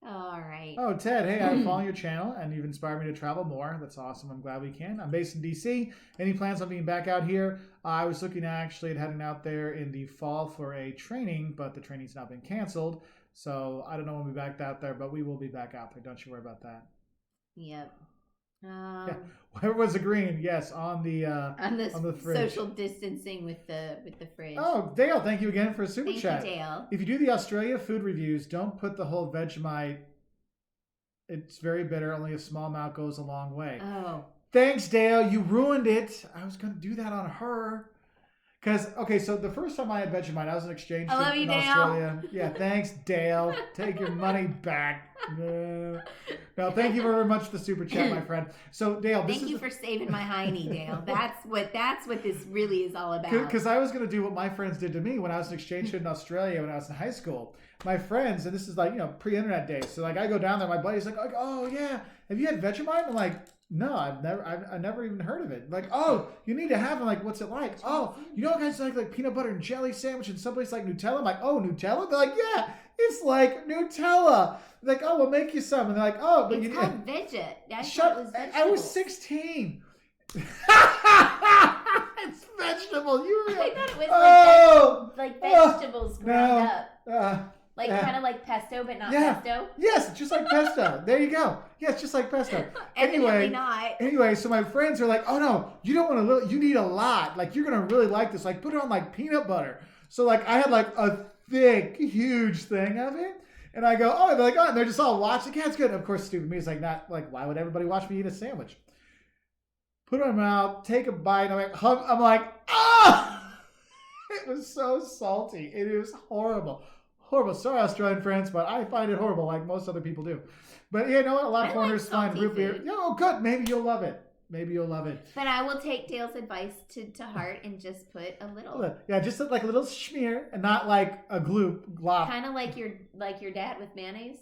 All right. Oh, Ted, hey, I'm following your channel, and you've inspired me to travel more. That's awesome. I'm glad we can. I'm based in D.C. Any plans on being back out here? I was looking actually at heading out there in the fall for a training, but the training's now been canceled. So I don't know when we'll be back out there, but we will be back out there. Don't you worry about that. Yep. Yeah. Everyone's agreeing. Yes, on the fridge. Social distancing with the fridge. Oh, Dale, thank you again for a super chat. Thank you, Dale. If you do the Australia food reviews, don't put the whole Vegemite. It's very bitter. Only a small amount goes a long way. Oh. Thanks, Dale. You ruined it. I was going to do that on her. So the first time I had Vegemite, I was an exchange student in Australia. Yeah, thanks, Dale. Take your money back. No, thank you very much for the super chat, my friend. So, Dale, thank you for saving my hiney, Dale. That's what this really is all about. Because I was going to do what my friends did to me when I was an exchange student in Australia when I was in high school. My friends, and this is like pre-internet days. So like I go down there, my buddy's like, oh yeah, have you had Vegemite? I'm like, no, I've never even heard of it. Like, oh, you need to have it. Like, what's it like? Oh, you know, guys like peanut butter and jelly sandwich and someplace like Nutella. I'm like, oh, Nutella? They're like, yeah, it's like Nutella. They're like, oh, we'll make you some. And they're like, oh, but it's called Veget. I was 16. It's vegetable. I thought it was like vegetables ground up. Kind of like pesto, but not pesto? Yes, just like pesto. There you go. Yes, just like pesto. Evidently not. Anyway, so my friends are like, oh no, you don't want to, you need a lot. Like, you're going to really like this. Like, put it on like peanut butter. So like, I had like a thick, huge thing of it. And I go, oh, they're like, oh, and they're just all watching. Yeah, it's good. And of course, stupid me is like, not like, why would everybody watch me eat a sandwich? Put it in my mouth, take a bite. And I'm like, ah! It was so salty. It was horrible. Horrible. Sorry, Australian friends, but I find it horrible like most other people do. But you know what? A lot of foreigners find root beer. Oh, good. Maybe you'll love it. But I will take Dale's advice to heart and just put a little. Yeah, just like a little smear and not like a glop. Kind of like your dad with mayonnaise.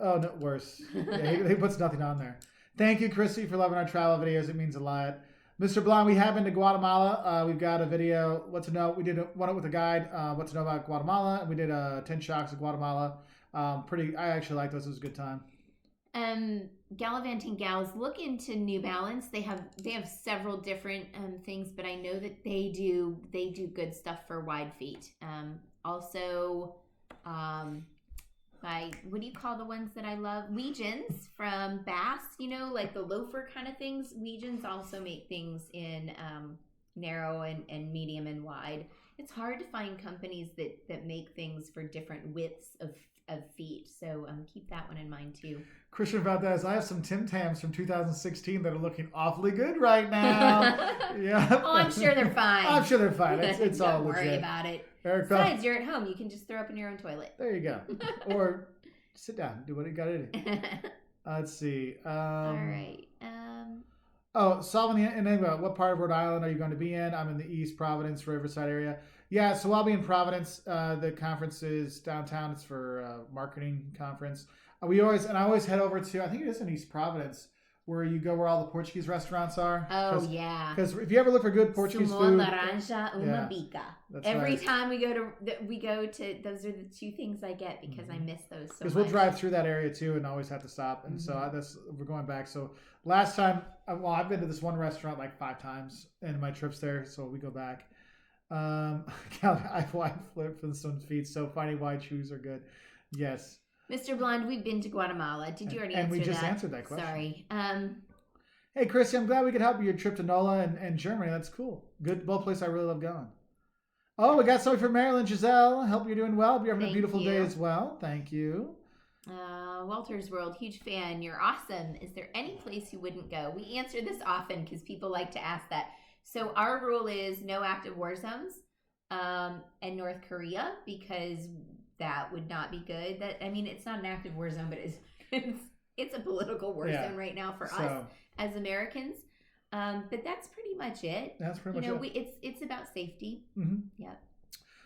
Oh, no, worse. Yeah, he puts nothing on there. Thank you, Chrissy, for loving our travel videos. It means a lot. Mr. Blonde, we have been to Guatemala. We've got a video, what to know. We did one with a guide, what to know about Guatemala. And we did 10 shocks of Guatemala. I actually like those. It was a good time. Gallivanting Gals, look into New Balance. They have several different things, but I know that they do good stuff for wide feet. Also, what do you call the ones that I love? Weegens from Bass, like the loafer kind of things. Weegens also make things in narrow and medium and wide. It's hard to find companies that make things for different widths of feet. So keep that one in mind too. Christian Valdez, I have some Tim Tams from 2016 that are looking awfully good right now. Yeah. Oh, I'm sure they're fine. It's all legit. Don't worry about it. Eric, besides, you're at home. You can just throw up in your own toilet. There you go. Or sit down. Do what you got to do. Let's see. All right. Souvenir, and what part of Rhode Island are you going to be in? I'm in the East Providence, Riverside area. Yeah, so I'll be in Providence. The conference is downtown. It's for a marketing conference. I always head over to, I think it is in East Providence, where you go where all the Portuguese restaurants are. Oh, yeah. Because if you ever look for good Portuguese Sumo, food, laranja, uma bica. Every right. time we go to, those are the two things I get because I miss those so much. Because we'll drive through that area too and always have to stop. And so we're going back. So last time, I've been to this one restaurant like 5 times in my trips there. So we go back. I've flipped from someone's feet. So finding why shoes are good. Yes. Mr. Blonde, we've been to Guatemala. Did you already answer that? And we just answered that question. Sorry. Hey, Chrissy, I'm glad we could help you your trip to NOLA and Germany. That's cool. Good, both places I really love going. Oh, we got something from Maryland. Giselle, hope you're doing well. You're having a beautiful day as well. Thank you. Walter's World, huge fan. You're awesome. Is there any place you wouldn't go? We answer this often because people like to ask that. So our rule is no active war zones and North Korea because that would not be good. It's not an active war zone, but it's a political war zone right now for us as Americans. But that's pretty much it. That's pretty much it. It's about safety. Mm-hmm. Yeah.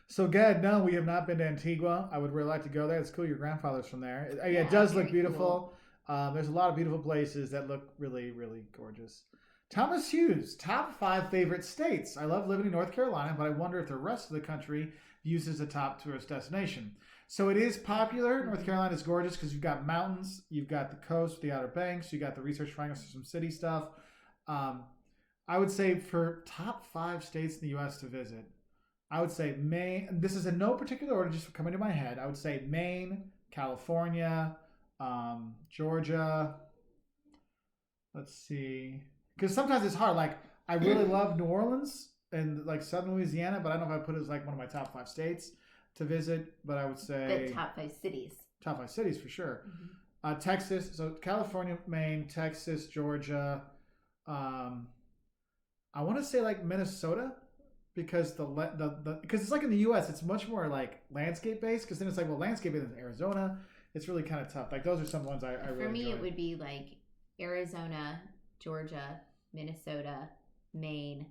So good. No, we have not been to Antigua. I would really like to go there. It's cool. Your grandfather's from there. It does look beautiful. Cool. There's a lot of beautiful places that look really, really gorgeous. Thomas Hughes, top 5 favorite states. I love living in North Carolina, but I wonder if the rest of the country views as a top tourist destination. So it is popular. North Carolina is gorgeous because you've got mountains, you've got the coast, the Outer Banks, you got the Research Triangle, some city stuff. I would say for top 5 states in the U.S. to visit, I would say Maine. This is in no particular order, just coming to my head. I would say Maine, California, Georgia. Let's see. Because sometimes it's hard. Like, I really love New Orleans and like Southern Louisiana, but I don't know if I put it as like one of my top 5 states to visit. But I would say the top 5 cities. Top 5 cities for sure. Mm-hmm. Texas. So California, Maine, Texas, Georgia. I want to say like Minnesota because because it's like in the U.S. it's much more like landscape based. Because then it's like, well, landscape in Arizona. It's really kind of tough. Like those are some ones I really. For me, enjoy. It would be like Arizona, Georgia, Minnesota, Maine.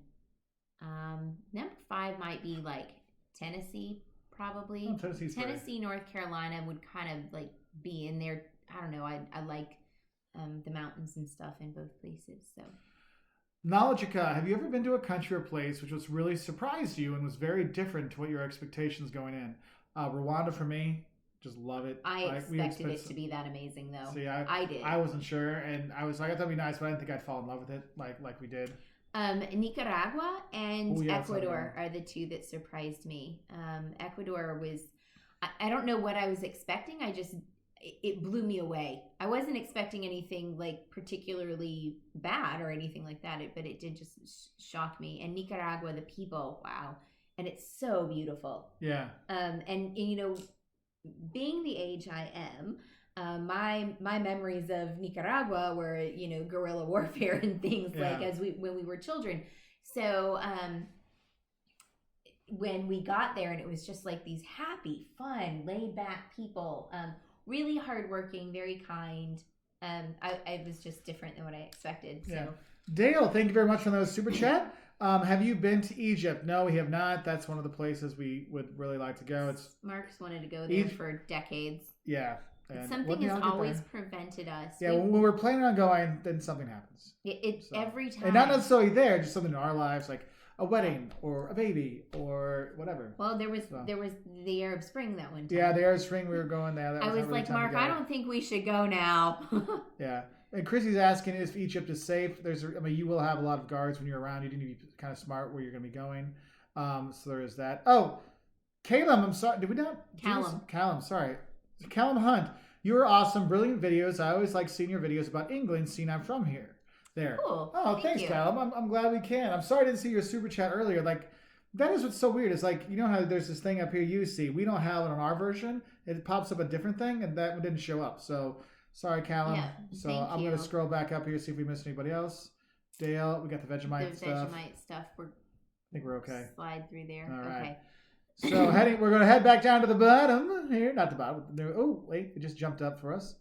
Number 5 might be like Tennessee, probably. Oh, Tennessee, North Carolina would kind of like be in there. I don't know. I like the mountains and stuff in both places. So, Knowledgeica, have you ever been to a country or place which was really surprised you and was very different to what your expectations going in? Rwanda for me. Just love it. I expected it to be that amazing, though. See, I did. I wasn't sure, and I was like, I thought it'd be nice, but I didn't think I'd fall in love with it like we did. Nicaragua and Ecuador are the 2 that surprised me. Ecuador was, I don't know what I was expecting. It blew me away. I wasn't expecting anything like particularly bad or anything like that, but it did just shock me. And Nicaragua, the people, wow. And it's so beautiful. Yeah. And you know, being the age I am, my memories of Nicaragua were, you know, guerrilla warfare and things like when we were children. So when we got there, and it was just like these happy, fun, laid back people, really hardworking, very kind. I was just different than what I expected. So. Yeah. Dale, thank you very much for those super chat. Have you been to Egypt? No, we have not. That's one of the places we would really like to go. Mark's wanted to go there for decades. Yeah. Something has always prevented us. Yeah, when we're planning on going, then something happens. Every time. And not necessarily there, just something in our lives, like a wedding or a baby or whatever. Well, there was the Arab Spring that one time. Yeah, the Arab Spring we were going there. I was like, Mark, I don't think we should go now. Yeah. And Chrissy's asking if Egypt is safe. You will have a lot of guards when you're around. You need to be kind of smart where you're going to be going. So there is that. Oh, Caleb, I'm sorry. Did we not? Callum, sorry. Callum Hunt, you are awesome. Brilliant videos. I always like seeing your videos about England, seeing I'm from here. There. Cool. Oh, thanks, Callum. I'm glad we can. I'm sorry I didn't see your super chat earlier. Like, that is what's so weird. It's like, you know how there's this thing up here you see. We don't have it on our version. It pops up a different thing, and that one didn't show up. So, sorry, Callum. Yeah, so I'm going to scroll back up here, see if we missed anybody else. Dale, we got the Vegemite stuff. I think we're okay. Slide through there. All right. Okay. So we're going to head back down to the bottom here. Not the bottom. Oh, wait. It just jumped up for us.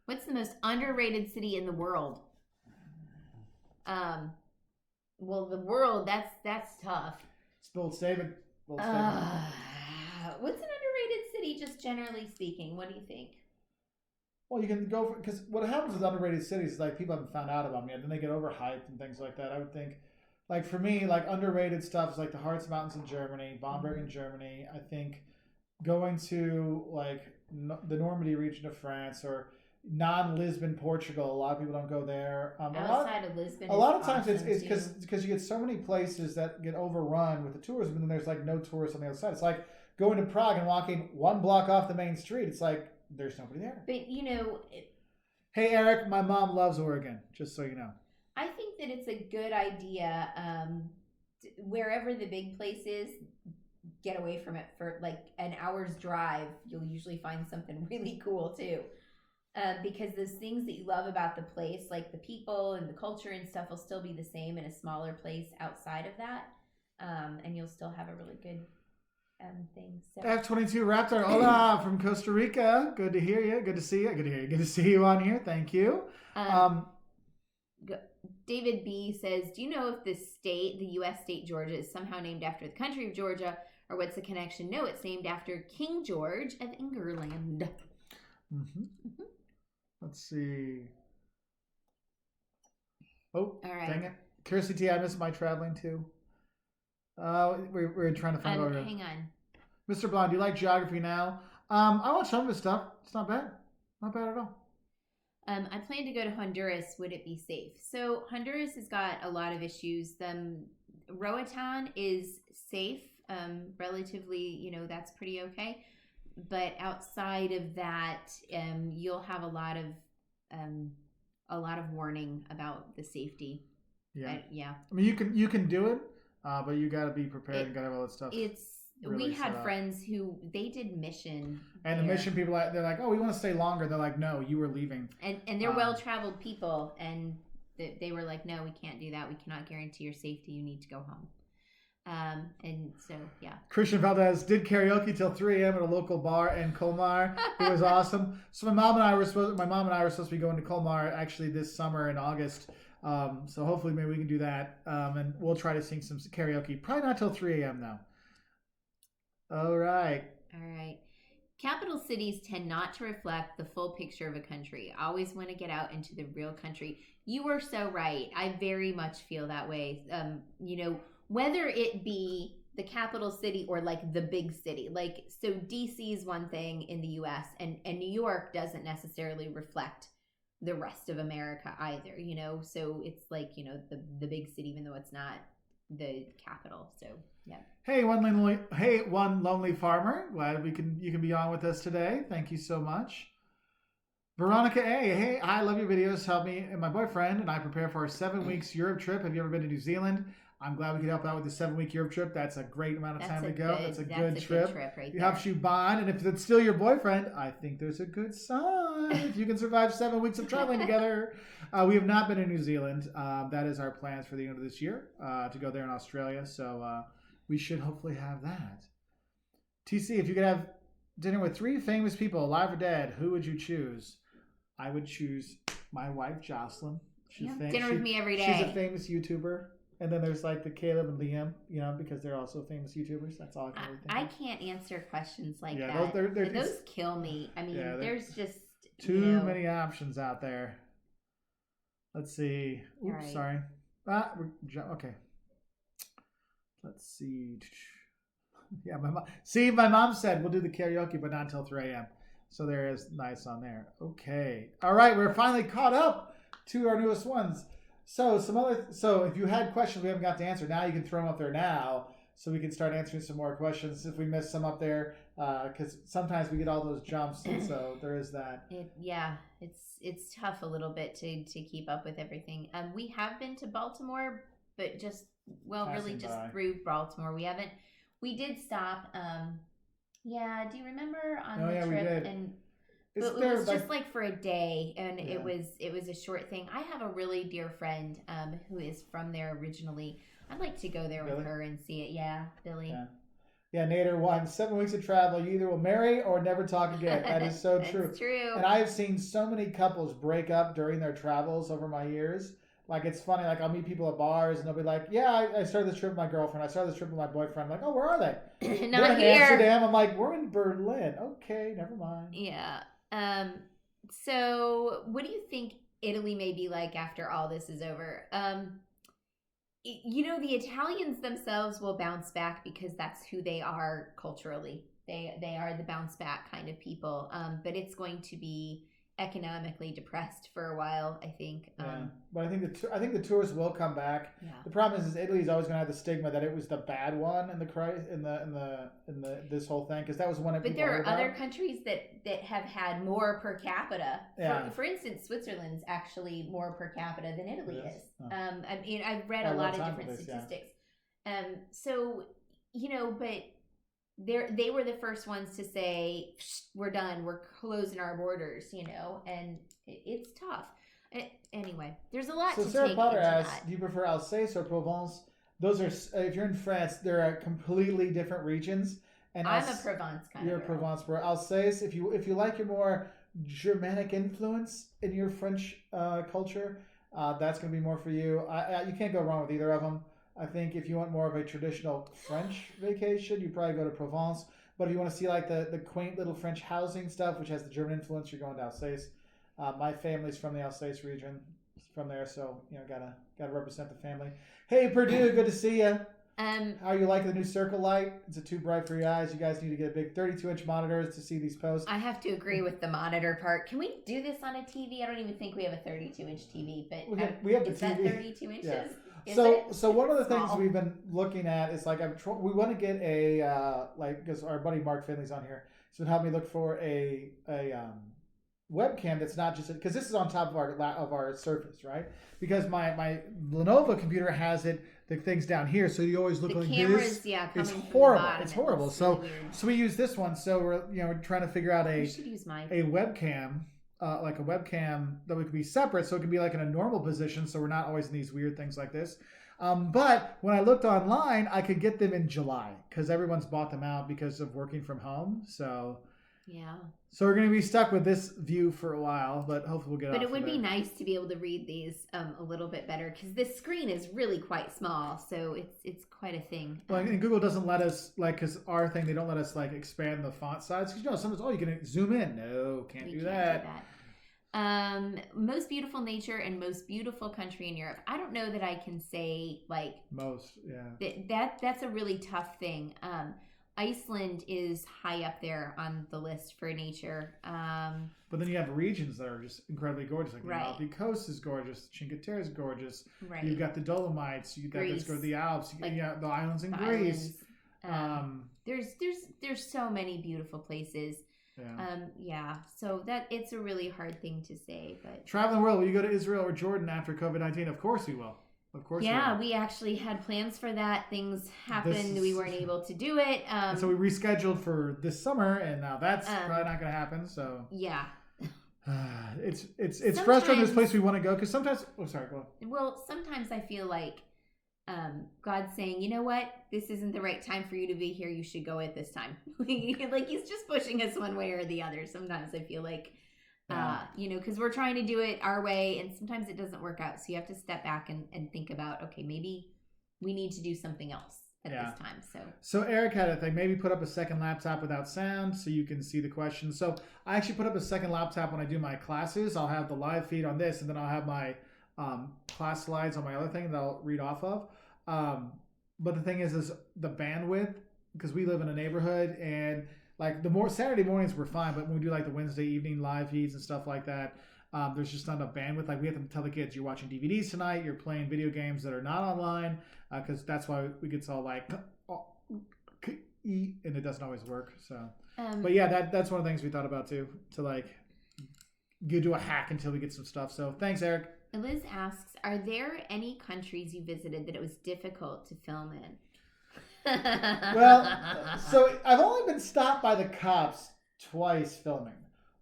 What's the most underrated city in the world? Well, the world, that's tough. It's bold statement. What's an underrated city, just generally speaking? What do you think? Well, you can go because what happens with underrated cities is like people haven't found out about them yet. Then they get overhyped and things like that. I would think, like for me, like underrated stuff is like the Harz Mountains in Germany, Bamberg in Germany. I think going to like the Normandy region of France or non-Lisbon Portugal. A lot of people don't go there. Outside of Lisbon, a lot of times awesome it's because you get so many places that get overrun with the tourism, and then there's like no tourists on the other side. It's like going to Prague and walking one block off the main street. It's like there's nobody there. But Hey Eric, my mom loves Oregon. Just so you know. I think that it's a good idea. Wherever the big place is, get away from it for like an hour's drive. You'll usually find something really cool too. Because those things that you love about the place, like the people and the culture and stuff, will still be the same in a smaller place outside of that, and you'll still have a really good thing. So. F-22 Raptor, hola from Costa Rica. Good to hear you. Good to see you. Good to hear you. Good to see you on here. Thank you. David B says, "Do you know if the U.S. state Georgia, is somehow named after the country of Georgia, or what's the connection?" No, it's named after King George of England. Mm-hmm. Mm-hmm. Let's see. Oh, all right. Dang it. Kirsty T, I miss my traveling too. We're trying to find out. Hang on. Mr. Blonde, do you like geography now? I watch some of his stuff. It's not bad. Not bad at all. I plan to go to Honduras. Would it be safe? So Honduras has got a lot of issues. Roatan is safe, relatively, that's pretty okay. But outside of that, you'll have a lot of warning about the safety. Yeah. Yeah. I mean, you can do it, but you got to be prepared and got to have all that stuff. We had friends who they did mission, and the mission people, they're like, "Oh, we want to stay longer." They're like, "No, you were leaving." And they're well-traveled people, and they were like, "No, we can't do that. We cannot guarantee your safety. You need to go home." And so, yeah. Christian Valdez did karaoke till 3 a.m. at a local bar in Colmar. It was awesome. So my mom and I were supposed to be going to Colmar actually this summer in August. So hopefully maybe we can do that. And we'll try to sing some karaoke. Probably not till 3 a.m. though. All right. Capital cities tend not to reflect the full picture of a country. I always want to get out into the real country. You are so right. I very much feel that way. Whether it be the capital city or like the big city, so DC is one thing in the US, and New York doesn't necessarily reflect the rest of America either, so it's like, the big city, even though it's not the capital. So yeah. Hey, one lonely farmer. Glad you can be on with us today. Thank you so much. Veronica A. Hey, I love your videos. Help me and my boyfriend and I prepare for our 7 weeks Europe trip. Have you ever been to New Zealand? I'm glad we could help out with the 7-week Europe trip. That's a great amount of time to go. That's a good trip. It helps you bond. And if it's still your boyfriend, I think there's a good sign. If you can survive 7 weeks of traveling together. We have not been in New Zealand. That is our plans for the end of this year, to go there in Australia. So we should hopefully have that. TC, if you could have dinner with 3 famous people, alive or dead, who would you choose? I would choose my wife, Jocelyn. Dinner with me every day. She's a famous YouTuber. And then there's like the Caleb and Liam, because they're also famous YouTubers. That's all I can really think I of. Can't answer questions like that. Those kill me. I mean, there's just too many options out there. Let's see. Oops, right. Sorry. Okay. Let's see. Yeah, my mom said we'll do the karaoke, but not until 3 a.m. So there is nice on there. Okay. All right, we're finally caught up to our newest ones. So if you had questions we haven't got to answer, now you can throw them up there now, so we can start answering some more questions if we miss some up there, because sometimes we get all those jumps, and so there is that. It's tough a little bit to keep up with everything. We have been to Baltimore, but just through Baltimore. We did stop. Do you remember on the trip? We did. And it was just like for a day, and it was a short thing. I have a really dear friend who is from there originally. I'd like to go there with her and see it. Yeah, Billy. Yeah, Nader, 1, 7 weeks of travel. You either will marry or never talk again. That is so true. It's true. And I have seen so many couples break up during their travels over my years. Like, it's funny. Like, I'll meet people at bars, and they'll be like, "Yeah, I started this trip with my girlfriend. I started this trip with my boyfriend." I'm like, "Oh, where are they?" Not in here. Amsterdam. I'm like, "We're in Berlin." Okay, never mind. Yeah. So, what do you think Italy may be like after all this is over? The Italians themselves will bounce back because that's who they are culturally. They are the bounce back kind of people. But it's going to be economically depressed for a while, I think. But I think the tourists will come back. Yeah. The problem is Italy's always going to have the stigma that it was the bad one in the this whole thing, because that was one of. But there are other countries that have had more per capita. Yeah. For instance, Switzerland's actually more per capita than Italy is. Oh. I've read a lot of different statistics. But they were the first ones to say, we're done, we're closing our borders, and it's tough. Anyway, there's a lot to Sarah take Potter into asks, that. do you prefer Alsace or Provence? Those are, if you're in France, they're completely different regions. And I'm a Provence kind You're of a girl. Provence girl. Alsace, if you like your more Germanic influence in your French culture, that's going to be more for you. You can't go wrong with either of them. I think if you want more of a traditional French vacation, you probably go to Provence. But if you want to see like the quaint little French housing stuff, which has the German influence, you're going to Alsace. My family's from the Alsace region, from there, so gotta represent the family. Hey Purdue, good to see you. How are you liking the new Circle Light? Is it too bright for your eyes? You guys need to get a big 32-inch monitors to see these posts. I have to agree with the monitor part. Can we do this on a TV? I don't even think we have a 32-inch TV, but we have the is TV. That 32 inches? Yeah. So one of the Small. things we've been looking at is like we want to get a because our buddy Mark Finley's on here, so help me look for a webcam that's not just because this is on top of our Surface, right? Because my Lenovo computer has the things down here, so you always look the like cameras, this. coming It's from horrible. The bottom, It's horrible. really So weird. we use this one. So we're trying to figure out You should use mine. a webcam. Like a webcam that we could be separate, so it can be like in a normal position, so we're not always in these weird things like this. But when I looked online, I could get them in July because everyone's bought them out because of working from home. So we're going to be stuck with this view for a while, but hopefully we'll get. But it would be nice to be able to read these a little bit better because this screen is really quite small, so it's quite a thing. Well, and Google doesn't let us because our thing they don't let us expand the font size because sometimes you can zoom in. No, can't do that. Most beautiful nature and most beautiful country in Europe. I don't know that I can say most. Yeah. That's a really tough thing. Iceland is high up there on the list for nature. But then you have regions that are just incredibly gorgeous. Like the Right. Amalfi Coast is gorgeous. Cinque Terre is gorgeous. Right. You've got the Dolomites. You've got the Alps. The islands in the Greece. islands. There's so many beautiful places. Yeah. So that it's a really hard thing to say, but Traveling world, will you go to Israel or Jordan after COVID-19? Of course we will. Of course. Yeah, we actually had plans for that. Things happened. We weren't able to do it. So we rescheduled for this summer, and now that's probably not going to happen. So yeah. It's frustrating. This place we want to go because sometimes. Oh, sorry. Go on. Well, sometimes I feel like God's saying, you know what, this isn't the right time for you to be here. You should go at this time. Like he's just pushing us one way or the other. Sometimes I feel like, because we're trying to do it our way, and sometimes it doesn't work out. So you have to step back and think about, okay, maybe we need to do something else at this time. So Eric had a thing. Maybe put up a second laptop without sound so you can see the questions. So I actually put up a second laptop when I do my classes. I'll have the live feed on this, and then I'll have my class slides on my other thing that I'll read off of. But the thing is the bandwidth, because we live in a neighborhood, and Saturday mornings were fine, but when we do the Wednesday evening live feeds and stuff like that, there's just not enough bandwidth. We have to tell the kids, you're watching DVDs tonight, you're playing video games that are not online, because that's why we get all and it doesn't always work. So, but yeah, that's one of the things we thought about too, to do a hack until we get some stuff. So thanks, Eric. Liz asks, are there any countries you visited that it was difficult to film in? Well, so I've only been stopped by the cops twice filming.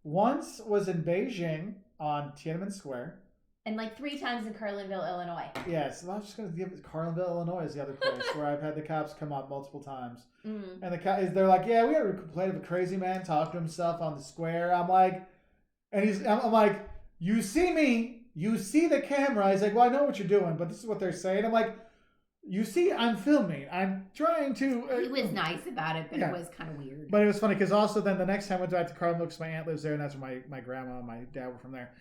Once was in Beijing on Tiananmen Square. And 3 times in Carlinville, Illinois. Yes, I'm just going to give Carlinville, Illinois is the other place where I've had the cops come up multiple times. And they're like, yeah, we had a complaint of a crazy man talking to himself on the square. I'm like, you see me. You see the camera. He's like, well, I know what you're doing, but this is what they're saying. I'm like, You see, I'm filming. I'm trying to. He was nice about it, but yeah. it was kind of weird. But it was funny because also then the next time I went back to Carlin because my aunt lives there, and that's where my grandma and my dad were from there.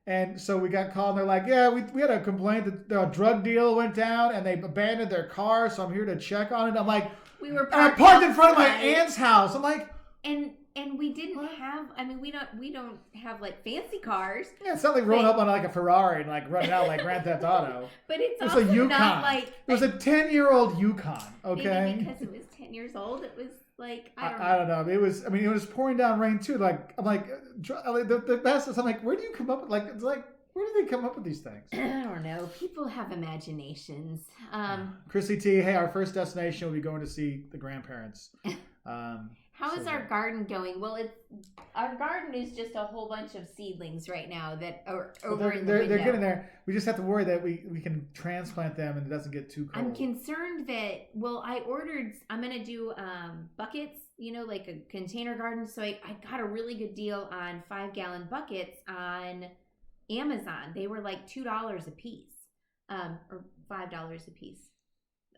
And so we got called, and they're like, yeah, we had a complaint that the drug deal went down, and they abandoned their car, so I'm here to check on it. I'm like, we were parked in front of my aunt's house. I'm like, and we didn't have. I mean, we don't have like fancy cars. Yeah, it's not like rolling up on like a Ferrari and like running out like Grand Theft Auto. But it's also a Yukon. Not like it was a 10-year-old Yukon. Okay, maybe because it was 10 years old, it was like I don't know. It was. I mean, it was pouring down rain too. Like I'm like the best is I'm like, where do you come up with like it's like. Where do they come up with these things? I don't know. People have imaginations. Chrissy T, hey, our first destination will be going to see the grandparents. How is our garden going? Well, our garden is just a whole bunch of seedlings right now that are over in the window. They're getting there. We just have to worry that we can transplant them and it doesn't get too cold. I'm concerned that, I'm going to do buckets, like a container garden. So I got a really good deal on 5-gallon buckets on Amazon. They were like $2 a piece, or $5 a piece,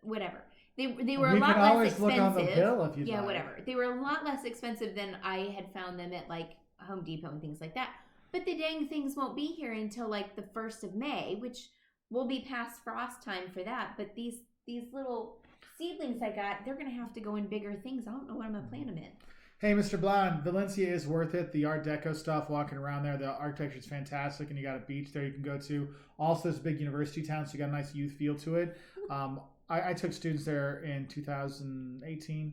whatever. They were a lot less expensive. Look on the bill if you whatever. They were a lot less expensive than I had found them at like Home Depot and things like that. But the dang things won't be here until like the 1st of May, which will be past frost time for that. But these little seedlings I got, they're gonna have to go in bigger things. I don't know what I'm gonna plant them in. Hey, Mr. Blonde, Valencia is worth it. The Art Deco stuff, walking around there, the architecture is fantastic, and you got a beach there you can go to. Also, it's a big university town, so you got a nice youth feel to it. I took students there in 2018,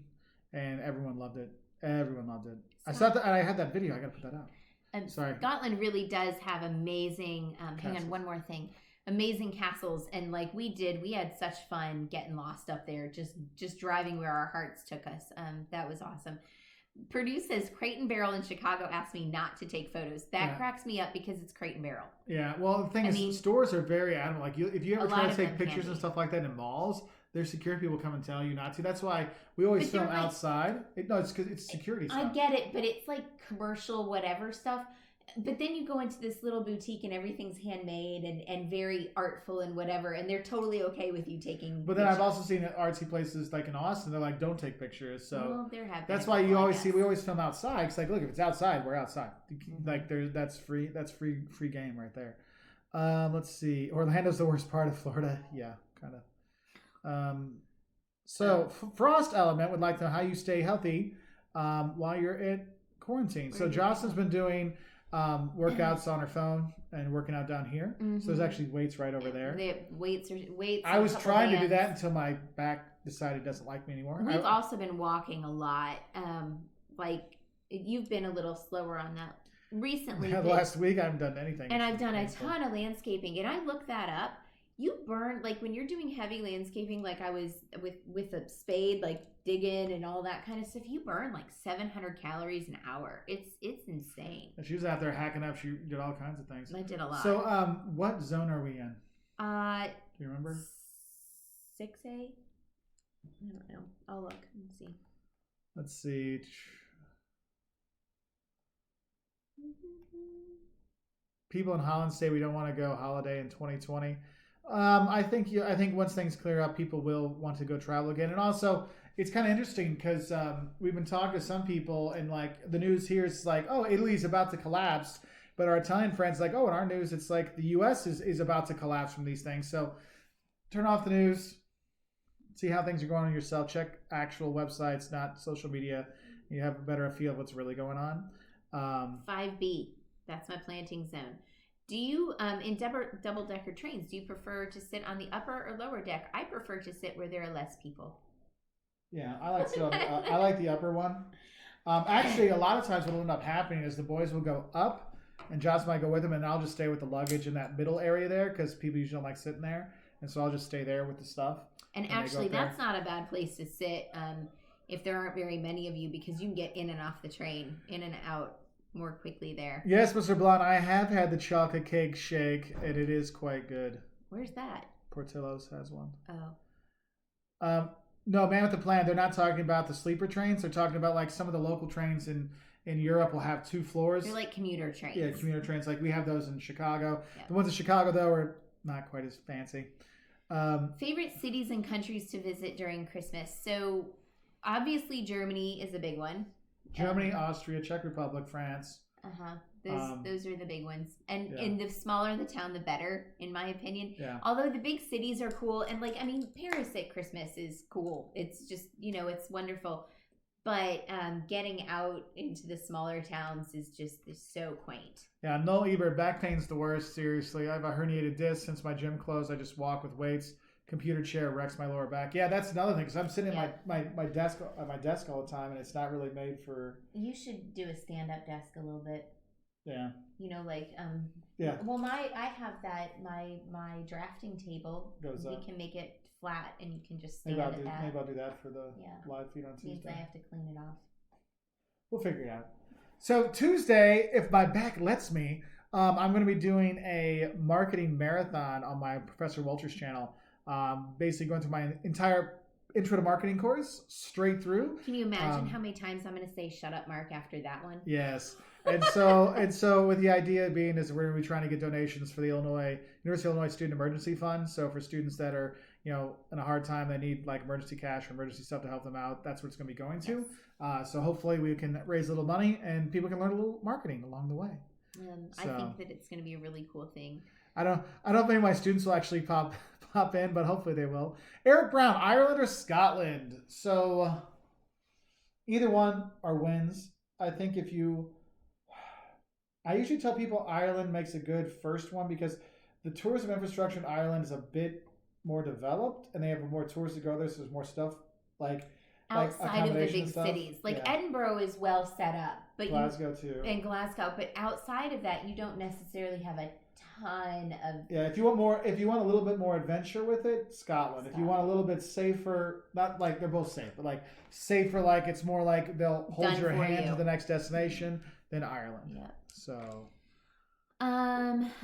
and everyone loved it. Everyone loved it. I saw that, and I had that video. I got to put that out. Sorry. Scotland really does have amazing. Hang on, one more thing. Amazing castles, and like we had such fun getting lost up there, just driving where our hearts took us. That was awesome. Purdue says Crate & Barrel in Chicago asked me not to take photos. That cracks me up because it's Crate & Barrel. Yeah, well, the thing is, stores are very adamant. Like, if you ever try to take pictures and stuff like that in malls, their security people come and tell you not to. That's why we always film outside. It's because it's security stuff. I get it, but it's like commercial whatever stuff. But then you go into this little boutique and everything's handmade and very artful and whatever, and they're totally okay with you taking But then pictures. I've also seen at artsy places like in Austin, they're like, don't take pictures. So that's why we always film outside. Because like, look, if it's outside, we're outside. Like that's free game right there. Let's see. Orlando's the worst part of Florida. Yeah, kind of. Frost Element would like to know how you stay healthy while you're in quarantine. So Jocelyn's been doing workouts on her phone and working out down here. Mm-hmm. So there's actually weights right over there. Weights. I was trying to do that until my back decided it doesn't like me anymore. We've also been walking a lot. Like you've been a little slower on that recently. The last week I haven't done anything. And I've done a ton of landscaping, and I looked that up. You burn, like when you're doing heavy landscaping, like I was with a spade, like digging and all that kind of stuff, you burn like 700 calories an hour. It's insane. And she was out there hacking up. She did all kinds of things. I did a lot. So, what zone are we in? Do you remember? 6A? I don't know. I'll look and see. Let's see. People in Holland say we don't want to go holiday in 2020. I think once things clear up, people will want to go travel again. And also, it's kind of interesting because we've been talking to some people, and like the news here is like, oh, Italy's about to collapse, but our Italian friends like, oh, in our news, it's like the U.S. is about to collapse from these things. So turn off the news, see how things are going on yourself. Check actual websites, not social media. You have a better feel of what's really going on. 5B, that's my planting zone. Do you, in double-decker trains, do you prefer to sit on the upper or lower deck? I prefer to sit where there are less people. Yeah, I like the upper one. Actually, a lot of times what will end up happening is the boys will go up, and Josh might go with them, and I'll just stay with the luggage in that middle area there because people usually don't like sitting there, and so I'll just stay there with the stuff. And actually, that's not a bad place to sit if there aren't very many of you, because you can get in and off the train, in and out more quickly there. Yes, Mr. Blonde, I have had the chocolate cake shake, and it is quite good. Where's that? Portillo's has one. Oh. No, Man with the Plan, they're not talking about the sleeper trains. They're talking about like some of the local trains in Europe will have 2 floors. They're like commuter trains. Yeah, commuter trains. Like we have those in Chicago. Yep. The ones in Chicago, though, are not quite as fancy. Favorite cities and countries to visit during Christmas. So obviously Germany is a big one. Germany, Austria, Czech Republic, France. Those are the big ones. And the smaller the town, the better, in my opinion. Yeah. Although the big cities are cool. And Paris at Christmas is cool. It's just, it's wonderful. But getting out into the smaller towns is just so quaint. Yeah, no, Ebert, back pain's the worst, seriously. I have a herniated disc since my gym closed. I just walk with weights. Computer chair wrecks my lower back. Yeah, that's another thing, because I'm sitting at my desk at my desk all the time, and it's not really made for... You should do a stand-up desk a little bit. Yeah. Yeah. Well, I have that, my drafting table. Goes up. We can make it flat, and you can just stand maybe I'll do that for the live feed on Tuesday. Means I have to clean it off. We'll figure it out. So Tuesday, if my back lets me, I'm going to be doing a marketing marathon on my Professor Walters channel. Basically going through my entire intro to marketing course straight through. Can you imagine how many times I'm going to say "shut up, Mark" after that one? Yes. And so with the idea being is we're going to be trying to get donations for the University of Illinois Student Emergency Fund. So for students that are, in a hard time, they need like emergency cash or emergency stuff to help them out. That's what it's going to be going to. So hopefully we can raise a little money and people can learn a little marketing along the way. I think that it's going to be a really cool thing. I don't know if any of my students will actually pop in, but hopefully they will. Eric Brown, Ireland or Scotland? So either one are wins. I think I usually tell people Ireland makes a good first one because the tourism infrastructure in Ireland is a bit more developed and they have more tourists to go there, so there's more stuff outside of the big cities. Edinburgh is well set up, but Glasgow too. And Glasgow, but outside of that, you don't necessarily have a ton of. Yeah, if you want a little bit more adventure with it, Scotland. If you want a little bit safer, not like they're both safe, but like safer, like it's more like they'll hold your hand to the next destination, then Ireland. Yeah. So.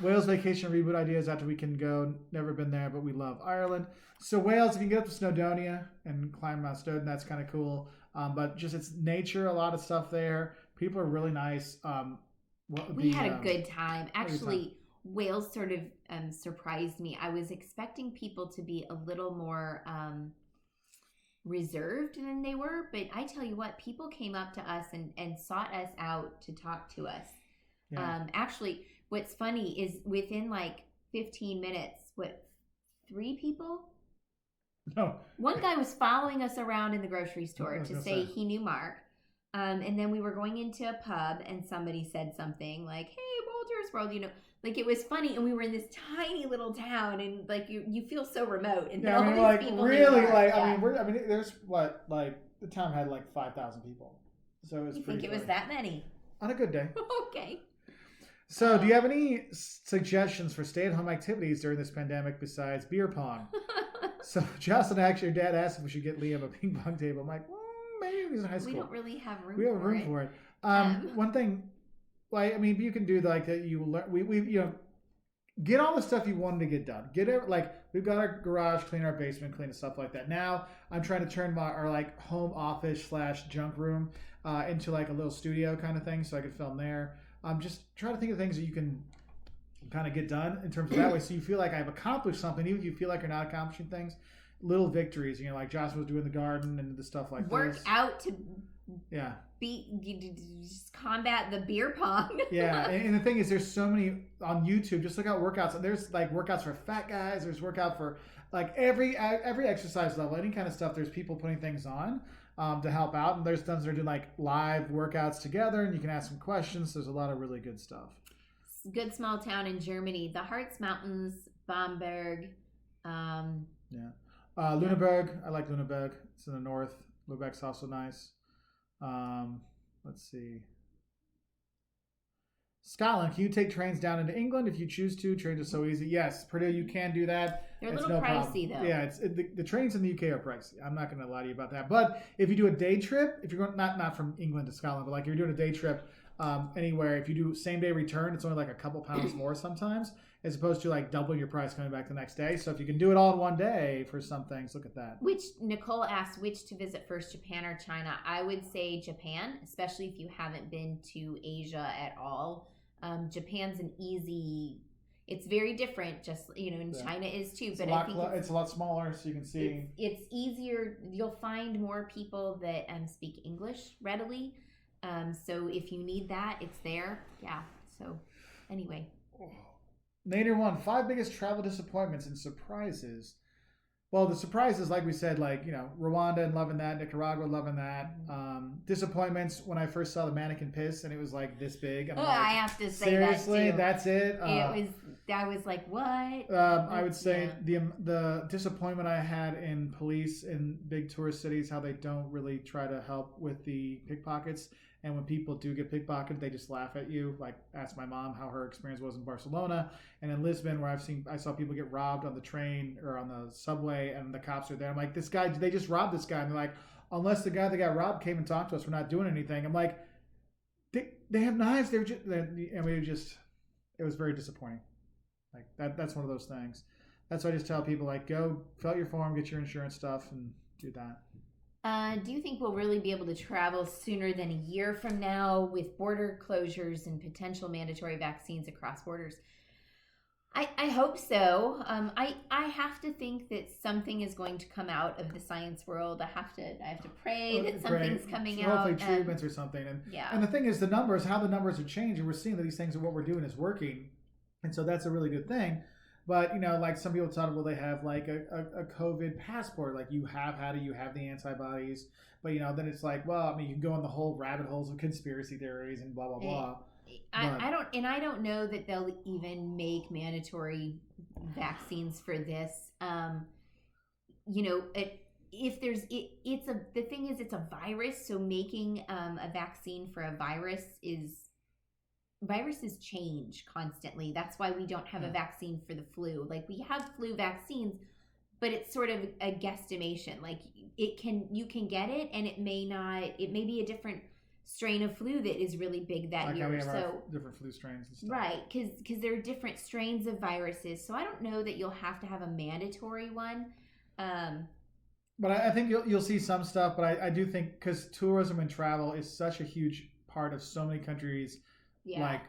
Wales vacation reboot ideas after we can go. Never been there, but we love Ireland. So Wales, if you can get up to Snowdonia and climb Mount Snowdon, that's kind of cool. But just it's nature, a lot of stuff there. People are really nice. We had a good time. Actually, Wales sort of surprised me. I was expecting people to be a little more reserved than they were, but I tell you what, people came up to us and sought us out to talk to us. Yeah. Actually, what's funny is within 15 minutes, 3 people? No. One guy was following us around in the grocery store to say he knew Mark. And then we were going into a pub and somebody said something like, "Hey, Walters World," it was funny. And we were in this tiny little town and you feel so remote. And yeah, I mean, really, there's the town had 5,000 people. So it was You think it was that many? On a good day. Okay. So, do you have any suggestions for stay-at-home activities during this pandemic besides beer pong? So, Jocelyn, actually, your dad asked if we should get Liam a ping pong table. I'm like, maybe he's in high school. We don't really have room. We have room for it. One thing, you can do that. You learn. We get all the stuff you wanted to get done. We've got our garage clean, our basement clean, and stuff like that. Now I'm trying to turn our home office / junk room into a little studio kind of thing, so I could film there. I'm just trying to think of things that you can kind of get done in terms of that way, so you feel like I've accomplished something, even if you feel like you're not accomplishing things. Little victories, like Josh was doing the garden and the stuff like Work this. out to just combat the beer pong. Yeah, and the thing is, there's so many on YouTube. Just look out workouts. There's workouts for fat guys. There's workout for every exercise level, any kind of stuff. There's people putting things on to help out, and there's tons that are doing live workouts together, and you can ask some questions. There's a lot of really good stuff. Good small town in Germany, the Harz Mountains, Bamberg. Lüneburg. I like Lüneburg. It's in the north. Lübeck's also nice. Let's see. Scotland, can you take trains down into England if you choose to? Trains are so easy. Yes, Purdue, you can do that. They're a little pricey, though. Yeah, the trains in the UK are pricey. I'm not going to lie to you about that. But if you do a day trip, if you're going not from England to Scotland, but if you're doing a day trip anywhere, if you do same day return, it's only a couple pounds more sometimes, as opposed to doubling your price coming back the next day. So if you can do it all in one day for some things, look at that. Which Nicole asked, which to visit first, Japan or China? I would say Japan, especially if you haven't been to Asia at all. Japan's an easy. it's very different. Just and China is too. But I think it's a lot smaller, so you can see it's easier. You'll find more people that speak English readily. So if you need that, it's there. Yeah. So anyway, Nader one 5 biggest travel disappointments and surprises. Well, the surprises, like we said, Rwanda and loving that, Nicaragua loving that. Disappointments when I first saw the mannequin piss and it was like this big. I have to say seriously, that too. That's it. I was like, what? I would say the disappointment I had in police in big tourist cities, how they don't really try to help with the pickpockets. And when people do get pickpocketed, they just laugh at you. Like, ask my mom how her experience was in Barcelona. And in Lisbon, where I saw people get robbed on the train or on the subway, and the cops are there. I'm like, this guy, they just robbed this guy. And they're like, unless the guy that got robbed came and talked to us, we're not doing anything. I'm like, they have knives. They were just, and we just, it was very disappointing. Like, that's one of those things. That's why I just tell people, like, go fill out your form, get your insurance stuff, and do that. Do you think we'll really be able to travel sooner than a year from now with border closures and potential mandatory vaccines across borders? I hope so. I have to think that something is going to come out of the science world. I have to pray that something's coming out. Hopefully treatments or something. And the thing is, how the numbers are changing. We're seeing that these things are what we're doing is working, and so that's a really good thing. But, like some people thought, well, they have like a COVID passport. Like you have the antibodies. But, then it's like, well, I mean, you can go in the whole rabbit holes of conspiracy theories and blah, blah, blah. I don't know that they'll even make mandatory vaccines for this. The thing is, it's a virus. So making a vaccine for a viruses change constantly. That's why we don't have a vaccine for the flu. Like, we have flu vaccines, but it's sort of a guesstimation. Like, you can get it, and it may be a different strain of flu that is really big that year. We have different flu strains and stuff. Right, because there are different strains of viruses. So I don't know that you'll have to have a mandatory one. But I think you'll see some stuff. But I do think, because tourism and travel is such a huge part of so many countries.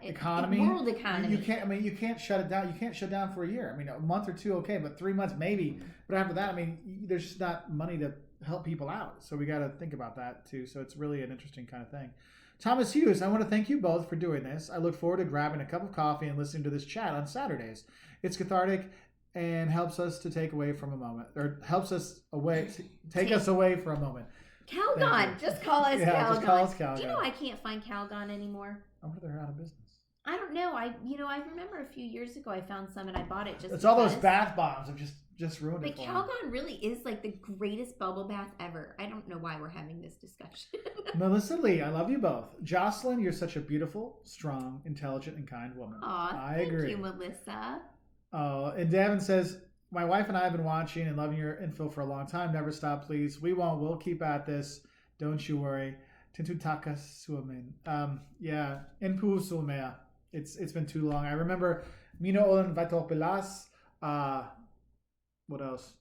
Economy, world economy. You can't shut it down. You can't shut down for a year. I mean, a month or two, okay, but 3 months maybe. But after that, I mean, there's just not money to help people out. So we got to think about that too. So it's really an interesting kind of thing. Thomas Hughes, I want to thank you both for doing this. I look forward to grabbing a cup of coffee and listening to this chat on Saturdays. It's cathartic and helps us to take away from a moment, or helps us take us away for a moment. Calgon, just call us Calgon. Just call us Calgon. Do you know I can't find Calgon anymore? I wonder if they're out of business. I don't know. I remember a few years ago I found some and I bought it just. It's all those bath bombs have just ruined it. But Calgon really is like the greatest bubble bath ever. I don't know why we're having this discussion. Melissa Lee, I love you both. Jocelyn, you're such a beautiful, strong, intelligent, and kind woman. Aw, thank you, Melissa. Oh, and Davin says, my wife and I have been watching and loving your info for a long time. Never stop, please. We won't. We'll keep at this. Don't you worry. Tintutaka Suamin. Yeah, Inpu Sulmea. It's been too long. I remember Mina Olan Vatopilas. What else?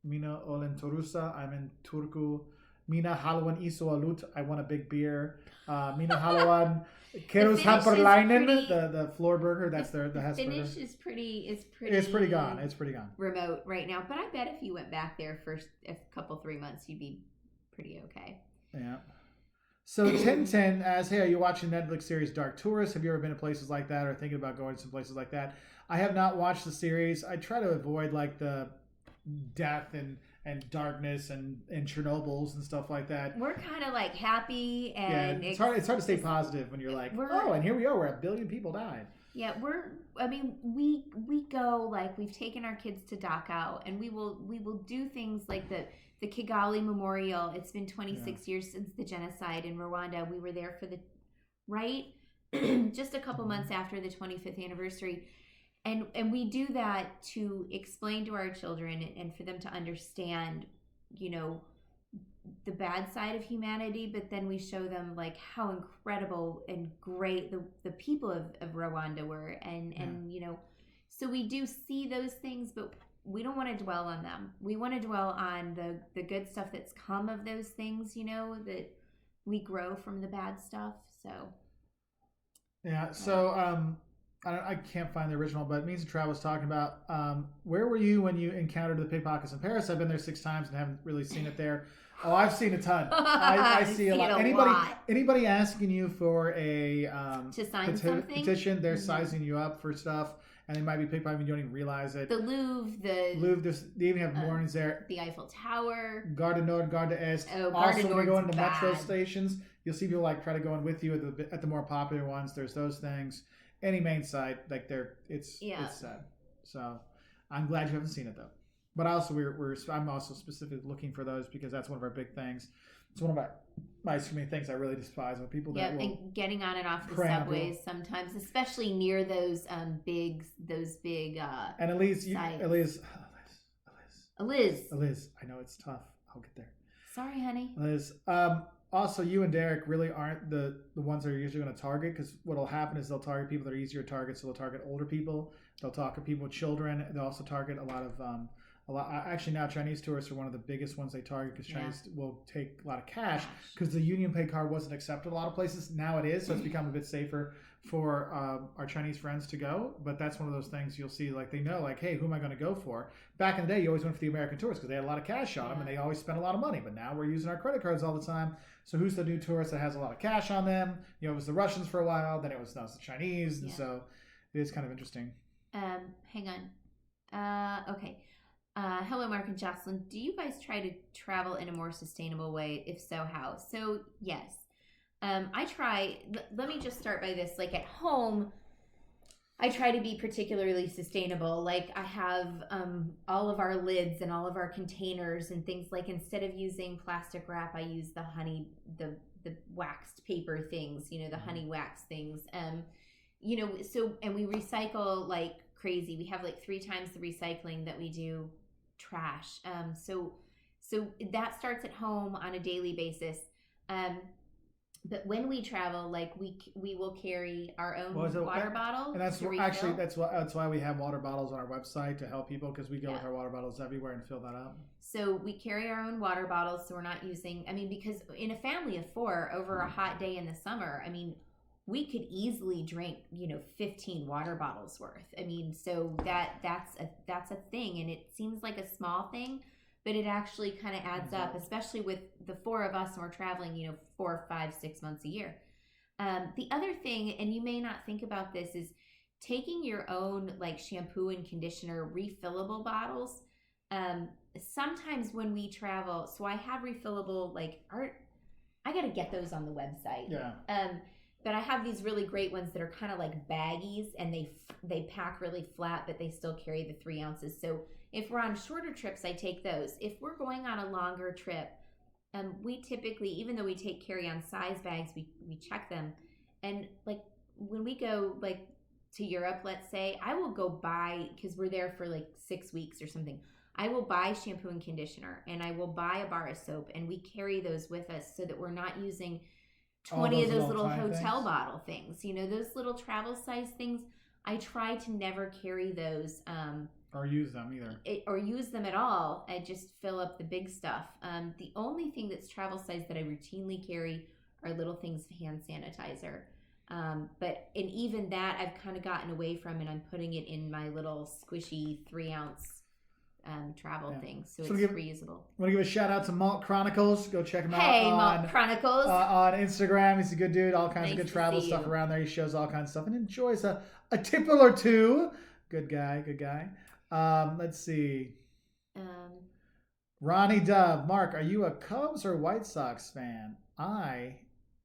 Mina Olan Torusa. I'm in Turku. Mina Halawan Iso Alut. I want a big beer. Mina Halawan Keros Hamperlainen. The floor burger. That's the Hesburger. Finnish is pretty. It's pretty gone. It's pretty gone. Remote right now. But I bet if you went back there for a couple 3 months, you'd be pretty okay. Yeah. So 1010 asks, hey, are you watching Netflix series Dark Tourist? Have you ever been to places like that or thinking about going to some places like that? I have not watched the series. I try to avoid like the death and darkness and Chernobyls and stuff like that. We're kind of like happy and it's hard to stay positive when you're like, and here we are, where 1 billion people died. Yeah, we go, like, we've taken our kids to Dachau, and we will do things like the Kigali Memorial. It's been 26 years since the genocide in Rwanda. We were there for just a couple months after the 25th anniversary. And we do that to explain to our children and for them to understand, the bad side of humanity, but then we show them like how incredible and great the people of Rwanda were. And so we do see those things, but we don't want to dwell on them. We want to dwell on the good stuff that's come of those things, that we grow from the bad stuff. So yeah. So I can't find the original, but Means of Travel was talking about where were you when you encountered the pickpockets in Paris? I've been there 6 times and haven't really seen it there. Oh, I've seen a ton. I see a lot. Anybody asking you for a to sign something petition, they're sizing you up for stuff, and they might be pickpocketing. You don't even realize it. The Louvre, they even have mornings there. The Eiffel Tower, Gare du Nord, Gare du Est. Oh, also, when you go into metro stations, you'll see people like try to go in with you at the more popular ones. There's those things. Any main site, like it's sad. So I'm glad you haven't seen it though. But also I'm also specifically looking for those because that's one of our big things. It's one of my things I really despise with people that will and getting on and off the subways sometimes, especially near those big and Elise, I know it's tough. I'll get there. Sorry, honey. Liz. Also, you and Derek really aren't the ones that are usually going to target, because what will happen is they'll target people that are easier to target. So they'll target older people. They'll target people with children. They'll also target a lot. Actually, now Chinese tourists are one of the biggest ones they target because Chinese will take a lot of cash because the Union Pay card wasn't accepted a lot of places. Now it is, so it's become a bit safer for our Chinese friends to go. But that's one of those things you'll see, like they know, like, hey, who am I going to go for? Back in the day, you always went for the American tourists because they had a lot of cash on them and they always spent a lot of money. But now we're using our credit cards all the time. So who's the new tourist that has a lot of cash on them? You know, it was the Russians for a while, then it was the Chinese, and so it is kind of interesting. Hang on. Okay. Hello, Mark and Jocelyn. Do you guys try to travel in a more sustainable way? If so, how? So, yes. I try. Let me just start by this. Like at home, I try to be particularly sustainable. Like I have all of our lids and all of our containers and things. Like instead of using plastic wrap, I use the waxed paper things. You know, the honey wax things. You know, so and we recycle like crazy. We have like 3 times the recycling that we do trash. So that starts at home on a daily basis. But when we travel, like we will carry our own water bottle. And that's actually that's why we have water bottles on our website to help people, because we go with our water bottles everywhere and fill that up. So we carry our own water bottles, so we're not using. I mean, because in a family of 4 over a hot day in the summer, I mean, we could easily drink 15 water bottles worth. I mean, so that's a thing, and it seems like a small thing, but it actually kind of adds up, especially with the 4 of us and we're traveling, 4, 5, 6 months a year. The other thing, and you may not think about this, is taking your own like shampoo and conditioner refillable bottles. Sometimes when we travel, so I have refillable I got to get those on the website. Yeah. But I have these really great ones that are kind of like baggies, and they pack really flat, but they still carry the 3 ounces. So if we're on shorter trips, I take those. If we're going on a longer trip, we typically, even though we take carry-on size bags, we check them. And like when we go like to Europe, let's say, I will go buy, because we're there for like 6 weeks or something, I will buy shampoo and conditioner, and I will buy a bar of soap, and we carry those with us so that we're not using 20 of those little hotel bottle things. Those little travel size things. I try to never carry those. Or use them either. Or use them at all. I just fill up the big stuff. The only thing that's travel size that I routinely carry are little things of hand sanitizer. And even that I've kind of gotten away from, and I'm putting it in my little squishy 3 ounce travel thing, so it's reusable. I want to give a shout out to Malt Chronicles. Go check him out. Hey, Malt Chronicles on Instagram. He's a good dude. All kinds of good travel stuff around there. He shows all kinds of stuff and enjoys a tipple or two. Good guy. Let's see. Ronnie Dove. Mark, are you a Cubs or White Sox fan? I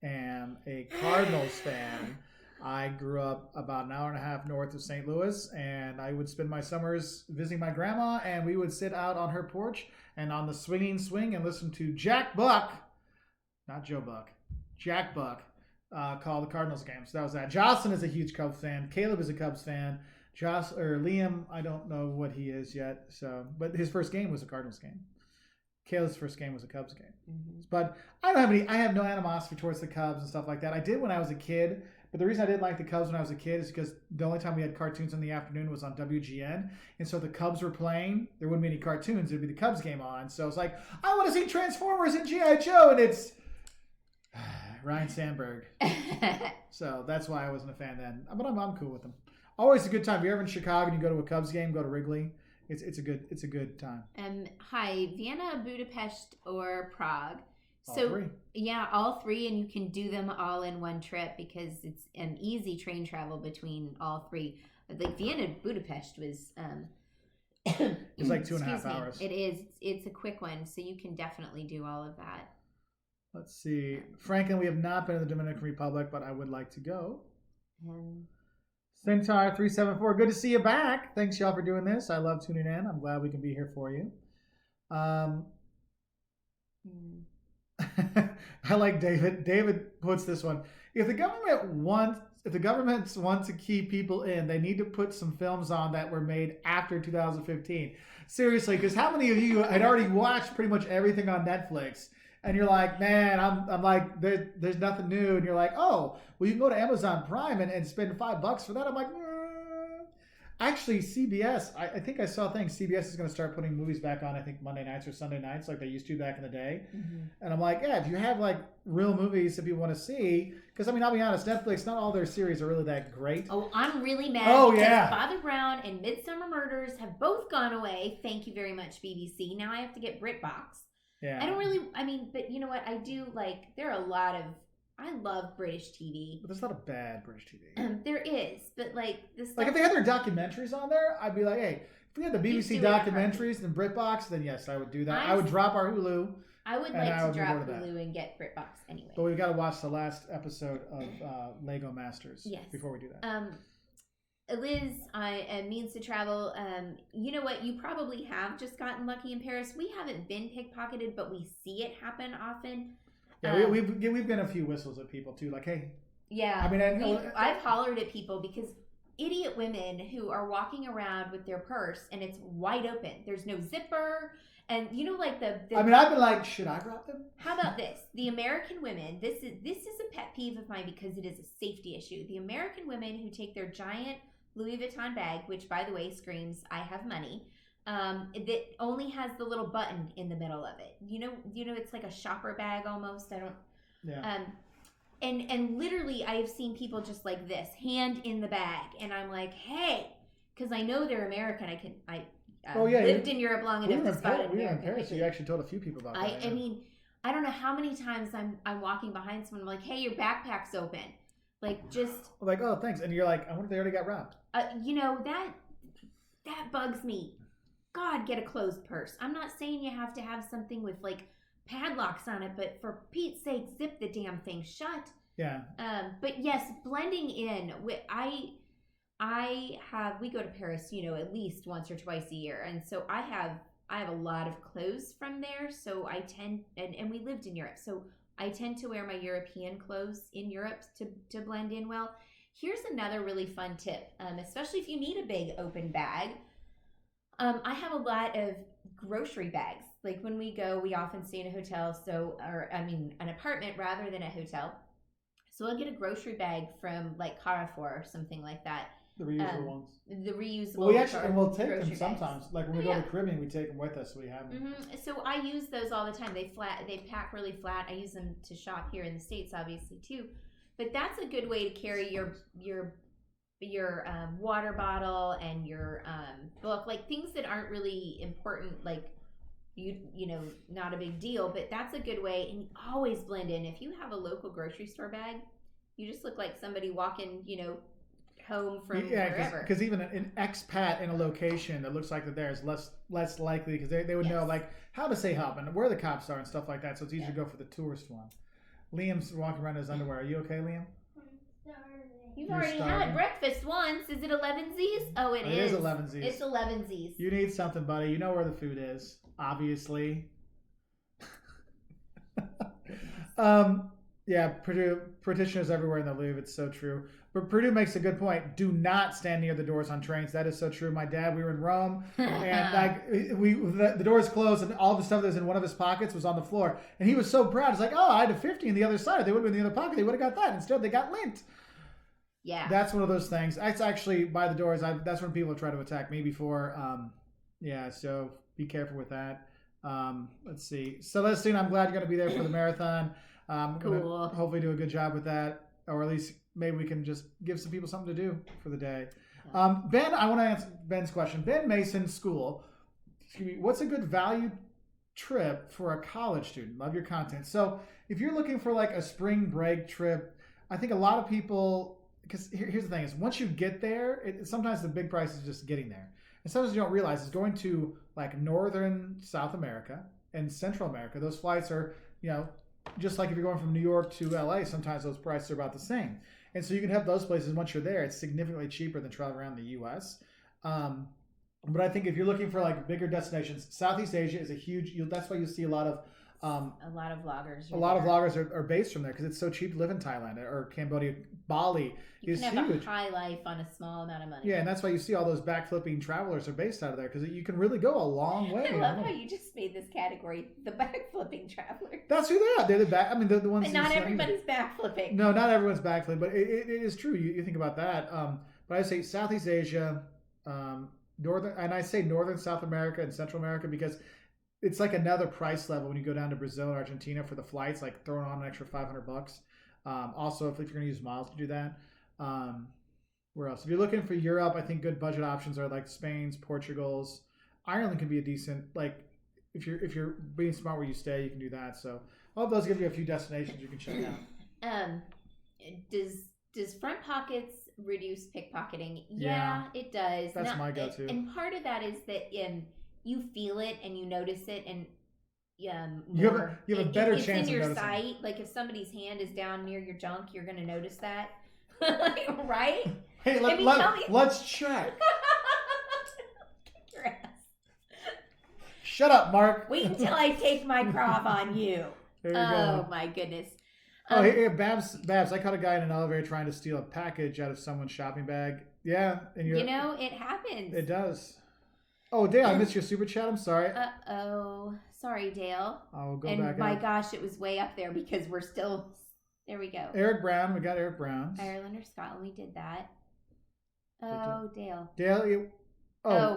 am a Cardinals fan. I grew up about an hour and a half north of St. Louis, and I would spend my summers visiting my grandma, and we would sit out on her porch and on the swinging swing and listen to Jack Buck, not Joe Buck, Jack Buck, call the Cardinals game. So that was that. Jocelyn is a huge Cubs fan. Caleb is a Cubs fan. Liam, I don't know what he is yet. But his first game was a Cardinals game. Caleb's first game was a Cubs game. Mm-hmm. But I have no animosity towards the Cubs and stuff like that. I did when I was a kid. But the reason I didn't like the Cubs when I was a kid is because the only time we had cartoons in the afternoon was on WGN. And so the Cubs were playing. There wouldn't be any cartoons. It would be the Cubs game on. So it's like, I want to see Transformers and G.I. Joe. And it's Ryan Sandberg. So that's why I wasn't a fan then. But I'm cool with them. always a good time. If you're ever in Chicago and you go to a Cubs game, go to Wrigley. It's a good time. Hi, Vienna, Budapest, or Prague. All So three. yeah, all three, and you can do them all in one trip because it's an easy train travel between all three. Like Vienna, Budapest was It's like 2.5 excuse me, hours. It is. It's a quick one, so you can definitely do all of that. Let's see. Franklin, we have not been in the Dominican Republic, but I would like to go. Centaur 374, good to see you back. Thanks y'all for doing this. I love tuning in. I'm glad we can be here for you. I like David. David puts this one. If the government wants to keep people in, they need to put some films on that were made after 2015. Seriously, because how many of you had already watched pretty much everything on Netflix? And you're like, man, I'm like, there's nothing new. And you're like, oh, well, you can go to Amazon Prime and spend $5 for that. I'm like, Actually, CBS, I think I saw things. CBS is going to start putting movies back on, I think, Monday nights or Sunday nights like they used to back in the day. Mm-hmm. And I'm like, yeah, if you have like real movies that people want to see, because I mean, I'll be honest, Netflix, not all their series are really that great. Oh, I'm really mad because Father Brown and Midsummer Murders have both gone away. Thank you very much, BBC. Now I have to get BritBox. Yeah. But you know what? I do like, there are a lot of, I love British TV. But there's not a bad British TV. There is, but like this. Like if they had their documentaries on there, I'd be like, hey, if we had the BBC documentaries and BritBox, then yes, I would do that. I would drop our Hulu. I would like to drop Hulu and get BritBox anyway. But we've got to watch the last episode of Lego Masters before we do that. Liz, means to travel. You know what? You probably have just gotten lucky in Paris. We haven't been pickpocketed, but we see it happen often. Yeah, we've been a few whistles at people too, like, hey. Yeah, I mean, I've hollered at people because idiot women who are walking around with their purse and it's wide open. There's no zipper, and you know, like the I mean, I've been like, should I rob them? How about this? The American women. This is a pet peeve of mine because it is a safety issue. The American women who take their giant Louis Vuitton bag, which by the way screams I have money. That only has the little button in the middle of it. You know, it's like a shopper bag almost. And literally I have seen people just like this, hand in the bag, and I'm like, hey, because I know they're American. I lived in Europe long enough to spot it. We were in Paris, so you actually told a few people about that. I mean, I don't know how many times I'm walking behind someone, I'm like, hey, your backpack's open. Like, just like, oh, thanks, and you're like, I wonder if they already got robbed. That bugs me. God, get a closed purse. I'm not saying you have to have something with like padlocks on it, but for Pete's sake, zip the damn thing shut. Yeah. But yes, blending in. We go to Paris, at least once or twice a year, and so I have a lot of clothes from there. So I tend, and we lived in Europe, so I tend to wear my European clothes in Europe to blend in well. Here's another really fun tip, especially if you need a big open bag. I have a lot of grocery bags. Like when we go, we often stay in a hotel, an apartment rather than a hotel. So I'll get a grocery bag from like Carrefour or something like that. The reusable ones. The reusable. Well, we'll take them sometimes. Bags. Like when we go to the Caribbean, we take them with us. So we have them. Mm-hmm. So I use those all the time. They pack really flat. I use them to shop here in the States, obviously too. But that's a good way to carry your water bottle and your book, like things that aren't really important, like not a big deal, but that's a good way. And always blend in. If you have a local grocery store bag, you just look like somebody walking home from wherever. Because even an expat in a location that looks like they're there is less likely, because they would know like how to say help and where the cops are and stuff like that, so it's easier to go for the tourist one. Liam's walking around in his underwear. Are you okay, Liam? You've already had breakfast once. Is it 11Z's? Oh, it is. It is 11Z's. It's 11Z's. You need something, buddy. You know where the food is, obviously. Yeah, Purdue practitioners everywhere in the Louvre. It's so true. But Purdue makes a good point. Do not stand near the doors on trains. That is so true. My dad, we were in Rome, and like the doors closed, and all the stuff that was in one of his pockets was on the floor, and he was so proud. It's like, oh, I had a 50 in the other side. If they would have been in the other pocket, they would have got that. Instead, they got lint. Yeah, that's one of those things. It's actually by the doors. That's when people try to attack me before. So be careful with that. Let's see, Celestine, I'm glad you're going to be there for the marathon. Cool. Hopefully do a good job with that, or at least maybe we can just give some people something to do for the day. Ben, I want to answer Ben's question. Ben Mason School, excuse me, what's a good value trip for a college student? Love your content. So if you're looking for like a spring break trip, I think a lot of people, because here's the thing is once you get there, sometimes the big price is just getting there. And sometimes you don't realize is going to like northern South America and Central America. Those flights are, just like if you're going from New York to LA, sometimes those prices are about the same. And so you can have those places once you're there. It's significantly cheaper than traveling around the U.S. But I think if you're looking for like bigger destinations, Southeast Asia is a huge. That's why you see a lot of vloggers. A lot of vloggers are based from there because it's so cheap to live in Thailand or Cambodia. Bali is huge. You can have huge. a high life on a small amount of money. Yeah, and that's why you see all those backflipping travelers are based out of there because you can really go a long way. I love how you just made this category the backflipping traveler. That's who they are. They're the back. I mean, they're the ones. And not everybody's backflipping. No, not everyone's backflipping, but it is true. You think about that. But I say Southeast Asia, northern, and I say northern South America and Central America because it's like another price level when you go down to Brazil and Argentina for the flights, like throwing on an extra $500. Also, if you're going to use miles to do that. Where else? If you're looking for Europe, I think good budget options are like Spain's, Portugal's. Ireland can be a decent, like if you're being smart where you stay, you can do that. So all of those give you a few destinations you can check out. Does front pockets reduce pickpocketing? Yeah, it does. That's my go-to. And part of that is that you feel it and you notice it, and you have a better chance it's in of your noticing. Sight. Like if somebody's hand is down near your junk, you're going to notice that. Like, right? Hey, let's check. Your ass. Shut up, Mark. Wait until I take my crop on you. There you go. go. My goodness. Hey, Babs, I caught a guy in an elevator trying to steal a package out of someone's shopping bag. Yeah, and it happens. It does. Oh, Dale, I missed your super chat. I'm sorry. Sorry, Dale. I'll go and back. My gosh, it was way up there because we're still. There we go. Eric Brown. We got Eric Brown. Ireland or Scotland. We did that. Oh, Dale. Dale.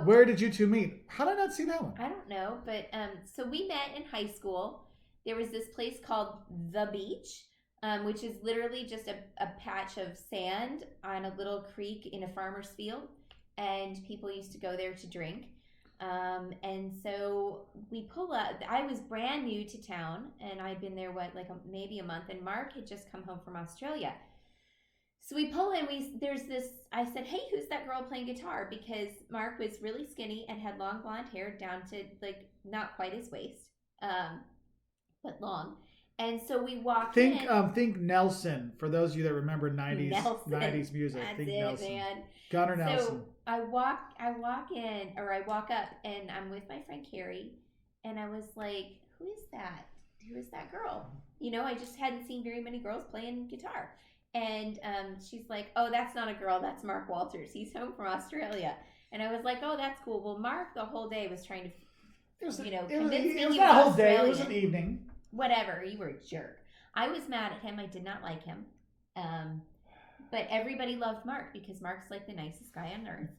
Where did you two meet? How did I not see that one? I don't know, but so we met in high school. There was this place called The Beach, which is literally just a patch of sand on a little creek in a farmer's field, and people used to go there to drink. And so we pull up. I was brand new to town, and I'd been there maybe a month, and Mark had just come home from Australia. So we pull in. I said, "Hey, who's that girl playing guitar?" Because Mark was really skinny and had long blonde hair down to like not quite his waist, but long. And so we walked in. Think Nelson. For those of you that remember 90s music. That's think it, Nelson. Man. Gunnar Nelson. So I walk up, and I'm with my friend Carrie, and I was like, "Who is that? Who is that girl?" I just hadn't seen very many girls playing guitar. And she's like, "Oh, that's not a girl. That's Mark Walters. He's home from Australia." And I was like, "Oh, that's cool." Well, Mark the whole day was trying to, convince me it was not a whole day. It was an evening. Whatever. You were a jerk. I was mad at him. I did not like him. But everybody loved Mark because Mark's like the nicest guy on earth.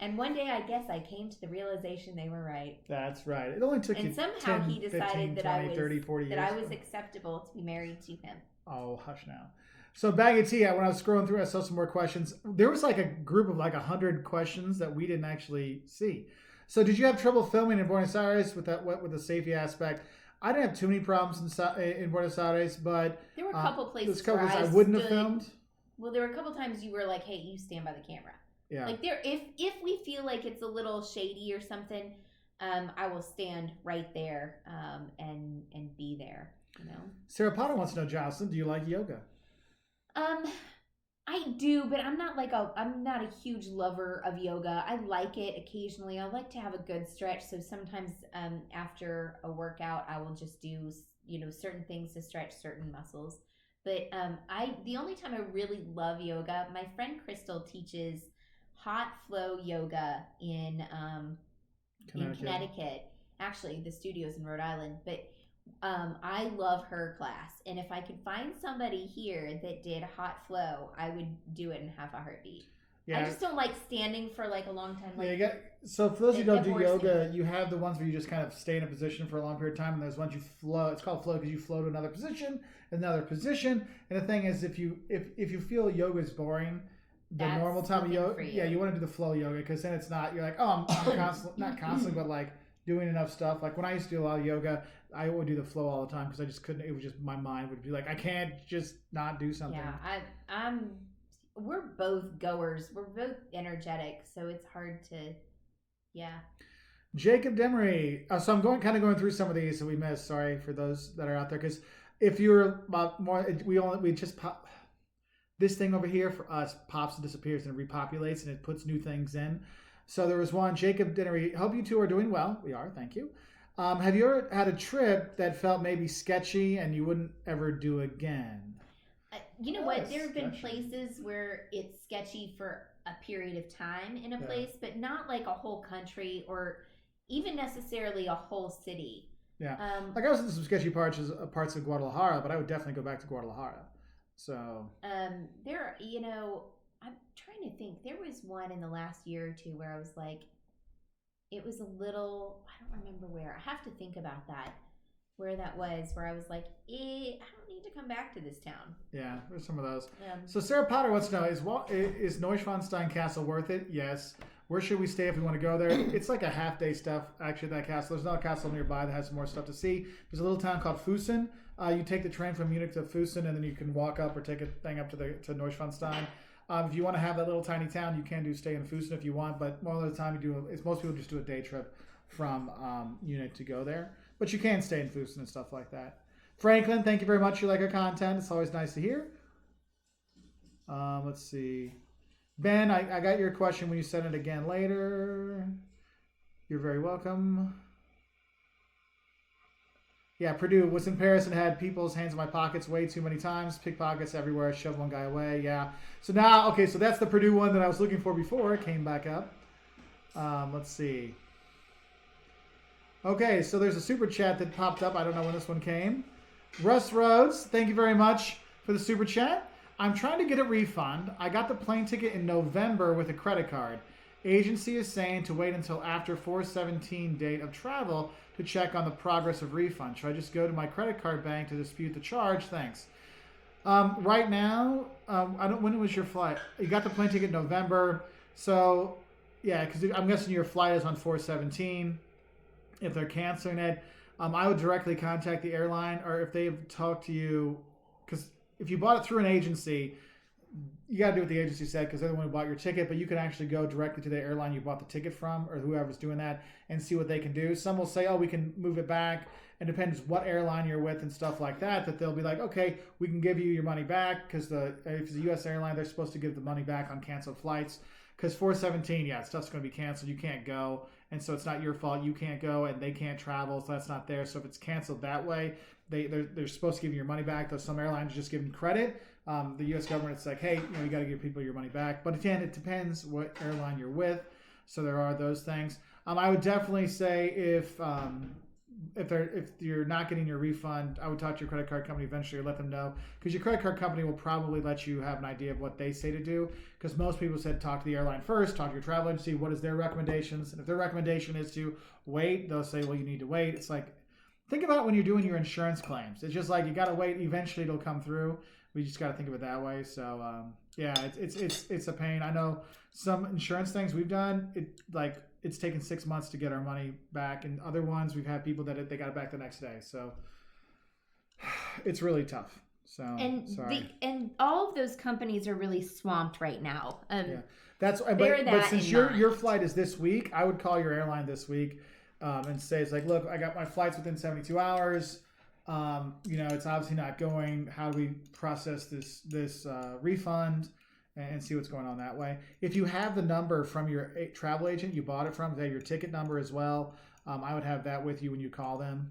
And one day, I guess I came to the realization they were right. That's right. It only took and somehow 10, he decided 15, that 20, 30, 40 years. I was acceptable to be married to him. Oh, hush now. So Bag of Tea, when I was scrolling through, I saw some more questions. There was like a group of like 100 questions that we didn't actually see. So did you have trouble filming in Buenos Aires with the safety aspect? I didn't have too many problems in Buenos Aires, but there were a couple places where I wouldn't have filmed. Well, there were a couple times you were like, "Hey, you stand by the camera." Yeah. Like if we feel like it's a little shady or something, I will stand right there and be there. Sarah Potter wants to know, Jocelyn, do you like yoga? I do, but I'm not a huge lover of yoga. I like it occasionally. I like to have a good stretch. So sometimes after a workout, I will just do certain things to stretch certain muscles. But the only time I really love yoga, my friend Crystal teaches hot flow yoga in Connecticut. Actually, the studio's in Rhode Island, but I love her class, and if I could find somebody here that did hot flow, I would do it in half a heartbeat. Yeah. I just don't like standing for like a long time. So for those who don't do yoga, you have the ones where you just kind of stay in a position for a long period of time, and there's ones you flow. It's called flow because you flow to another position. And the thing is, if you feel yoga is boring, the That's normal time of the thing yoga. for you. Yeah, you want to do the flow yoga because then it's not. You're like, oh, I'm constantly not constantly, but like doing enough stuff. Like when I used to do a lot of yoga, I would do the flow all the time because I just couldn't. It was just my mind would be like, I can't just not do something. Yeah, I'm. We're both goers. We're both energetic, so it's hard to. Yeah. Jacob Demery. So I'm going through some of these that we missed. Sorry for those that are out there because if you're more, we just pop. This thing over here for us pops and disappears and repopulates and it puts new things in. So there was one, Jacob Demery. Hope you two are doing well. We are, thank you. Have you ever had a trip that felt maybe sketchy and you wouldn't ever do again? You know what? There have been places where it's sketchy for a period of time in a place, but not like a whole country or even necessarily a whole city. Yeah. Like I was in some sketchy parts of Guadalajara, but I would definitely go back to Guadalajara. So there, I'm trying to think. There was one in the last year or two where I was like, it was a little, I don't remember where. I have to think about that. Where that was, where I was like, I don't need to come back to this town. Yeah, there's some of those. So Sarah Potter wants to know, is Neuschwanstein Castle worth it? Yes. Where should we stay if we want to go there? It's like a half-day stuff, actually, that castle. There's another castle nearby that has some more stuff to see. There's a little town called Fussen. You take the train from Munich to Fussen, and then you can walk up or take a thing up to Neuschwanstein. If you want to have that little tiny town, you can stay in Fussen if you want, but most of the time most people just do a day trip from Munich to go there. But you can stay in Fussen and stuff like that. Franklin, thank you very much. You like our content. It's always nice to hear. Let's see. Ben, I got your question when you sent it again later. You're very welcome. Yeah, Purdue was in Paris and had people's hands in my pockets way too many times. Pickpockets everywhere. Shoved one guy away. Yeah. So now, okay, so that's the Purdue one that I was looking for before. It came back up. Let's see. Okay, so there's a super chat that popped up. I don't know when this one came. Russ Rhodes, thank you very much for the super chat. I'm trying to get a refund. I got the plane ticket in November with a credit card. Agency is saying to wait until after 4/17 date of travel to check on the progress of refund. Should I just go to my credit card bank to dispute the charge? Thanks. Right now, when was your flight? You got the plane ticket in November. So, yeah, because I'm guessing your flight is on 4/17. If they're canceling it, I would directly contact the airline, or if they've talked to you, because if you bought it through an agency, you got to do what the agency said because they're the one who bought your ticket, but you can actually go directly to the airline you bought the ticket from or whoever's doing that and see what they can do. Some will say, oh, we can move it back. It depends what airline you're with and stuff like that, that they'll be like, okay, we can give you your money back because if it's a U.S. airline, they're supposed to give the money back on canceled flights because 4/17, yeah, stuff's going to be canceled. You can't go. And so it's not your fault. You can't go and they can't travel. So that's not there. So if it's canceled that way, they're supposed to give you your money back. Though some airlines just give them credit. The U.S. government, it's like, hey, you got to give people your money back. But again, it depends what airline you're with. So there are those things. I would definitely say if you're not getting your refund, I would talk to your credit card company eventually or let them know because your credit card company will probably let you have an idea of what they say to do because most people said talk to the airline first, talk to your travel agency, what is their recommendations, and if their recommendation is to wait, they'll say, well, you need to wait. It's like, think about when you're doing your insurance claims. It's just like you got to wait. Eventually it'll come through. We just got to think of it that way. So yeah, it's a pain. I know some insurance things we've done, it's taken 6 months to get our money back, and other ones we've had people that they got it back the next day. So it's really tough. So sorry. And all of those companies are really swamped right now. Yeah, but since your flight is this week, I would call your airline this week and say it's like, look, I got my flights within 72 hours. It's obviously not going. How do we process this refund? And see what's going on that way. If you have the number from your travel agent you bought it from, they have your ticket number as well. I would have that with you when you call them.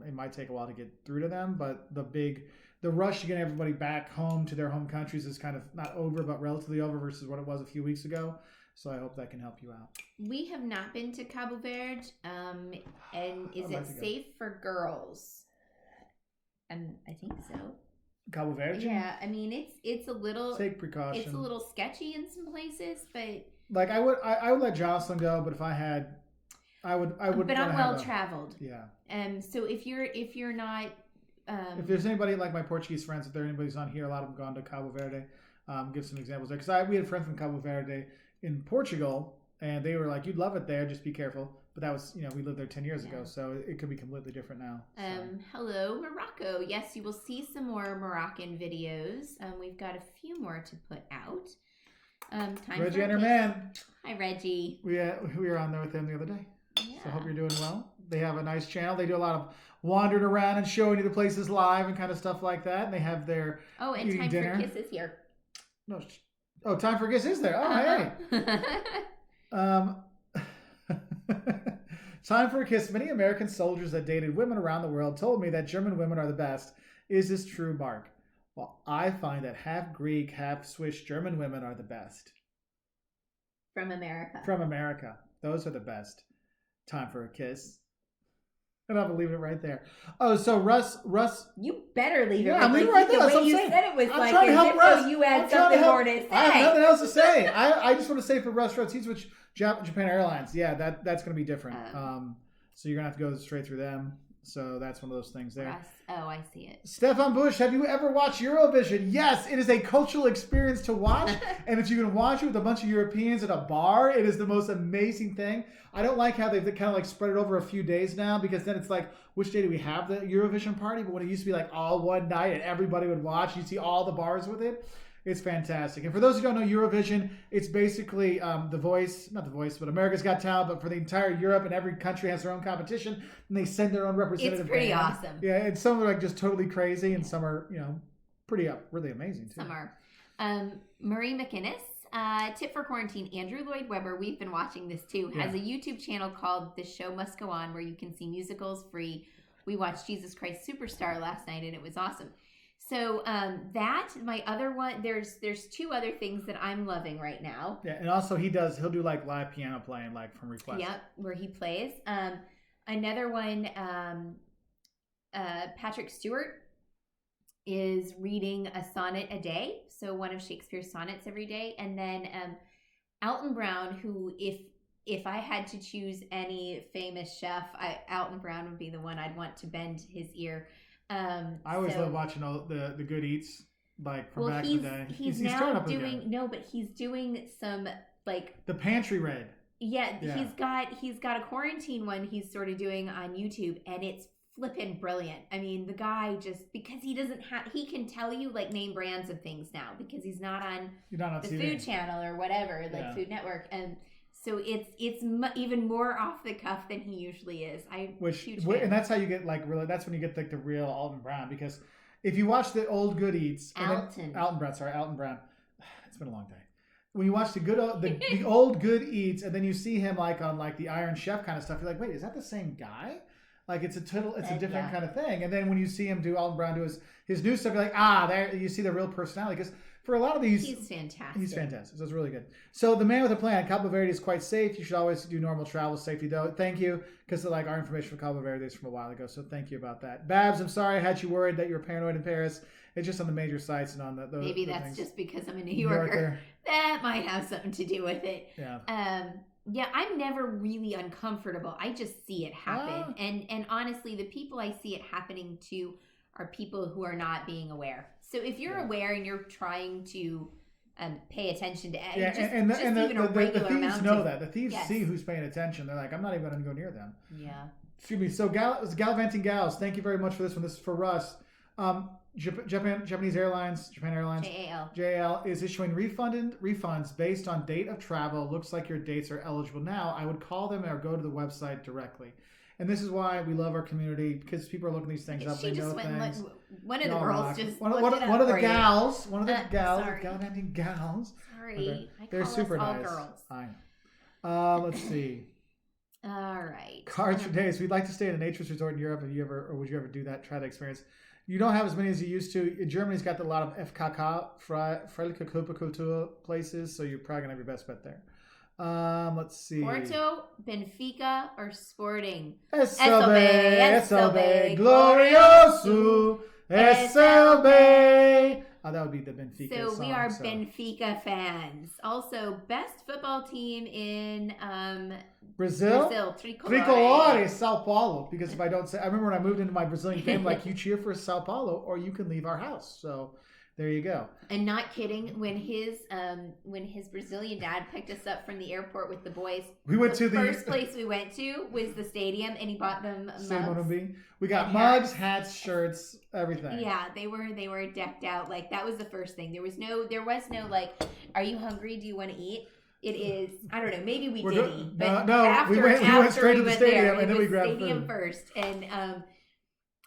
It might take a while to get through to them, but the rush to get everybody back home to their home countries is kind of not over, but relatively over versus what it was a few weeks ago. So I hope that can help you out. We have not been to Cabo Verde, and is it safe for girls? I think so. Cabo Verde? Yeah, I mean it's a little take precaution. It's a little sketchy in some places, but like I would let Jocelyn go, but if I had, I would. But I'm well traveled. Yeah. So if you're not, if there's anybody like my Portuguese friends, if there anybody's on here, a lot of them gone to Cabo Verde. give some examples there. Because we had a friend from Cabo Verde in Portugal, and they were like, "You'd love it there. Just be careful." But that was, we lived there 10 years ago, so it could be completely different now. So. Hello, Morocco. Yes, you will see some more Moroccan videos. We've got a few more to put out. Time Reggie for and her man. Hi, Reggie. We were on there with them the other day. Yeah. So I hope you're doing well. They have a nice channel. They do a lot of wandering around and showing you the places live and kind of stuff like that. And they have their and Time dinner. for Kiss is here. No, Time for Kiss is there. Oh, hey. Time for a Kiss. Many American soldiers that dated women around the world told me that German women are the best. Is this true, Mark? Well, I find that half Greek, half Swiss German women are the best. From America. From America. Those are the best. Time for a Kiss. And I'm leaving it right there. Oh, so Russ. You better leave it. Yeah, I'm leaving it right there. The way you said it was I'm like trying to help Russ. You had something more to say. I have nothing else to say. I just want to say for Russ, he's with Japan Airlines. Yeah, that's going to be different. So you're going to have to go straight through them. So that's one of those things there. Russ. Oh, I see it. Stefan Bush, have you ever watched Eurovision? Yes, it is a cultural experience to watch. And if you can watch it with a bunch of Europeans at a bar, it is the most amazing thing. I don't like how they've kind of like spread it over a few days now, because then it's like, which day do we have the Eurovision party? But when it used to be like all one night and everybody would watch, you see all the bars with it. It's fantastic. And for those who don't know Eurovision, it's basically not The Voice, but America's Got Talent, but for the entire Europe, and every country has their own competition, and they send their own representative. It's pretty band. awesome. Yeah, and some are like just totally crazy, and some are, really amazing too. Some are. Marie McInnes, tip for quarantine. Andrew Lloyd Webber, we've been watching this too, has a YouTube channel called The Show Must Go On, where you can see musicals free. We watched Jesus Christ Superstar last night, and it was awesome. So my other one, there's two other things that I'm loving right now. Yeah, and also he'll do like live piano playing, like from request. Yep, where he plays. Another one, Patrick Stewart is reading a sonnet a day, so one of Shakespeare's sonnets every day. And then Alton Brown, who if I had to choose any famous chef, Alton Brown would be the one I'd want to bend his ear. I always love watching all the good eats, like from back in the day. He's now doing but he's doing some like the Pantry Raid. Yeah, he's got a quarantine one he's sort of doing on YouTube, and it's flippin' brilliant. I mean, the guy just, because he can tell you like name brands of things now, because he's not on the TV. Food Channel or whatever, like Food Network, and so it's even more off the cuff than he usually is. And that's how you get like really. That's when you get like the real Alton Brown, because if you watch the old Good Eats, Alton Brown. It's been a long day. When you watch the old Good Eats, and then you see him like on like the Iron Chef kind of stuff, you're like, wait, is that the same guy? Like it's a different kind of thing. And then when you see him do Alton Brown do his new stuff, you're like, there you see the real personality. Because for a lot of these, he's fantastic. He's fantastic. So it's really good. So the man with a plan, Cabo Verde is quite safe. You should always do normal travel safety, though. Thank you, because like our information for Cabo Verde is from a while ago. So thank you about that. Babs, I'm sorry I had you worried that you were paranoid in Paris. It's just on the major sites and on the maybe that's things. just because I'm a New Yorker. That might have something to do with it. Yeah. Yeah, I'm never really uncomfortable. I just see it happen. And honestly, the people I see it happening to are people who are not being aware. So if you're aware and you're trying to pay attention to the thieves know that. The thieves see who's paying attention. They're like, I'm not even going to go near them. Yeah. Excuse me. So Gallivanting Gals, thank you very much for this one. This is for Russ. Japan Airlines, JAL is issuing refunds based on date of travel. Looks like your dates are eligible now. I would call them or go to the website directly. And this is why we love our community, because people are looking these things up. They know things. One of the girls just one of the gals, Gallivanting Gals. Sorry, they're super all nice. Girls. Fine. Let's see. All right. Cards for days. We'd like to stay in a nature's resort in Europe. Would you ever do that? Try that experience. You don't have as many as you used to. Germany's got a lot of FKK, Freiliche Kultur places, so you're probably going to have your best bet there. Let's see. Porto, Benfica, or Sporting? SLB, Glorioso, SLB. That would be the Benfica So song, we are Benfica fans. Also, best football team in Brazil, Tricolore, Sao Paulo. Because if I don't say, I remember when I moved into my Brazilian family, like, you cheer for Sao Paulo or you can leave our house. So There you go. And not kidding, when his Brazilian dad picked us up from the airport with the boys, we went to the first place we went to was the stadium, and he bought them mugs. We got mugs, hats, shirts, everything. Yeah, they were decked out. Like, that was the first thing. There was no like, are you hungry? Do you want to eat? It is, I don't know, maybe we did eat, but we went straight to the stadium and then we grabbed stadium food first. And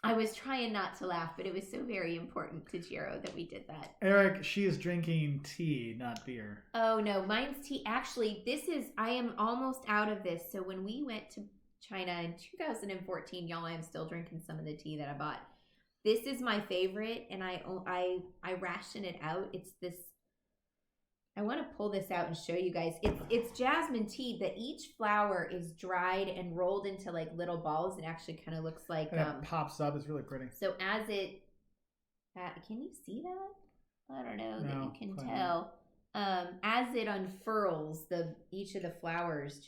I was trying not to laugh, but it was so very important to Jiro that we did that. Eric, she is drinking tea, not beer. Oh no, mine's tea. Actually, I am almost out of this. So when we went to China in 2014, y'all, I am still drinking some of the tea that I bought. This is my favorite, and I ration it out. It's this. I want to pull this out and show you guys. It's jasmine tea, but each flower is dried and rolled into like little balls. It actually kind of looks like and it pops up. It's really pretty. So as it, can you see that? I don't know that you can tell. As it unfurls, each of the flowers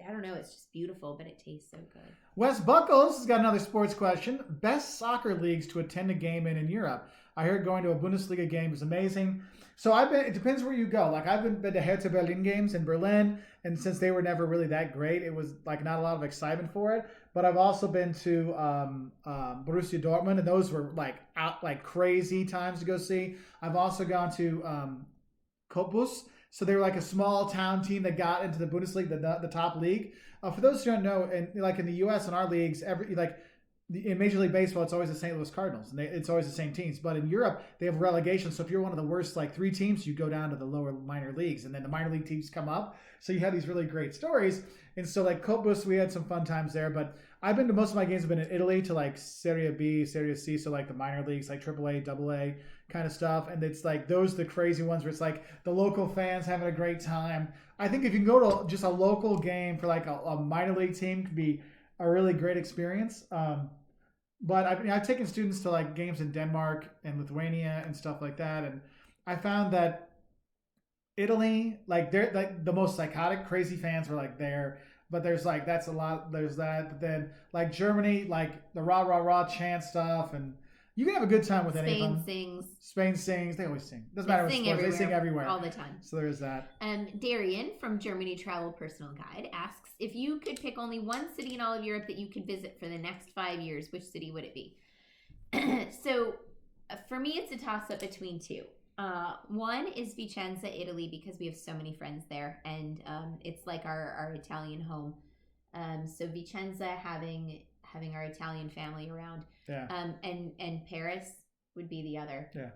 I don't know. It's just beautiful, but it tastes so good. Wes Buckles has got another sports question. Best soccer leagues to attend a game in Europe. I heard going to a Bundesliga game is amazing. So it depends where you go. Like, I've been to Hertha Berlin games in Berlin, and since they were never really that great, it was like not a lot of excitement for it. But I've also been to Borussia Dortmund, and those were like crazy times to go see. I've also gone to Cottbus. So they were like a small town team that got into the Bundesliga, the top league. For those who don't know, and like in the U.S. in our leagues, in Major League Baseball, it's always the St. Louis Cardinals, and it's always the same teams. But in Europe, they have relegation. So if you're one of the worst, like 3 teams, you go down to the lower minor leagues, and then the minor league teams come up. So you have these really great stories. And so like Cottbus, we had some fun times there. But I've been to most of my games have been in Italy to like Serie B, Serie C, so like the minor leagues, like AAA, AA kind of stuff. And it's like those are the crazy ones where it's like the local fans having a great time. I think if you can go to just a local game for like a minor league team, could be a really great experience. But I've taken students to like games in Denmark and Lithuania and stuff like that, and I found that Italy, like they're like the most psychotic, crazy fans were like there. But there's like that's a lot. There's that. But then like Germany, like the rah rah rah chant stuff, and you can have a good time with any of them. Spain sings. They always sing. Doesn't matter what sports. They sing everywhere. All the time. So there's that. Darian from Germany Travel Personal Guide asks, if you could pick only one city in all of Europe that you could visit for the next 5 years, which city would it be? So for me, it's a toss-up between 2. One is Vicenza, Italy, because we have so many friends there, and it's like our Italian home. So Vicenza, having our Italian family around. Yeah. And Paris would be the other. Yeah.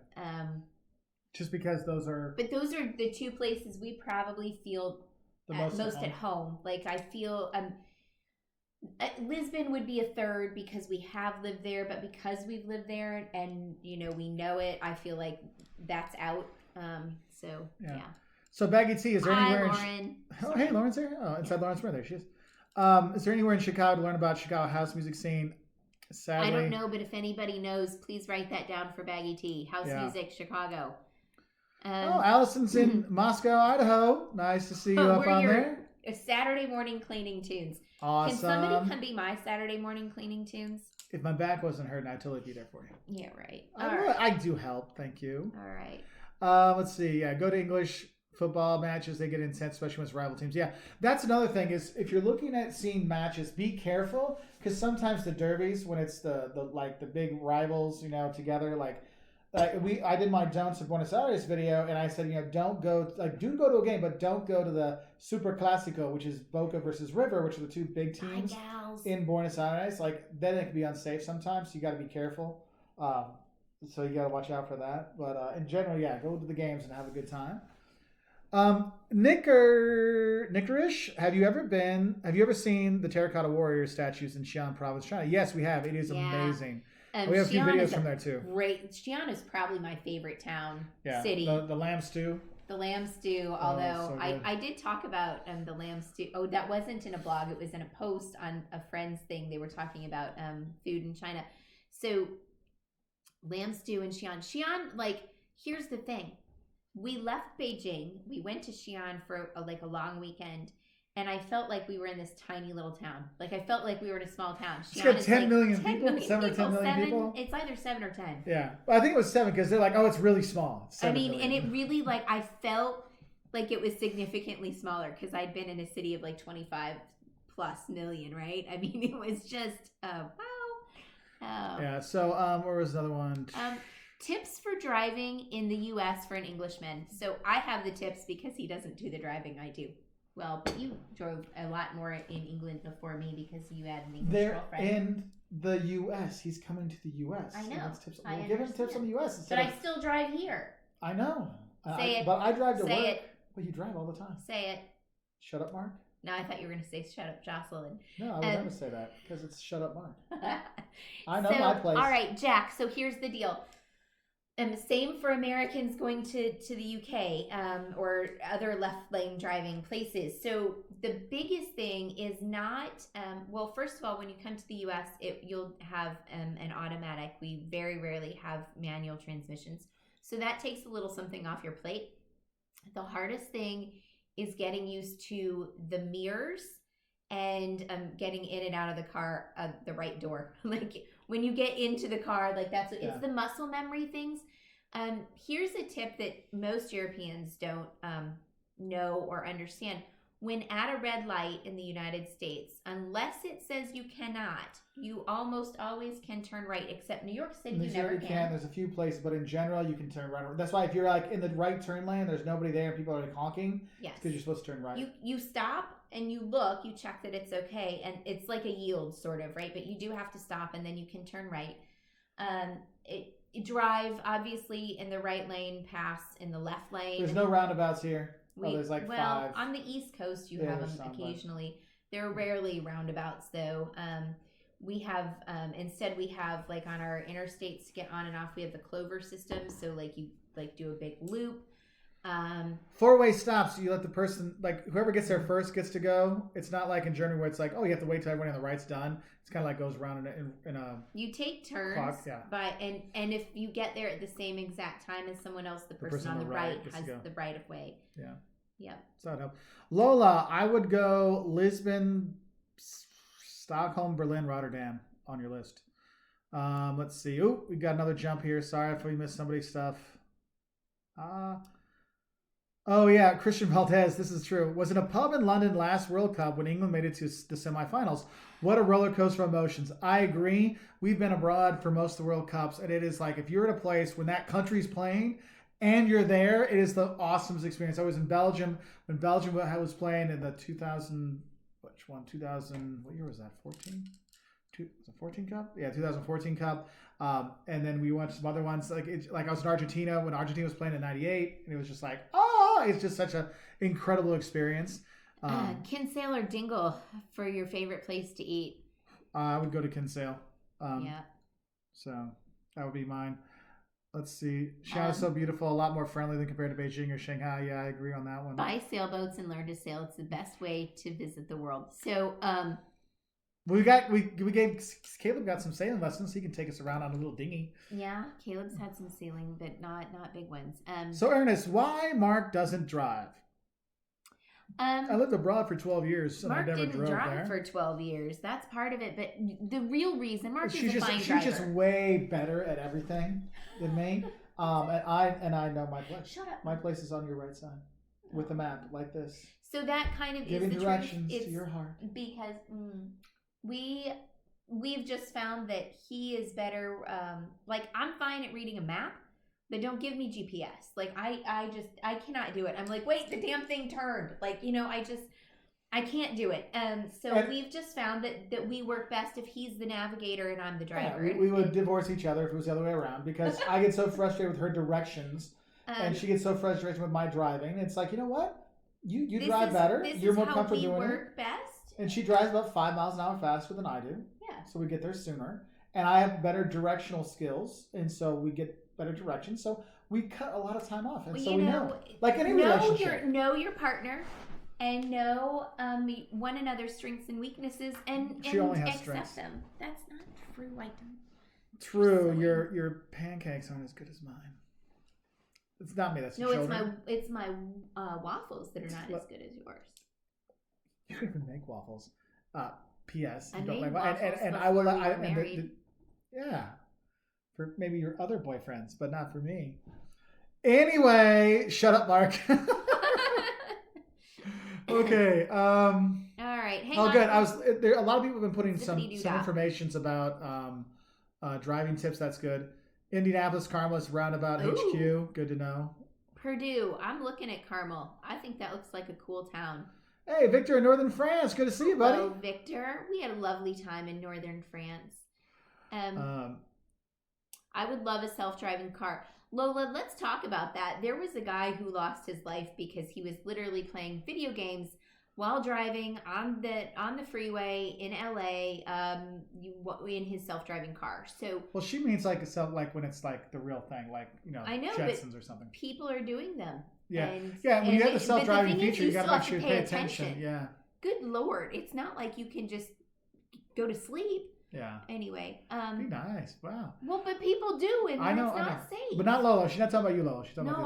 Just because those are. But those are the 2 places we probably feel most at home. Like, I feel Lisbon would be a third because we have lived there, but because we've lived there and we know it, I feel like that's out. So yeah. So Baggy T, is there anywhere? Lauren. Oh, hey, Lauren's here. Oh, inside Lauren's brother. There she is. Is there anywhere in Chicago to learn about Chicago house music scene? Sadly, I don't know, but if anybody knows, please write that down for Baggy T. House music, Chicago. Allison's in Moscow, Idaho. Nice to see you up on there. Saturday morning cleaning tunes. Awesome. Can somebody come be my Saturday morning cleaning tunes? If my back wasn't hurting, I'd totally be there for you. Yeah, right. I do help. Thank you. All right. Let's see. Yeah, go to English football matches. They get intense, especially when it's rival teams. Yeah, that's another thing is if you're looking at seeing matches, be careful because sometimes the derbies, when it's the big rivals, together, I did my Don'ts of Buenos Aires video, and I said, don't go, do go to a game, but don't go to the Super Clásico, which is Boca versus River, which are the 2 big teams in Buenos Aires. Then it can be unsafe sometimes, so you got to be careful. So you got to watch out for that. But in general, yeah, go to the games and have a good time. Nickerish, have you ever seen the Terracotta Warrior statues in Xi'an Province, China? Yes, we have. It is amazing. We have a few videos from there too. Great. Xi'an is probably my favorite town, city. The lamb stew. The lamb stew, although I did talk about the lamb stew. Oh, that wasn't in a blog. It was in a post on a friend's thing. They were talking about food in China. So lamb stew in Xi'an. Xi'an, here's the thing. We left Beijing. We went to Xi'an for a long weekend. and I felt like we were in this tiny little town. Like I felt like we were in a small town. It's got 10 million people, 7 or 10 million people. It's either 7 or 10. Yeah, well, I think it was 7 because they're like, oh, it's really small. It's 7 million. And it really like I felt like it was significantly smaller because I'd been in a city of like 25 plus million, right? I mean, it was just wow. Yeah. So where was another one? Tips for driving in the U.S. for an Englishman. So I have the tips because he doesn't do the driving I do. Well, but you drove a lot more in England before me because you had an English girlfriend. In the U.S. He's coming to the U.S. I know. Tips. We'll give him tips on the U.S. But I still drive here. I know. Say it. But I drive to work. Say it. Well, you drive all the time. Say it. Shut up, Mark. No, I thought you were going to say shut up, Jocelyn. No, I would never say that because it's shut up, Mark. I know my place. All right, Jack. So here's the deal. And the same for Americans going to the UK or other left lane driving places. So the biggest thing is not, well, first of all, when you come to the US, you'll have an automatic. We very rarely have manual transmissions. So that takes a little something off your plate. The hardest thing is getting used to the mirrors and getting in and out of the car, the right door. Like when you get into the car, like it's the muscle memory things. Here's a tip that most Europeans don't know or understand. When at a red light in the United States, unless it says you cannot, you almost always can turn right, except New York City, you never can. There's a few places, but in general, you can turn right. That's why if you're like in the right turn lane, there's nobody there, and people are like honking. Yes. Because you're supposed to turn right. You stop and you look, you check that it's okay, and it's like a yield sort of, right? But you do have to stop, and then you can turn right. Drive obviously in the right lane, pass in the left lane. There's no roundabouts here. There's like 5. On the East Coast you have them occasionally. There are rarely roundabouts though. We have instead we have like on our interstates to get on and off, we have the clover system. So like you like do a big loop. 4-way stops. So you let the person, like whoever gets there first gets to go. It's not like in Germany where it's like, oh, you have to wait till everyone on the right's done. It's kind of like goes around in a. You take turns, clock, yeah. And if you get there at the same exact time as someone else, the person on the right has the right of way. Yeah. Yep. So that help. Lola, I would go Lisbon, Stockholm, Berlin, Rotterdam on your list. Let's see. Oh, we got another jump here. Sorry if we missed somebody's stuff. Oh, yeah, Christian Valdez, this is true. Was in a pub in London last World Cup when England made it to the semifinals. What a roller coaster of emotions. I agree. We've been abroad for most of the World Cups, and it is like if you're at a place when that country's playing and you're there, it is the awesomest experience. I was in Belgium when Belgium was playing in the 2000, what year was that, 14? Was it 14 Cup? Yeah, 2014 Cup. And then we went to some other ones. Like I was in Argentina when Argentina was playing in '98, and it was just like, it's just such an incredible experience. Kinsale or Dingle for your favorite place to eat? I would go to Kinsale. Yeah. So that would be mine. Let's see. China's so beautiful, a lot more friendly than compared to Beijing or Shanghai. Yeah, I agree on that one. Buy sailboats and learn to sail. It's the best way to visit the world. So, we gave Caleb got some sailing lessons. So he can take us around on a little dinghy. Yeah, Caleb's had some sailing, but not big ones. So Ernest, why Mark doesn't drive? I lived abroad for 12 years. And Mark I never didn't drove drive there. for 12 years. That's part of it. But the real reason, Mark is a fine driver. She's just way better at everything than me. And I know my place. Shut up. My place is on your right side with a map like this. So that kind of giving is the directions truth. to your heart. Because we've just found that he is better. Like I'm fine at reading a map, but don't give me GPS. Like I cannot do it. I'm like, wait, the damn thing turned. Like, I can't do it. So we've just found that we work best if he's the navigator and I'm the driver. Yeah, we would divorce each other if it was the other way around because I get so frustrated with her directions and she gets so frustrated with my driving. It's like, you know what? You drive better. You're more comfortable doing it. This is how we work best. And she drives about 5 miles an hour faster than I do. Yeah. So we get there sooner. And I have better directional skills. And so we get better direction. So we cut a lot of time off. And so we know. Like any relationship. Know your partner and know one another's strengths and weaknesses and she only has accept strengths. Them. That's not true, I don't. True. Your pancakes aren't as good as mine. It's not me, that's the children. It's my waffles that are not as good as yours. You don't even make waffles. P.S. I You don't made like waffles and I before will. we were married. Yeah, for maybe your other boyfriends, but not for me. Anyway, shut up, Mark. Okay. All right. Hang on. Good. There. A lot of people have been putting some Zippity-doo-dah. informations about driving tips. That's good. Indianapolis Carmel's Roundabout Ooh. HQ. Good to know. Purdue. I'm looking at Carmel. I think that looks like a cool town. Hey, Victor in Northern France. Good to see you, buddy. Hello, Victor. We had a lovely time in Northern France. I would love a self-driving car. Lola, let's talk about that. There was a guy who lost his life because he was literally playing video games while driving on the freeway in LA in his self-driving car. So well, she means like when it's like the real thing, like I know, Jetsons or something. People are doing them. Yeah, when you have the self-driving feature, you got to make sure you pay attention. Yeah. Good Lord, it's not like you can just go to sleep. Yeah. Anyway, be nice. Wow. Well, but people do, and I know, it's not safe. But not Lola. She's not talking about you, Lola. She's talking about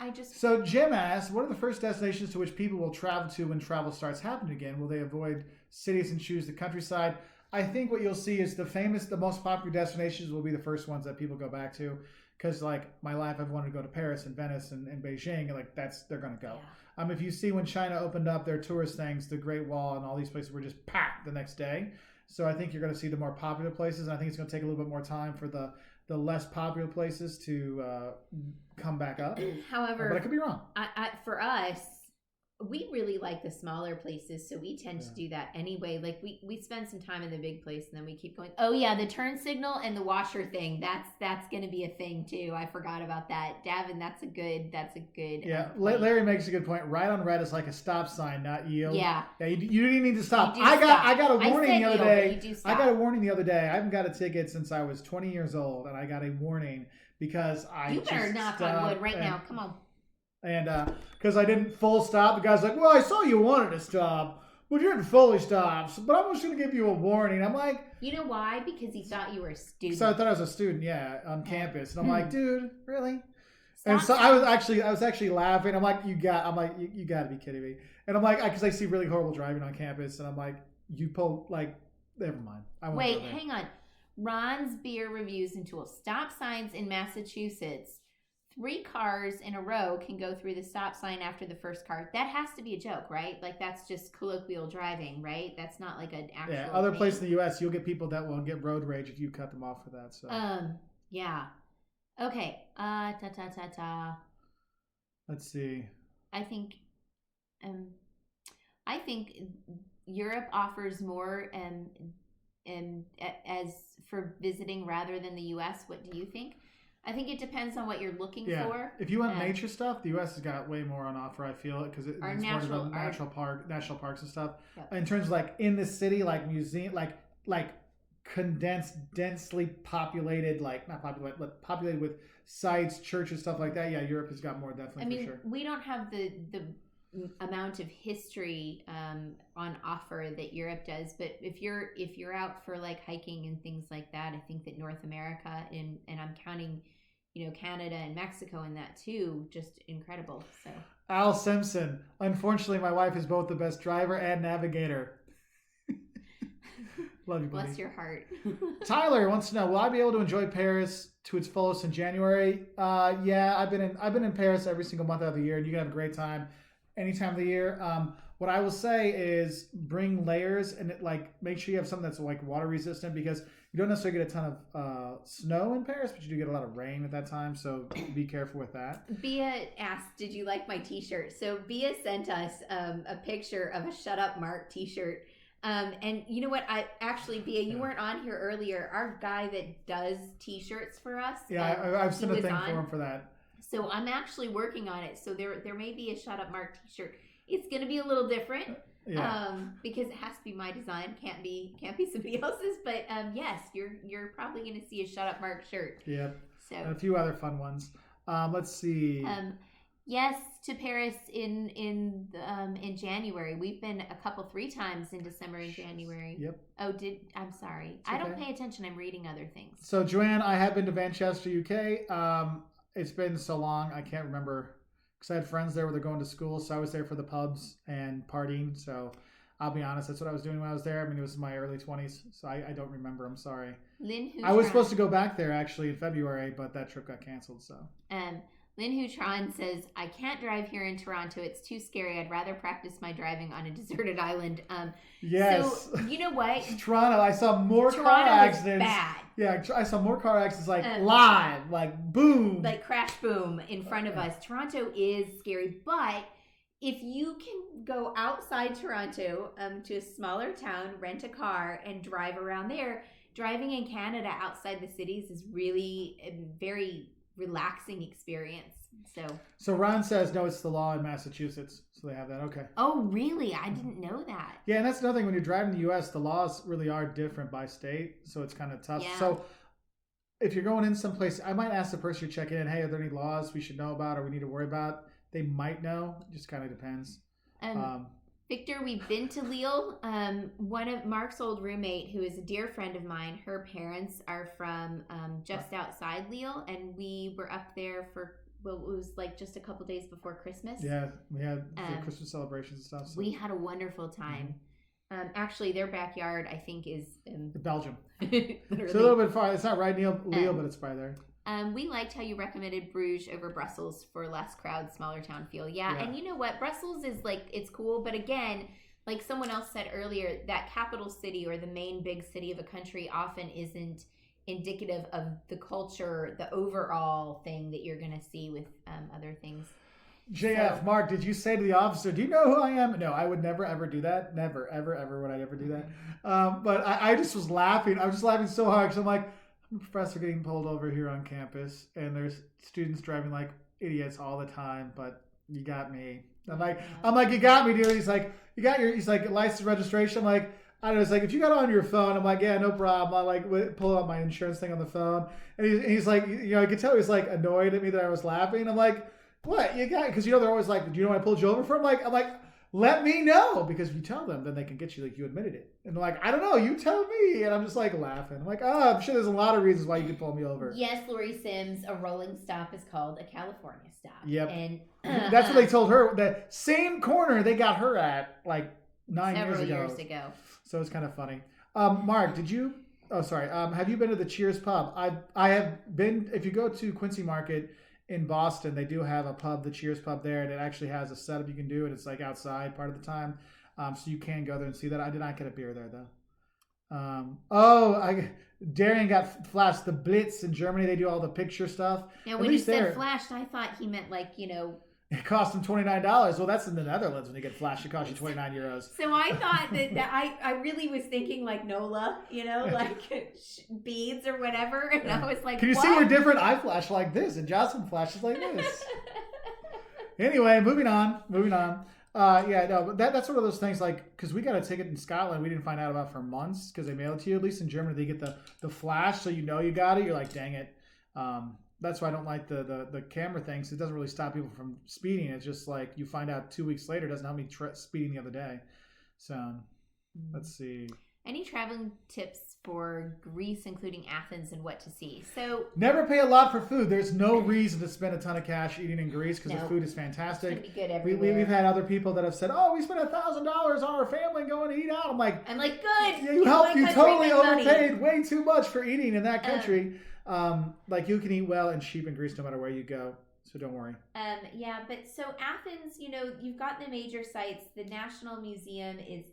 I just. So Jim asks, what are the first destinations to which people will travel to when travel starts happening again? Will they avoid cities and choose the countryside? I think what you'll see is the most popular destinations will be the first ones that people go back to. Because like my life, I've wanted to go to Paris and Venice and Beijing, and like they're gonna go. Yeah. If you see when China opened up their tourist things, the Great Wall and all these places were just packed the next day. So I think you're going to see the more popular places, and I think it's going to take a little bit more time for the less popular places to come back up. However, but I could be wrong. For us, we really like the smaller places, so we tend to do that anyway. Like we spend some time in the big place, and then we keep going. Oh yeah, the turn signal and the washer thing. That's going to be a thing too. I forgot about that, Davin. That's a good. Yeah, Larry makes a good point. Right on red is like a stop sign, not yield. Yeah. Yeah, you didn't need to stop. I got a warning the other day. I got a warning the other day. I haven't got a ticket since I was 20 years old, and I got a warning because You better knock on wood right now. Come on. And because I didn't full stop, the guy's like, well, I saw you wanted to stop, but you didn't fully stop. But I'm just going to give you a warning. I'm like... You know why? Because he thought you were a student. So I thought I was a student, on campus. And I'm like, dude, really? Stop. And so I was actually laughing. I'm like, you got to be kidding me. And I'm like, because I see really horrible driving on campus. And I'm like, you pull, like, never mind. Wait, hang on. Ron's Beer Reviews and Tools. Stop signs in Massachusetts. 3 cars in a row can go through the stop sign after the first car. That has to be a joke, right? Like that's just colloquial driving, right? That's not like an actual. Yeah, other places in the U.S., you'll get people that will get road rage if you cut them off for that. So. Yeah. Okay. Let's see. I think Europe offers more as for visiting rather than the U.S. What do you think? I think it depends on what you're looking for. If you want nature stuff, the U.S. has got way more on offer. I feel because it's more about national parks and stuff. Yep. In terms of like in the city, like museum, like condensed, densely populated, like not populated, but populated with sites, churches, stuff like that. Yeah, Europe has got more definitely. For sure. We don't have the amount of history on offer that Europe does, but if you're out for like hiking and things like that, I think that North America and I'm counting Canada and Mexico in that too, just incredible. So Al Simpson, unfortunately my wife is both the best driver and navigator. Love you, buddy. Bless your heart. Tyler wants to know, will I be able to enjoy Paris to its fullest in January? Yeah, I've been in Paris every single month of the year, and you can have a great time any time of the year. What I will say is bring layers and make sure you have something that's like water resistant, because you don't necessarily get a ton of snow in Paris, but you do get a lot of rain at that time. So be careful with that. Bia asked, did you like my t-shirt? So Bia sent us a picture of a Shut Up Mark t-shirt. And you know what? Bia, you weren't on here earlier. Our guy that does t-shirts for us. Yeah, I've sent a thing for him for that. So I'm actually working on it. So there may be a Shut Up Mark t-shirt. It's going to be a little different, because it has to be my design. Can't be somebody else's. But yes, you're probably going to see a Shut Up Mark shirt. Yep. So and a few other fun ones. Let's see. Yes, to Paris in January. We've been 3 times in December and January. Yep. Oh, I'm sorry. I don't pay attention. I'm reading other things. So Joanne, I have been to Manchester, UK. It's been so long, I can't remember, because I had friends there where they're going to school, so I was there for the pubs and partying. So I'll be honest, that's what I was doing when I was there. I mean, it was my early 20s, so I don't remember. I'm sorry. Lynn Hutron. I was supposed to go back there actually in February, but that trip got canceled. So. Lynn Hutron says, I can't drive here in Toronto. It's too scary. I'd rather practice my driving on a deserted island. Yes. So, you know what? Toronto, I saw more Toronto car accidents. Bad. Yeah, I saw more car accidents live, like boom. Like crash boom in front of us. Toronto is scary, but if you can go outside Toronto to a smaller town, rent a car, and drive around there, driving in Canada outside the cities is really a very relaxing experience. So Ron says no, it's the law in Massachusetts, so they have that. Okay. Oh, really? I didn't know that. Yeah, and that's another thing. When you're driving the U.S., the laws really are different by state, so it's kind of tough. Yeah. So if you're going in someplace, I might ask the person you're checking in, hey, are there any laws we should know about or we need to worry about? They might know. It just kind of depends. Victor, we've been to Lille. One of Mark's old roommate, who is a dear friend of mine, her parents are from just outside Lille, and we were up there for, well, it was like just a couple days before Christmas. Yeah, we had the Christmas celebrations and stuff. So. We had a wonderful time. Actually, their backyard, I think, is Belgium. Literally. So a little bit far. It's not right near Lille, but it's by there. We liked how you recommended Bruges over Brussels for less crowd, smaller town feel. Yeah, and you know what? Brussels is like, it's cool, but again, like someone else said earlier, that capital city or the main big city of a country often isn't indicative of the culture, the overall thing that you're going to see with other things. JF, Mark, did you say to the officer, do you know who I am? No, I would never, ever do that. Never, ever, ever would I ever do that. But I just was laughing. I was just laughing so hard because I'm like, I'm a professor getting pulled over here on campus, and there's students driving like idiots all the time, but you got me. I'm like, you got me, dude. He's like, he's like, license registration. I'm like, I don't know. It's like, if you got it on your phone, I'm like, yeah, no problem. I like pull out my insurance thing on the phone, and he's like, you know, I could tell he was like annoyed at me that I was laughing. I'm like, what you got? Because you know they're always like, do you know what I pulled you over for? I'm like, let me know, because if you tell them, then they can get you like you admitted it. And they're like, I don't know, you tell me. And I'm just like laughing. I'm like, oh, I'm sure there's a lot of reasons why you could pull me over. Yes, Lori Sims, a rolling stop is called a California stop. Yep. And that's what they told her. The same corner they got her at like several years ago. So it's kind of funny. Mark, did you? Oh, sorry. Have you been to the Cheers pub? I have been. If you go to Quincy Market in Boston, they do have a pub, the Cheers pub there, and it actually has a setup you can do, and it's like outside part of the time, so you can go there and see that. I did not get a beer there though. Darian got flashed. The Blitz in Germany, they do all the picture stuff. Yeah, when he said flashed, I thought he meant like, you know. It cost him $29. Well, that's in the Netherlands. When you get flashed, it costs you €29. So I thought that I really was thinking like Nola, you know, like beads or whatever. And I was like, can you see we're different? I flash like this, and Jocelyn flashes like this. Anyway, moving on. But that's one of those things, like, because we got a ticket in Scotland we didn't find out about for months because they mail it to you. At least in Germany, they get the flash, so you know you got it. You're like, dang it. That's why I don't like the camera thing, because it doesn't really stop people from speeding. It's just like you find out 2 weeks later, it doesn't help me speeding the other day. So let's see. Any traveling tips for Greece, including Athens, and what to see? So never pay a lot for food. There's no reason to spend a ton of cash eating in Greece because the food is fantastic. It's gonna be good everywhere. We've had other people that have said, "Oh, we spent $1,000 on our family going to eat out." I'm like, good. Yeah, you totally overpaid way too much for eating in that country. Like you can eat well and cheap in Greece no matter where you go. So don't worry. But so Athens, you know, you've got the major sites. The National Museum is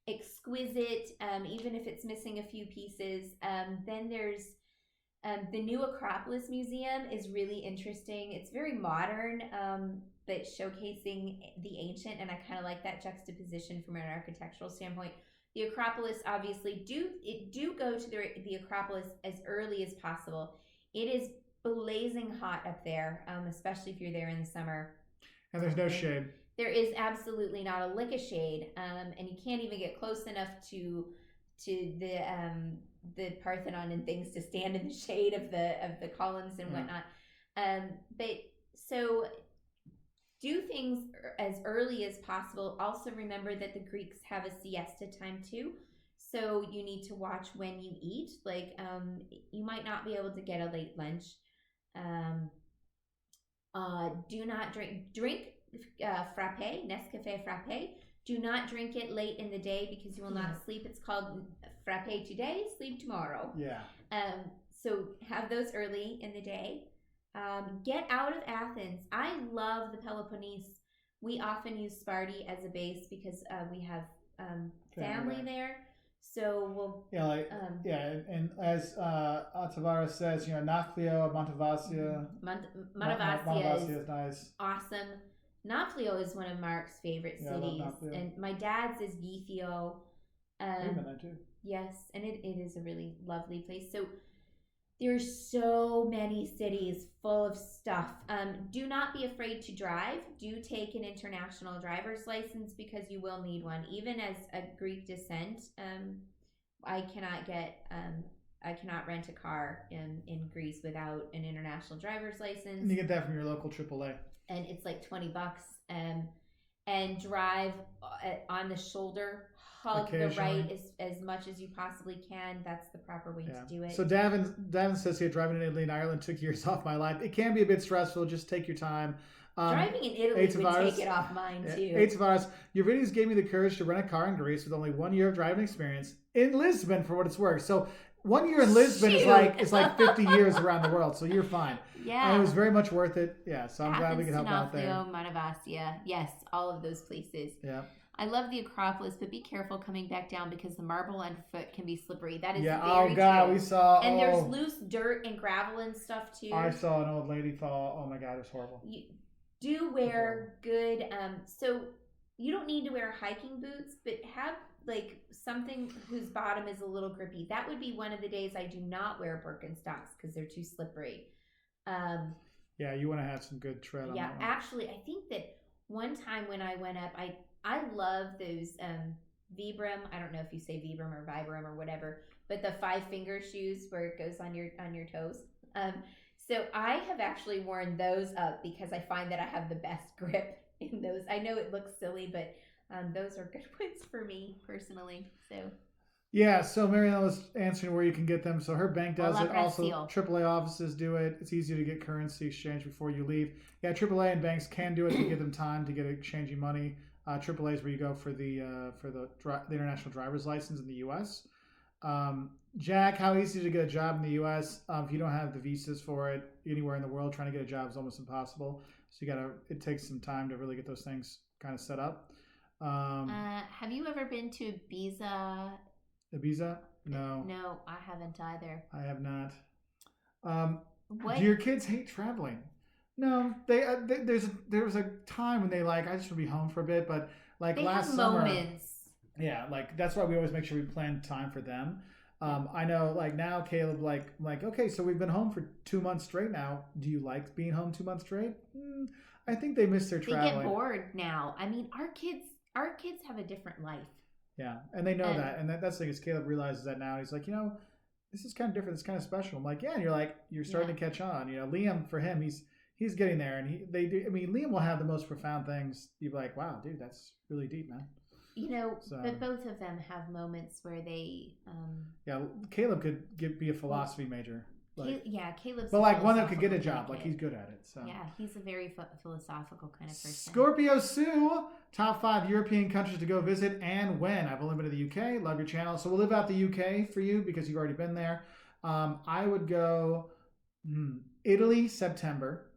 exquisite, even if it's missing a few pieces. Then there's the new Acropolis Museum is really interesting. It's very modern, but showcasing the ancient, and I kind of like that juxtaposition from an architectural standpoint. The Acropolis, obviously, do go to the Acropolis as early as possible. It is blazing hot up there, especially if you're there in the summer. And there's no shade. There is absolutely not a lick of shade, and you can't even get close enough to the Parthenon and things to stand in the shade of the columns and whatnot. But so do things as early as possible. Also remember that the Greeks have a siesta time too. So you need to watch when you eat. Like you might not be able to get a late lunch. Do not drink frappe, Nescafe frappe Do not drink it late in the day because you will not sleep. It's called frappe today, sleep tomorrow. Yeah. So have those early in the day. Get out of Athens. I love the Peloponnese. We often use Sparti as a base because we have family there. So we'll and as Tavares says, Nafplio, Montavasia. Montavasia is nice. Awesome. Nafplio is one of Mark's favorite cities, and my dad's is Gifio. I've been there too. Yes, and it is a really lovely place. So there's so many cities full of stuff. Do not be afraid to drive. Do take an international driver's license because you will need one. Even as a Greek descent, I cannot rent a car in Greece without an international driver's license. And you get that from your local AAA. And it's like $20. And drive on the shoulder. Hug the right as much as you possibly can. That's the proper way to do it. So Davin says here, driving in Italy and Ireland took years off my life. It can be a bit stressful. Just take your time. Driving in Italy would take it off mine too. Tavares, your videos gave me the courage to rent a car in Greece with only 1 year of driving experience in Lisbon for what it's worth. So 1 year in Lisbon is like 50 years around the world. So you're fine. Yeah. And it was very much worth it. Yeah. So I'm glad we could help out there. Montavasia. Yes, all of those places. Yeah. I love the Acropolis, but be careful coming back down because the marble underfoot can be slippery. That is very true. We saw. And there's loose dirt and gravel and stuff too. I saw an old lady fall. Oh my God, it was horrible. You do wear good. So you don't need to wear hiking boots, but have like something whose bottom is a little grippy. That would be one of the days I do not wear Birkenstocks because they're too slippery. You want to have some good tread on that one. Actually, I think that one time when I went up, I love those Vibram. I don't know if you say Vibram or Vibram or whatever, but the 5-finger shoes where it goes on your toes. So I have actually worn those up because I find that I have the best grip in those. I know it looks silly, but those are good ones for me personally. So. Yeah, so Marianne was answering where you can get them. So her bank does it. Also, AAA offices do it. It's easy to get currency exchange before you leave. Yeah, AAA and banks can do it to give them time to get exchanging money. AAA is where you go for the international driver's license in the U.S. Jack, how easy to get a job in the U.S. If you don't have the visas for it anywhere in the world, trying to get a job is almost impossible. So it takes some time to really get those things kind of set up. Have you ever been to Ibiza? Ibiza? No. No, I haven't either. I have not. Do your kids hate traveling? No, there was a time when they I just want to be home for a bit, but last summer. Moments. Yeah, that's why we always make sure we plan time for them. I know, now Caleb, okay, so we've been home for 2 months straight now. Do you like being home 2 months straight? I think they miss their traveling. They get bored now. I mean, our kids have a different life. Yeah, and they know that, and that's the thing is Caleb realizes that now. He's like, this is kind of different. It's kind of special. I'm like, yeah, and you're starting to catch on. Liam, for him, he's getting there, and they do. I mean, Liam will have the most profound things. You're like, wow, dude, that's really deep, man. But both of them have moments where they. Caleb could be a philosophy major. Caleb's. But one that could get a job, he's good at it. So yeah, he's a very philosophical kind of person. Scorpio Sue, top 5 European countries to go visit and when. I've only been to the UK. Love your channel, so we'll live out the UK for you because you've already been there. I would go Italy September,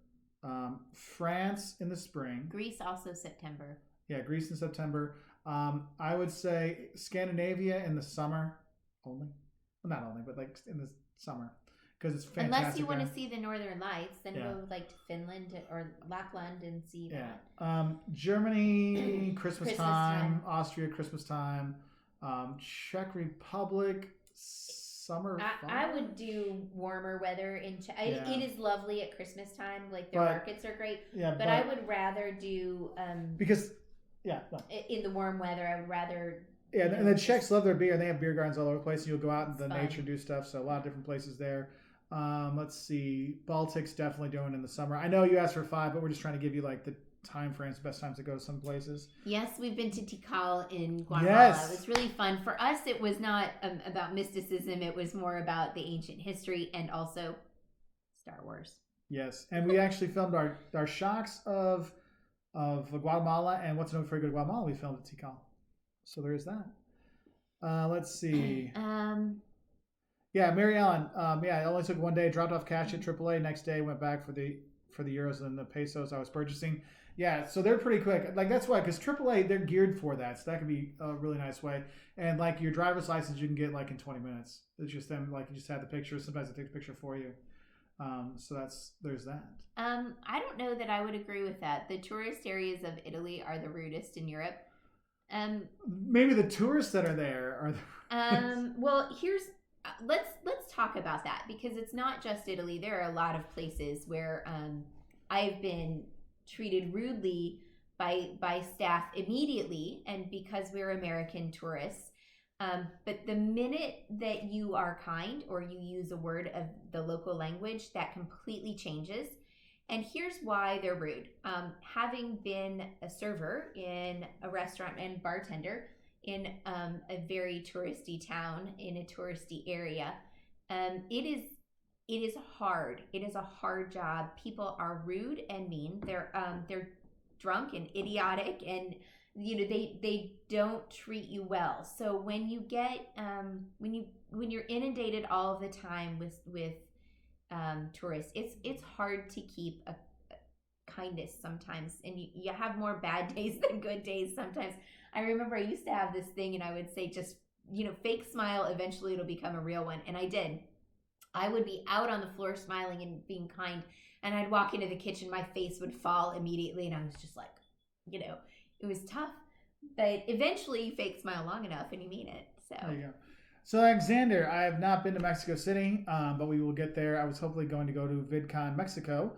France in the spring. Greece also September. Yeah, Greece in September. I would say Scandinavia in the summer only. Well, not only, but in the summer. Because it's fantastic. Unless you want to see the Northern Lights, then go to Finland or Lapland and see that. Germany, Christmas time. Austria, Christmas time. Czech Republic, summer. I would do warmer weather in Czech. It is lovely at Christmas time. Their markets are great. Yeah, but I would rather do because in the warm weather. I would rather. Yeah, and the Czechs love their beer, and they have beer gardens all over the place. And you'll go out in the nature and do stuff. So a lot of different places there. Let's see. Baltic's definitely doing in the summer. I know you asked for 5, but we're just trying to give you the time frames, best times to go to some places. Yes, we've been to Tikal in Guatemala. Yes. It was really fun. For us, it was not about mysticism. It was more about the ancient history and also Star Wars. Yes, and we actually filmed our shocks of of Guatemala, and What's Known for Good Guatemala we filmed at Tikal. So there is that. Let's see. Yeah, Mary Ellen. Yeah, it only took one day. Dropped off cash at AAA. Next day, went back for the euros and the pesos I was purchasing. Yeah, so they're pretty quick. Like that's why, because AAA they're geared for that. So that could be a really nice way. And like your driver's license, you can get like in 20 minutes. It's just them. Like you just have the picture. Sometimes it takes a picture for you. So there's that. I don't know that I would agree with that. The tourist areas of Italy are the rudest in Europe. Maybe the tourists that are there are the well, let's talk about that, because it's not just Italy. There are a lot of places where I've been treated rudely by staff immediately, and because we're American tourists. But the minute that you are kind or you use a word of the local language, that completely changes. And here's why they're rude. Having been a server in a restaurant and bartender in a very touristy town, in a touristy area, it is hard. It is a hard job. People are rude and mean. They're drunk and idiotic, and they don't treat you well. So when you get when you're inundated all of the time with tourists, it's hard to keep a kindness sometimes, and you have more bad days than good days sometimes. I remember I used to have this thing, and I would say, just fake smile, eventually it'll become a real one. And I did. I would be out on the floor smiling and being kind, and I'd walk into the kitchen, my face would fall immediately, and I was just like, it was tough. But eventually you fake smile long enough and you mean it. So there you go. So Alexander, I have not been to Mexico City, but we will get there. I was hopefully going to go to VidCon Mexico,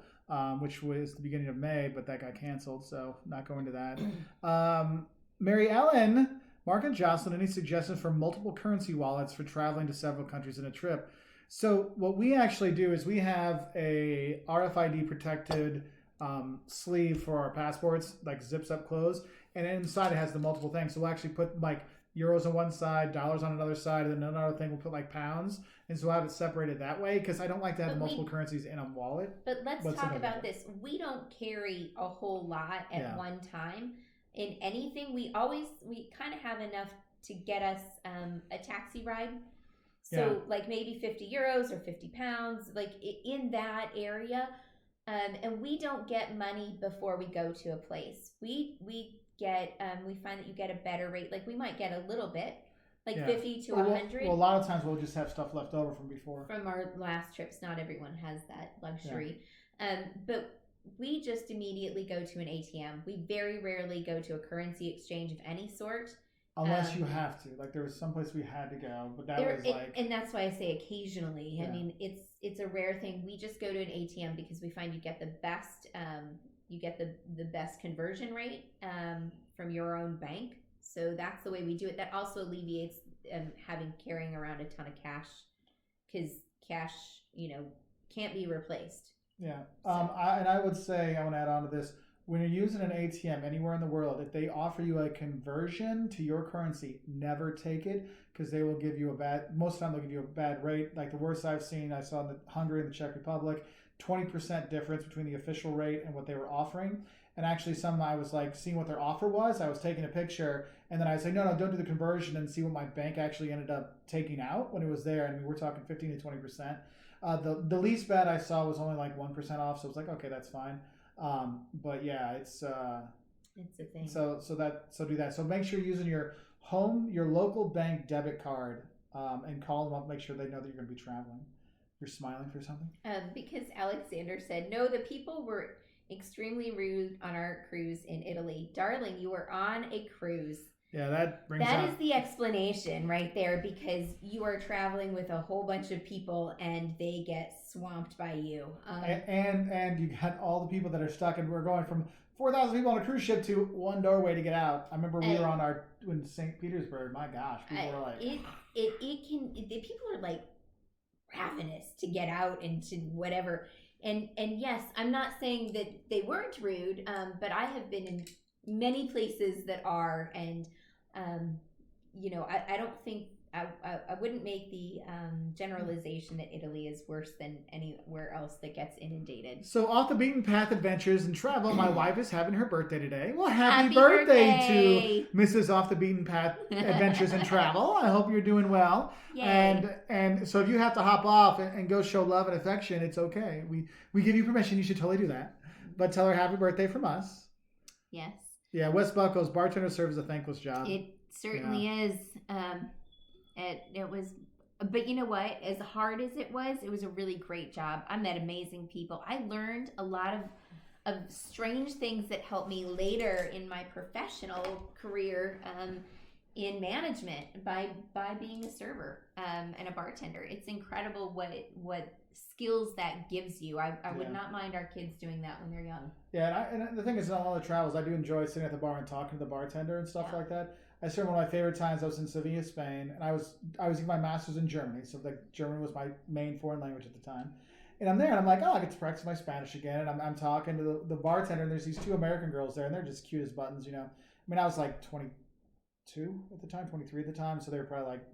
which was the beginning of May, but that got canceled, so not going to that. Mary Ellen, Mark and Jocelyn, any suggestions for multiple currency wallets for traveling to several countries in a trip? So what we actually do is we have a RFID protected sleeve for our passports, like zips up closed, and inside it has the multiple things. So we'll actually put like euros on one side, dollars on another side, and then another thing we'll put like pounds, and so we'll have it separated that way, because I don't like to have multiple currencies in a wallet. But let's talk about this. We don't carry a whole lot at one time in anything. We kind of have enough to get us a taxi ride. So like maybe 50 euros or 50 pounds, like in that area. And we don't get money before we go to a place. We find that you get a better rate. Like we might get a little bit, like 50 to 100. Well, a lot of times we'll just have stuff left over from before. From our last trips. Not everyone has that luxury. But we just immediately go to an ATM. We very rarely go to a currency exchange of any sort. Unless you have to. Like there was some place we had to go, but that was like... And that's why I say occasionally. Yeah. I mean, it's a rare thing. We just go to an ATM because we find you get the best the best conversion rate from your own bank. So that's the way we do it. That also alleviates carrying around a ton of cash, because cash, can't be replaced. Yeah. So. I would say, I want to add on to this, when you're using an ATM anywhere in the world, if they offer you a conversion to your currency, never take it, because they will give you most of the time they'll give you a bad rate. Like the worst I've seen, I saw in Hungary and the Czech Republic, 20% difference between the official rate and what they were offering. And actually I was like seeing what their offer was. I was taking a picture, and then I was like, no, don't do the conversion, and see what my bank actually ended up taking out when it was there. And we're talking 15 to 20%. The least bad I saw was only like 1% off. So it was like, okay, that's fine. But yeah, it's a thing. So do that. So make sure you're using your local bank debit card, and call them up. Make sure they know that you're going to be traveling. You're smiling for something? Because Alexander said, no, the people were extremely rude on our cruise in Italy. Darling, you were on a cruise. Yeah, that is the explanation right there, because you are traveling with a whole bunch of people and they get swamped by you. And you got all the people that are stuck, and we're going from 4,000 people on a cruise ship to one doorway to get out. I remember we were in St. Petersburg. My gosh, people were like, people are like ravenous to get out and to whatever. And yes, I'm not saying that they weren't rude, but I have been in many places that are, and I don't think I wouldn't make the generalization that Italy is worse than anywhere else that gets inundated. So off the beaten path adventures and travel. My wife is having her birthday today. Well, happy birthday to Mrs. Off the Beaten Path Adventures and Travel. I hope you're doing well. Yay. And so if you have to hop off and go show love and affection, it's okay. We give you permission. You should totally do that. But tell her happy birthday from us. Yes. Yeah, West Buckles, bartender serves a thankless job. It certainly is. It was, but you know what? As hard as it was a really great job. I met amazing people. I learned a lot of strange things that helped me later in my professional career in management by being a server and a bartender. It's incredible what skills that gives you. I would not mind our kids doing that when they're young. Yeah, and the thing is, on all the travels, I do enjoy sitting at the bar and talking to the bartender and stuff like that. I remember one of my favorite times I was in Sevilla, Spain, and I was getting my master's in Germany, so German was my main foreign language at the time. And I'm there, and I'm like, oh, I get to practice my Spanish again. And I'm talking to the bartender, and there's these two American girls there, and they're just cute as buttons, I mean, I was like 22 at the time, 23 at the time, so they were probably like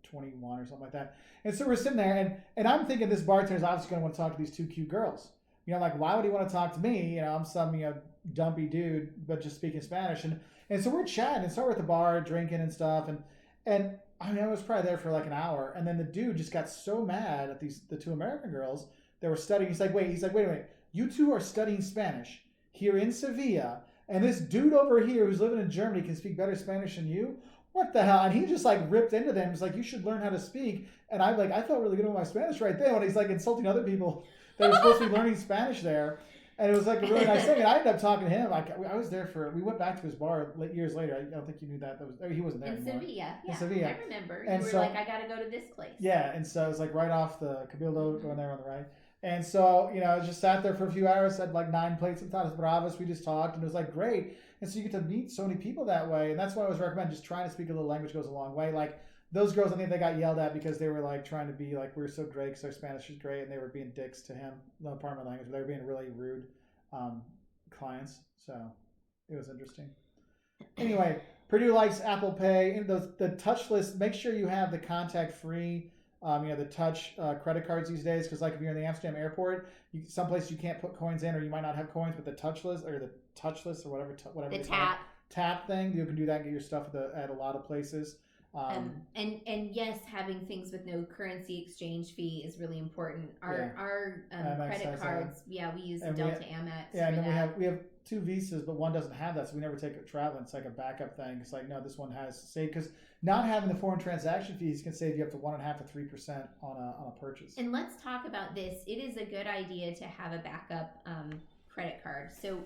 21 or something like that. And so we're sitting there, and I'm thinking this bartender's obviously going to want to talk to these two cute girls. Like, why would he want to talk to me? I'm some dumpy dude, but just speaking Spanish. And so we're chatting, and so we're at the bar drinking and stuff, and I mean, I was probably there for like an hour, and then the dude just got so mad at the two American girls that were studying. He's like, wait a minute, you two are studying Spanish here in Sevilla, and this dude over here who's living in Germany can speak better Spanish than you? What the hell? And he just like ripped into them. He's like, you should learn how to speak. And I felt really good with my Spanish right there when he's like insulting other people that were supposed to be learning Spanish there. And it was like a really nice thing. And I ended up talking to him. I was there we went back to his bar years later. I don't think you knew that. He wasn't there anymore. Sevilla. In Sevilla. I remember. You were like, I got to go to this place. Yeah, and so it was like right off the Cabildo going there on the right. And so, I just sat there for a few hours, had like 9 plates of tatas bravas. We just talked, and it was like great. And so you get to meet so many people that way. And that's why I always recommend just trying to speak a little language goes a long way. Like those girls, I think they got yelled at because they were like trying to be like, we're so great because our Spanish is great. And they were being dicks to him. No part of my language, but they were being really rude clients. So it was interesting. Anyway, Purdue likes Apple Pay. And the touch list, make sure you have the contact free. The touch credit cards these days, because like if you're in the Amsterdam airport, some places you can't put coins in, or you might not have coins, but the touch list or whatever the tap thing, you can do that and get your stuff at a lot of places. And yes, having things with no currency exchange fee is really important. Our credit cards, we use the Delta Amex. Yeah, and then we have 2 Visas, but one doesn't have that, so we never take it traveling. It's like a backup thing. It's like, no, this one has because not having the foreign transaction fees can save you up to 1.5% to 3% on a purchase. And let's talk about this. It is a good idea to have a backup credit card. So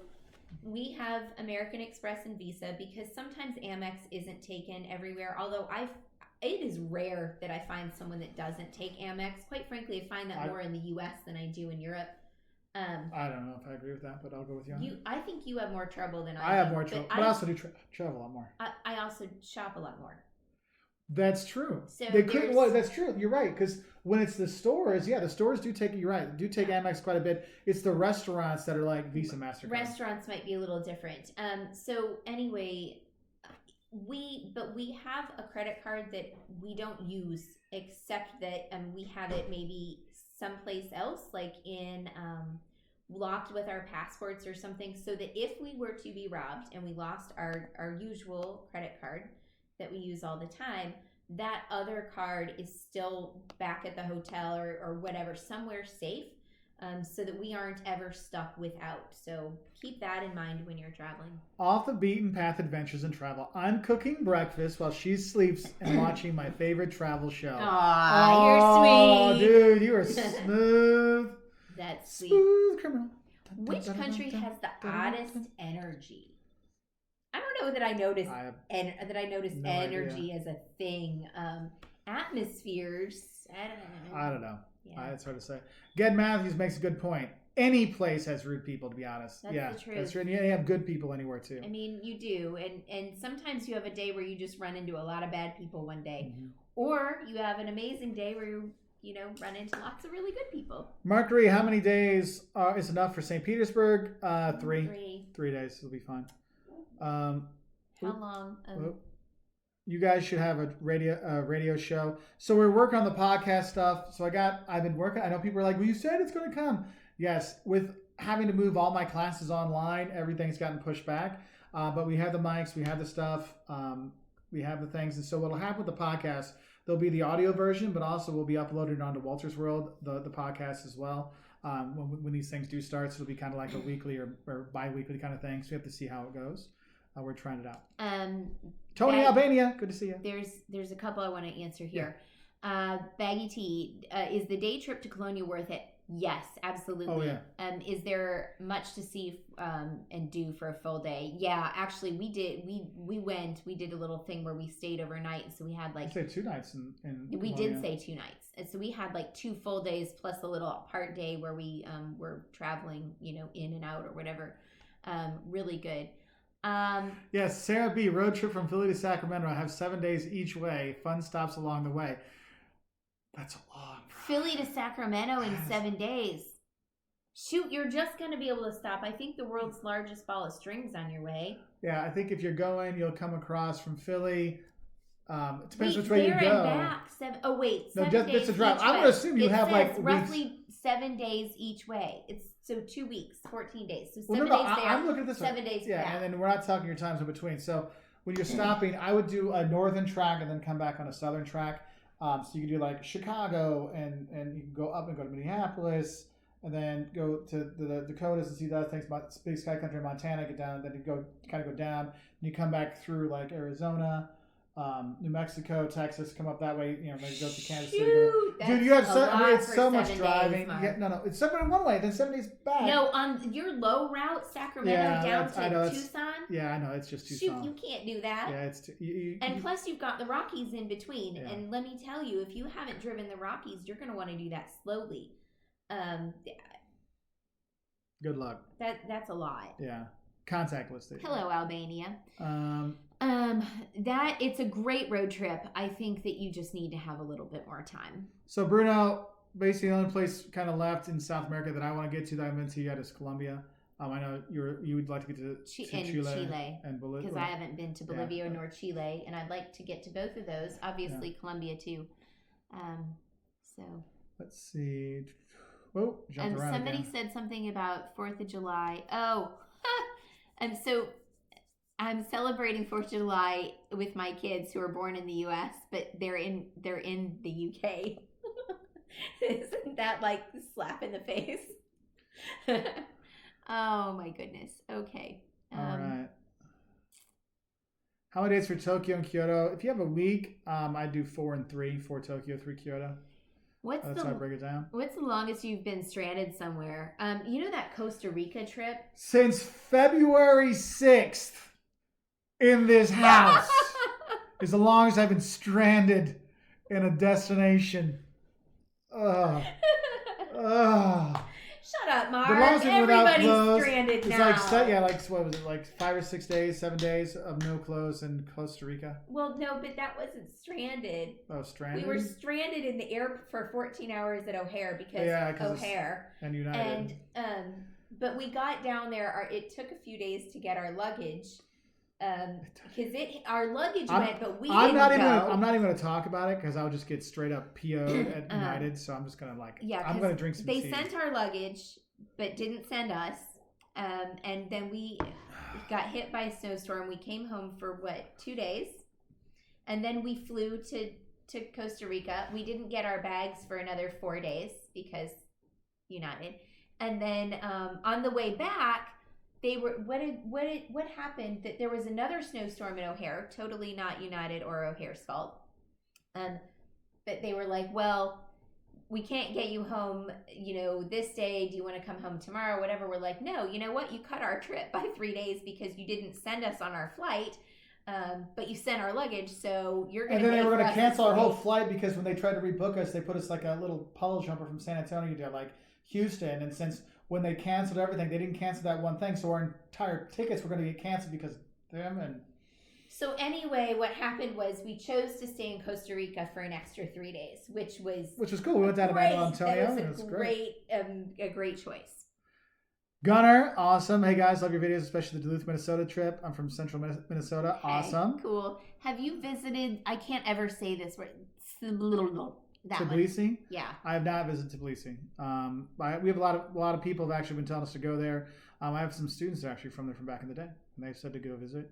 we have American Express and Visa because sometimes Amex isn't taken everywhere. Although it is rare that I find someone that doesn't take Amex. Quite frankly, I find that more in the U.S. than I do in Europe. I don't know if I agree with that, but I'll go with you. I think you have more trouble than I do. I have more trouble, but I also do travel a lot more. I also shop a lot more. That's true. So that's true. You're right, because when it's the stores, the stores do take it. You're right, do take Amex quite a bit. It's the restaurants that are like Visa, MasterCard. Restaurants might be a little different. So anyway, we have a credit card that we don't use, except that we have it maybe someplace else, like in locked with our passports or something, so that if we were to be robbed and we lost our usual credit card that we use all the time, that other card is still back at the hotel or whatever, somewhere safe, so that we aren't ever stuck without. So keep that in mind when you're traveling. Off the beaten path adventures and travel. I'm cooking breakfast while she sleeps and watching my favorite travel show. You're sweet. Dude, you are smooth. That's sweet. Smooth criminal. Which country has the oddest energy? I don't know that I noticed energy as a thing. Atmospheres, I don't know. Yeah. It's hard to say. Ged Matthews makes a good point. Any place has rude people, to be honest. That's the truth. That's true. And you have good people anywhere too. I mean, you do, and sometimes you have a day where you just run into a lot of bad people one day, or you have an amazing day where you run into lots of really good people. Mercury, how many days is enough for St. Petersburg? 3. 3 days will be fine. How long? you guys should have a radio show. So we're working on the podcast stuff. So I've been working. I know people are like, well, you said it's going to come. Yes, with having to move all my classes online, everything's gotten pushed back. But we have the mics, we have the stuff, we have the things. And so what'll happen with the podcast, there'll be the audio version, but also we'll be uploaded onto Walter's World, the podcast as well. When these things do start, so it'll be kind of like a weekly or bi-weekly kind of thing. So we have to see how it goes. We're trying it out. Tony, Albania, good to see you. There's a couple I want to answer here. Yeah. Baggy T, is the day trip to Colonia worth it? Yes, absolutely. Oh yeah. Is there much to see and do for a full day? Yeah, actually, we did. We went. We did a little thing where we stayed overnight. So we had like. You said 2 nights in We Colonia. did say 2 nights, and so we had like 2 full days plus a little part day where we were traveling, in and out or whatever. Really good. Yes, Sarah B. Road trip from Philly to Sacramento. I have 7 days each way. Fun stops along the way. That's a long drive. Philly to Sacramento in 7 days. Shoot, you're just going to be able to stop. I think the world's largest ball of strings on your way. Yeah, I think if you're going, you'll come across from Philly. It depends which way you go. Back. 7 days. That's a drive. I'm going to assume you have like roughly 7 days each way. It's so 2 weeks, 14 days. So 7 days there. I'm looking at this 7 days back. And then we're not talking your times in between. So when you're stopping, I would do a northern track and then come back on a southern track. So you can do like Chicago and you can go up and go to Minneapolis and then go to the Dakotas and see the other things, Big Sky Country, Montana, get down, then you go down and you come back through like Arizona, New Mexico, Texas, come up that way, maybe go to Kansas City. Dude, you have it's so much driving. It's 7 days one way, then 7 days back. No, on your low route, Sacramento down to Tucson. Yeah, I know, it's just Tucson. Shoot, you can't do that. Yeah, it's plus you've got the Rockies in between. Yeah. And let me tell you, if you haven't driven the Rockies, you're going to want to do that slowly. Good luck. That's a lot. Yeah. Contactless. Hello, Albania. It's a great road trip. I think that you just need to have a little bit more time. So Bruno, basically the only place kind of left in South America that I want to get to that I haven't been to yet is Colombia. I know you would like to get to Chile and Bolivia. Because I haven't been to Bolivia nor Chile, and I'd like to get to both of those. Obviously, Colombia too. So let's see. Oh, jumped around somebody again. said something about 4th of July. Oh, and so I'm celebrating 4th of July with my kids who are born in the U.S., but they're in the U.K. Isn't that like a slap in the face? Oh my goodness. Okay. All right. How many days for Tokyo and Kyoto? If you have a week, I do 4 and 3. 4 Tokyo, 3 Kyoto. That's how I break it down. What's the longest you've been stranded somewhere? That Costa Rica trip? Since February 6th in this house is the longest I've been stranded in a destination. Shut up, Mark. Everybody's stranded now. It's what was it, like 5 or 6 days, 7 days of no clothes in Costa Rica? Well, no, but that wasn't stranded. Oh, stranded? We were stranded in the air for 14 hours at O'Hare because O'Hare. And United. And, but we got down there. It took a few days to get our luggage. Because our luggage went, but we didn't go. I'm not even going to talk about it because I'll just get straight up PO'd at United. So I'm just going to I'm going to drink some tea. They sent our luggage, but didn't send us. And then we got hit by a snowstorm. We came home for 2 days, and then we flew to Costa Rica. We didn't get our bags for another 4 days because United. And then on the way back. They were what happened that there was another snowstorm in O'Hare, totally not United or O'Hare's fault. But they were like, well, we can't get you home, this day. Do you want to come home tomorrow? Whatever. We're like, no, you know what? You cut our trip by 3 days because you didn't send us on our flight, but you sent our luggage, so you're going to. And then they were going to cancel our whole flight because when they tried to rebook us, they put us like a little puddle jumper from San Antonio to like Houston, and since when they canceled everything, they didn't cancel that one thing, so our entire tickets were going to get canceled because of them. And so anyway, what happened was we chose to stay in Costa Rica for an extra 3 days, which was cool. We went down to Manuel Antonio. It was a great choice. Gunner, awesome. Hey guys, love your videos, especially the Duluth, Minnesota trip. I'm from Central Minnesota. Hey, Awesome. cool. Have you visited? I can't ever say this word. That one. Tbilisi? Yeah. I have not visited Tbilisi. We have a lot of people have actually been telling us to go there. I have some students actually from there from back in the day, and they've said to go visit.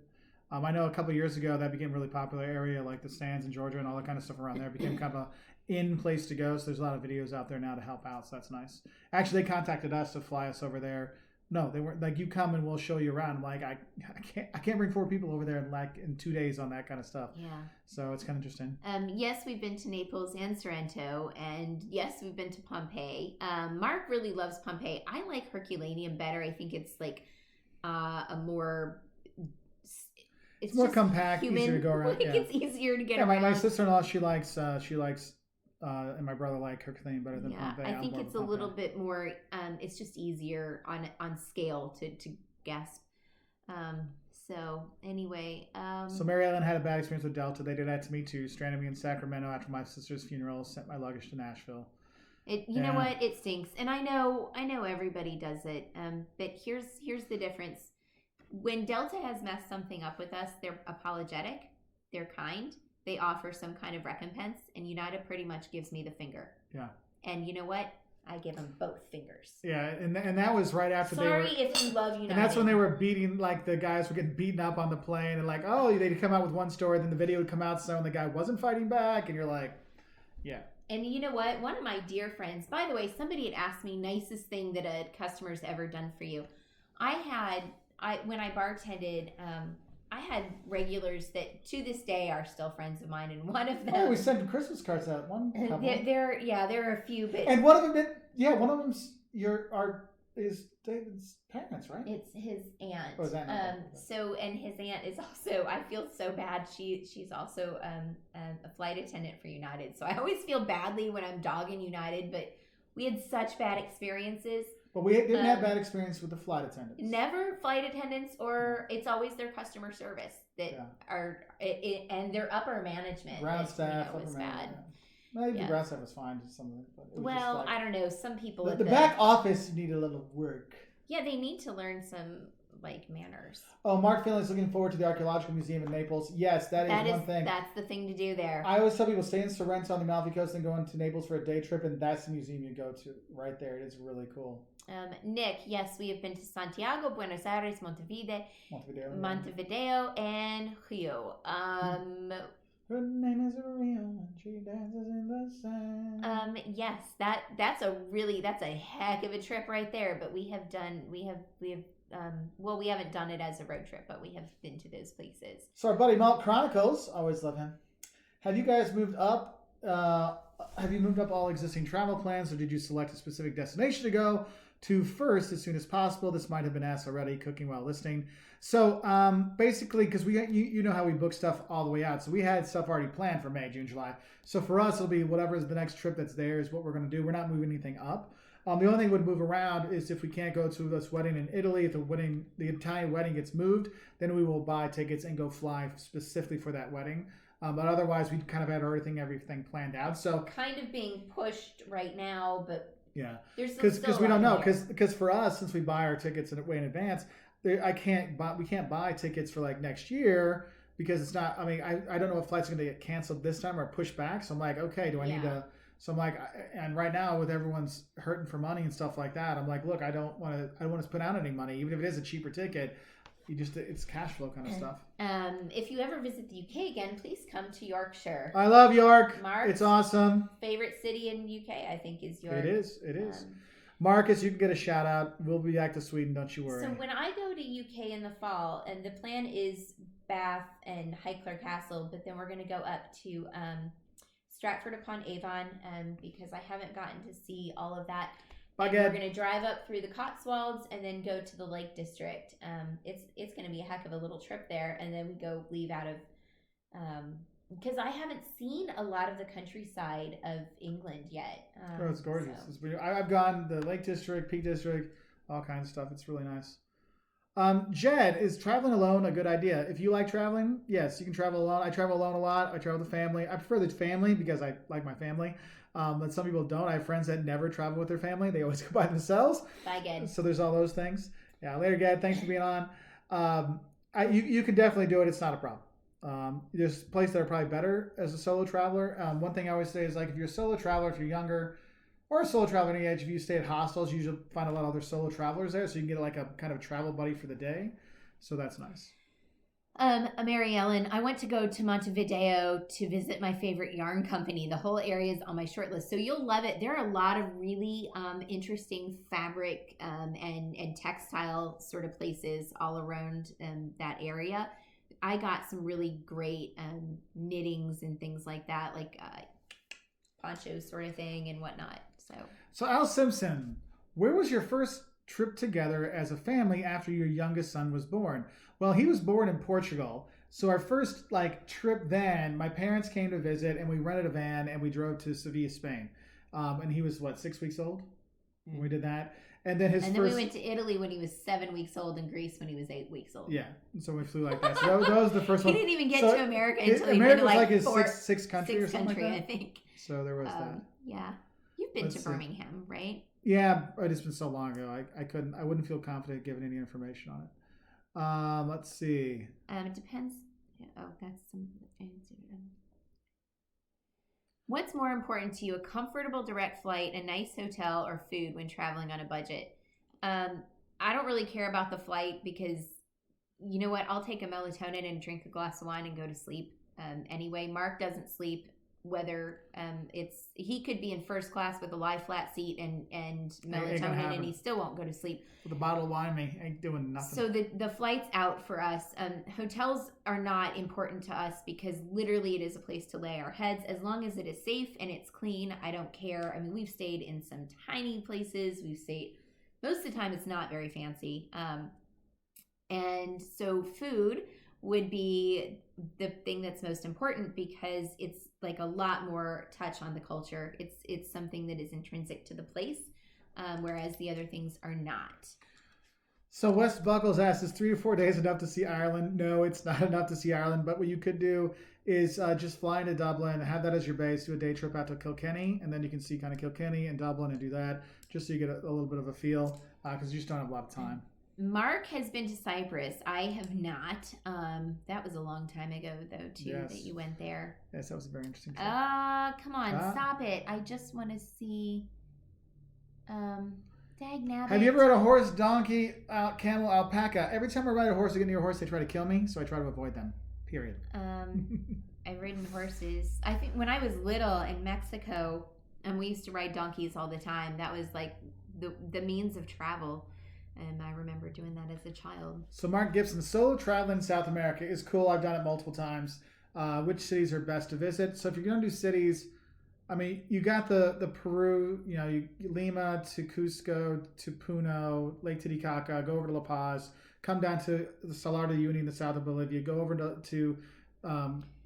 I know a couple of years ago that became a really popular area, like the stands in Georgia and all that kind of stuff around there. It became kind of a in place to go. So there's a lot of videos out there now to help out. So that's nice. Actually, they contacted us to fly us over there. No, they weren't like, you come and we'll show you around. I'm like, I can't bring 4 people over there in 2 days on that kind of stuff. Yeah. So it's kind of interesting. Yes, we've been to Naples and Sorrento, and yes, we've been to Pompeii. Mark really loves Pompeii. I like Herculaneum better. I think it's like a more. It's more compact, human. easier to go around. Like it's easier to get around. My sister-in-law, she likes, and my brother like Herculaneum better than Pompeii. I think it's a little bit more. It's just easier on scale to grasp. So anyway. So Mary Ellen had a bad experience with Delta. They did that to me too. Stranded me in Sacramento after my sister's funeral. Sent my luggage to Nashville. You know what? It stinks, and I know everybody does it. But here's the difference. When Delta has messed something up with us, they're apologetic, they're kind, they offer some kind of recompense, and United pretty much gives me the finger. Yeah. And you know what? I give them both fingers. Yeah, and that was right after Sorry if you love United. And that's when they were beating, like the guys were getting beaten up on the plane, and like, oh, they'd come out with one story, then the video would come out showing the guy wasn't fighting back, and you're like, yeah. And you know what? One of my dear friends, by the way, somebody had asked me, nicest thing that a customer's ever done for you. When I bartended, I had regulars that to this day are still friends of mine, and one of them. Oh, we sent Christmas cards out. One couple. There are a few, but and one of them's is David's parents, right? It's his aunt. Oh, is that so, and his aunt is also. I feel so bad. She's also a flight attendant for United, so I always feel badly when I'm dogging United, but we had such bad experiences. But we didn't have bad experience with the flight attendants. Never flight attendants, or it's always their customer service that and their upper management. Ground staff was bad. Well, the ground staff was fine, just something. But well, I don't know. Some people the back office need a little work. Yeah, they need to learn some manners. Oh, Mark Finley's looking forward to the Archaeological Museum in Naples. Yes, that is one thing. That's the thing to do there. I always tell people stay in Sorrento on the Amalfi Coast and go into Naples for a day trip, and that's the museum you go to right there. It is really cool. Nick, yes, we have been to Santiago, Buenos Aires, Montevideo, and Rio. Her name is Rio, and she dances in the sand. Yes, that's a heck of a trip right there. But we haven't done it as a road trip, but we have been to those places. So our buddy Malt Chronicles, always love him. Have you guys moved up? Have you moved up all existing travel plans, or did you select a specific destination to go to first as soon as possible? This might have been asked already, cooking while listening. So basically, because you know how we book stuff all the way out. So we had stuff already planned for May, June, July. So for us, it'll be whatever is the next trip that's there is what we're going to do. We're not moving anything up. The only thing we would move around is if we can't go to this wedding in Italy, if the Italian wedding gets moved, then we will buy tickets and go fly specifically for that wedding. But otherwise, we kind of had everything planned out. So kind of being pushed right now, but yeah, because we don't know because for us, since we buy our tickets way in advance, we can't buy tickets for like next year because it's not. I mean, I don't know if flights are going to get canceled this time or pushed back. So I'm like, okay, do I need to? So I'm like, and right now with everyone's hurting for money and stuff like that, I'm like, look, I don't want to put out any money, even if it is a cheaper ticket. It's cash flow kind of stuff. If you ever visit the UK again, please come to Yorkshire. I love York. Mark's it's awesome. Favorite city in UK, I think, is York. It is. Marcus, you can get a shout out. We'll be back to Sweden, don't you worry. So when I go to UK in the fall, and the plan is Bath and Highclere Castle, but then we're going to go up to Stratford upon Avon because I haven't gotten to see all of that. We're going to drive up through the Cotswolds and then go to the Lake District. It's going to be a heck of a little trip there, and then we leave out of because I haven't seen a lot of the countryside of England yet. It's gorgeous. So. I've gone the Lake District, Peak District, all kinds of stuff. It's really nice. Jed, is traveling alone a good idea? If you like traveling, yes, you can travel alone. I travel alone a lot. I travel with family. I prefer the family because I like my family. But some people don't. I have friends that never travel with their family. They always go by themselves. Bye, Ged. So there's all those things. Yeah, later, Ged. Thanks for being on. You can definitely do it. It's not a problem. There's places that are probably better as a solo traveler. One thing I always say is like if you're a solo traveler, if you're younger, or a solo traveler any age, if you stay at hostels, you usually find a lot of other solo travelers there, so you can get like a kind of travel buddy for the day. So that's nice. Mary Ellen, I went to go to Montevideo to visit my favorite yarn company. The whole area is on my short list, so you'll love it. There are a lot of really interesting fabric and textile sort of places all around that area. I got some really great knittings and things like that, like ponchos sort of thing and whatnot. So Al Simpson, where was your first trip together as a family after your youngest son was born? Well, he was born in Portugal. So our first trip then, my parents came to visit and we rented a van and we drove to Sevilla, Spain. And he was 6 weeks old when we did that. And then then we went to Italy when he was 7 weeks old and Greece when he was 8 weeks old. Yeah, so we flew like that. So that was the first one. He didn't even get to America until he America was like his sixth country or something like that. I think. So there was that. Yeah, you've been to Birmingham, right? Yeah, but it's been so long ago. I wouldn't feel confident giving any information on it. Let's see. It depends. Oh, that's some. What's more important to you, a comfortable direct flight, a nice hotel, or food when traveling on a budget? I don't really care about the flight because, you know what? I'll take a melatonin and drink a glass of wine and go to sleep. Anyway, Mark doesn't sleep. Whether he could be in first class with a lie flat seat and melatonin and he still won't go to sleep. With a bottle of wine, I ain't doing nothing. So the flight's out for us. Hotels are not important to us because literally it is a place to lay our heads. As long as it is safe and it's clean, I don't care. I mean, we've stayed in some tiny places. We've stayed, most of the time it's not very fancy. And so food would be the thing that's most important because it's like a lot more touch on the culture. It's something that is intrinsic to the place, whereas the other things are not. So West Buckles asks, is 3 or 4 days enough to see Ireland? No, it's not enough to see Ireland, but what you could do is just fly into Dublin, have that as your base, do a day trip out to Kilkenny, and then you can see kind of Kilkenny and Dublin and do that, just so you get a little bit of a feel, because you just don't have a lot of time. Mark has been to Cyprus. I have not. That was a long time ago, though, too, yes. That you went there. Yes, that was a very interesting trip. Come on, stop it. I just want to see... Dagnabbit. Have you ever ride a horse, donkey, camel, alpaca? Every time I ride a horse or get near a horse, they try to kill me, so I try to avoid them. Period. I've ridden horses. I think when I was little in Mexico, and we used to ride donkeys all the time, that was like the means of travel. And I remember doing that as a child. So Mark Gibson, solo traveling in South America is cool. I've done it multiple times. Which cities are best to visit? So if you're going to do cities, I mean, you got the Peru, Lima to Cusco to Puno, Lake Titicaca, go over to La Paz, come down to the Salar de Uyuni in the south of Bolivia, go over to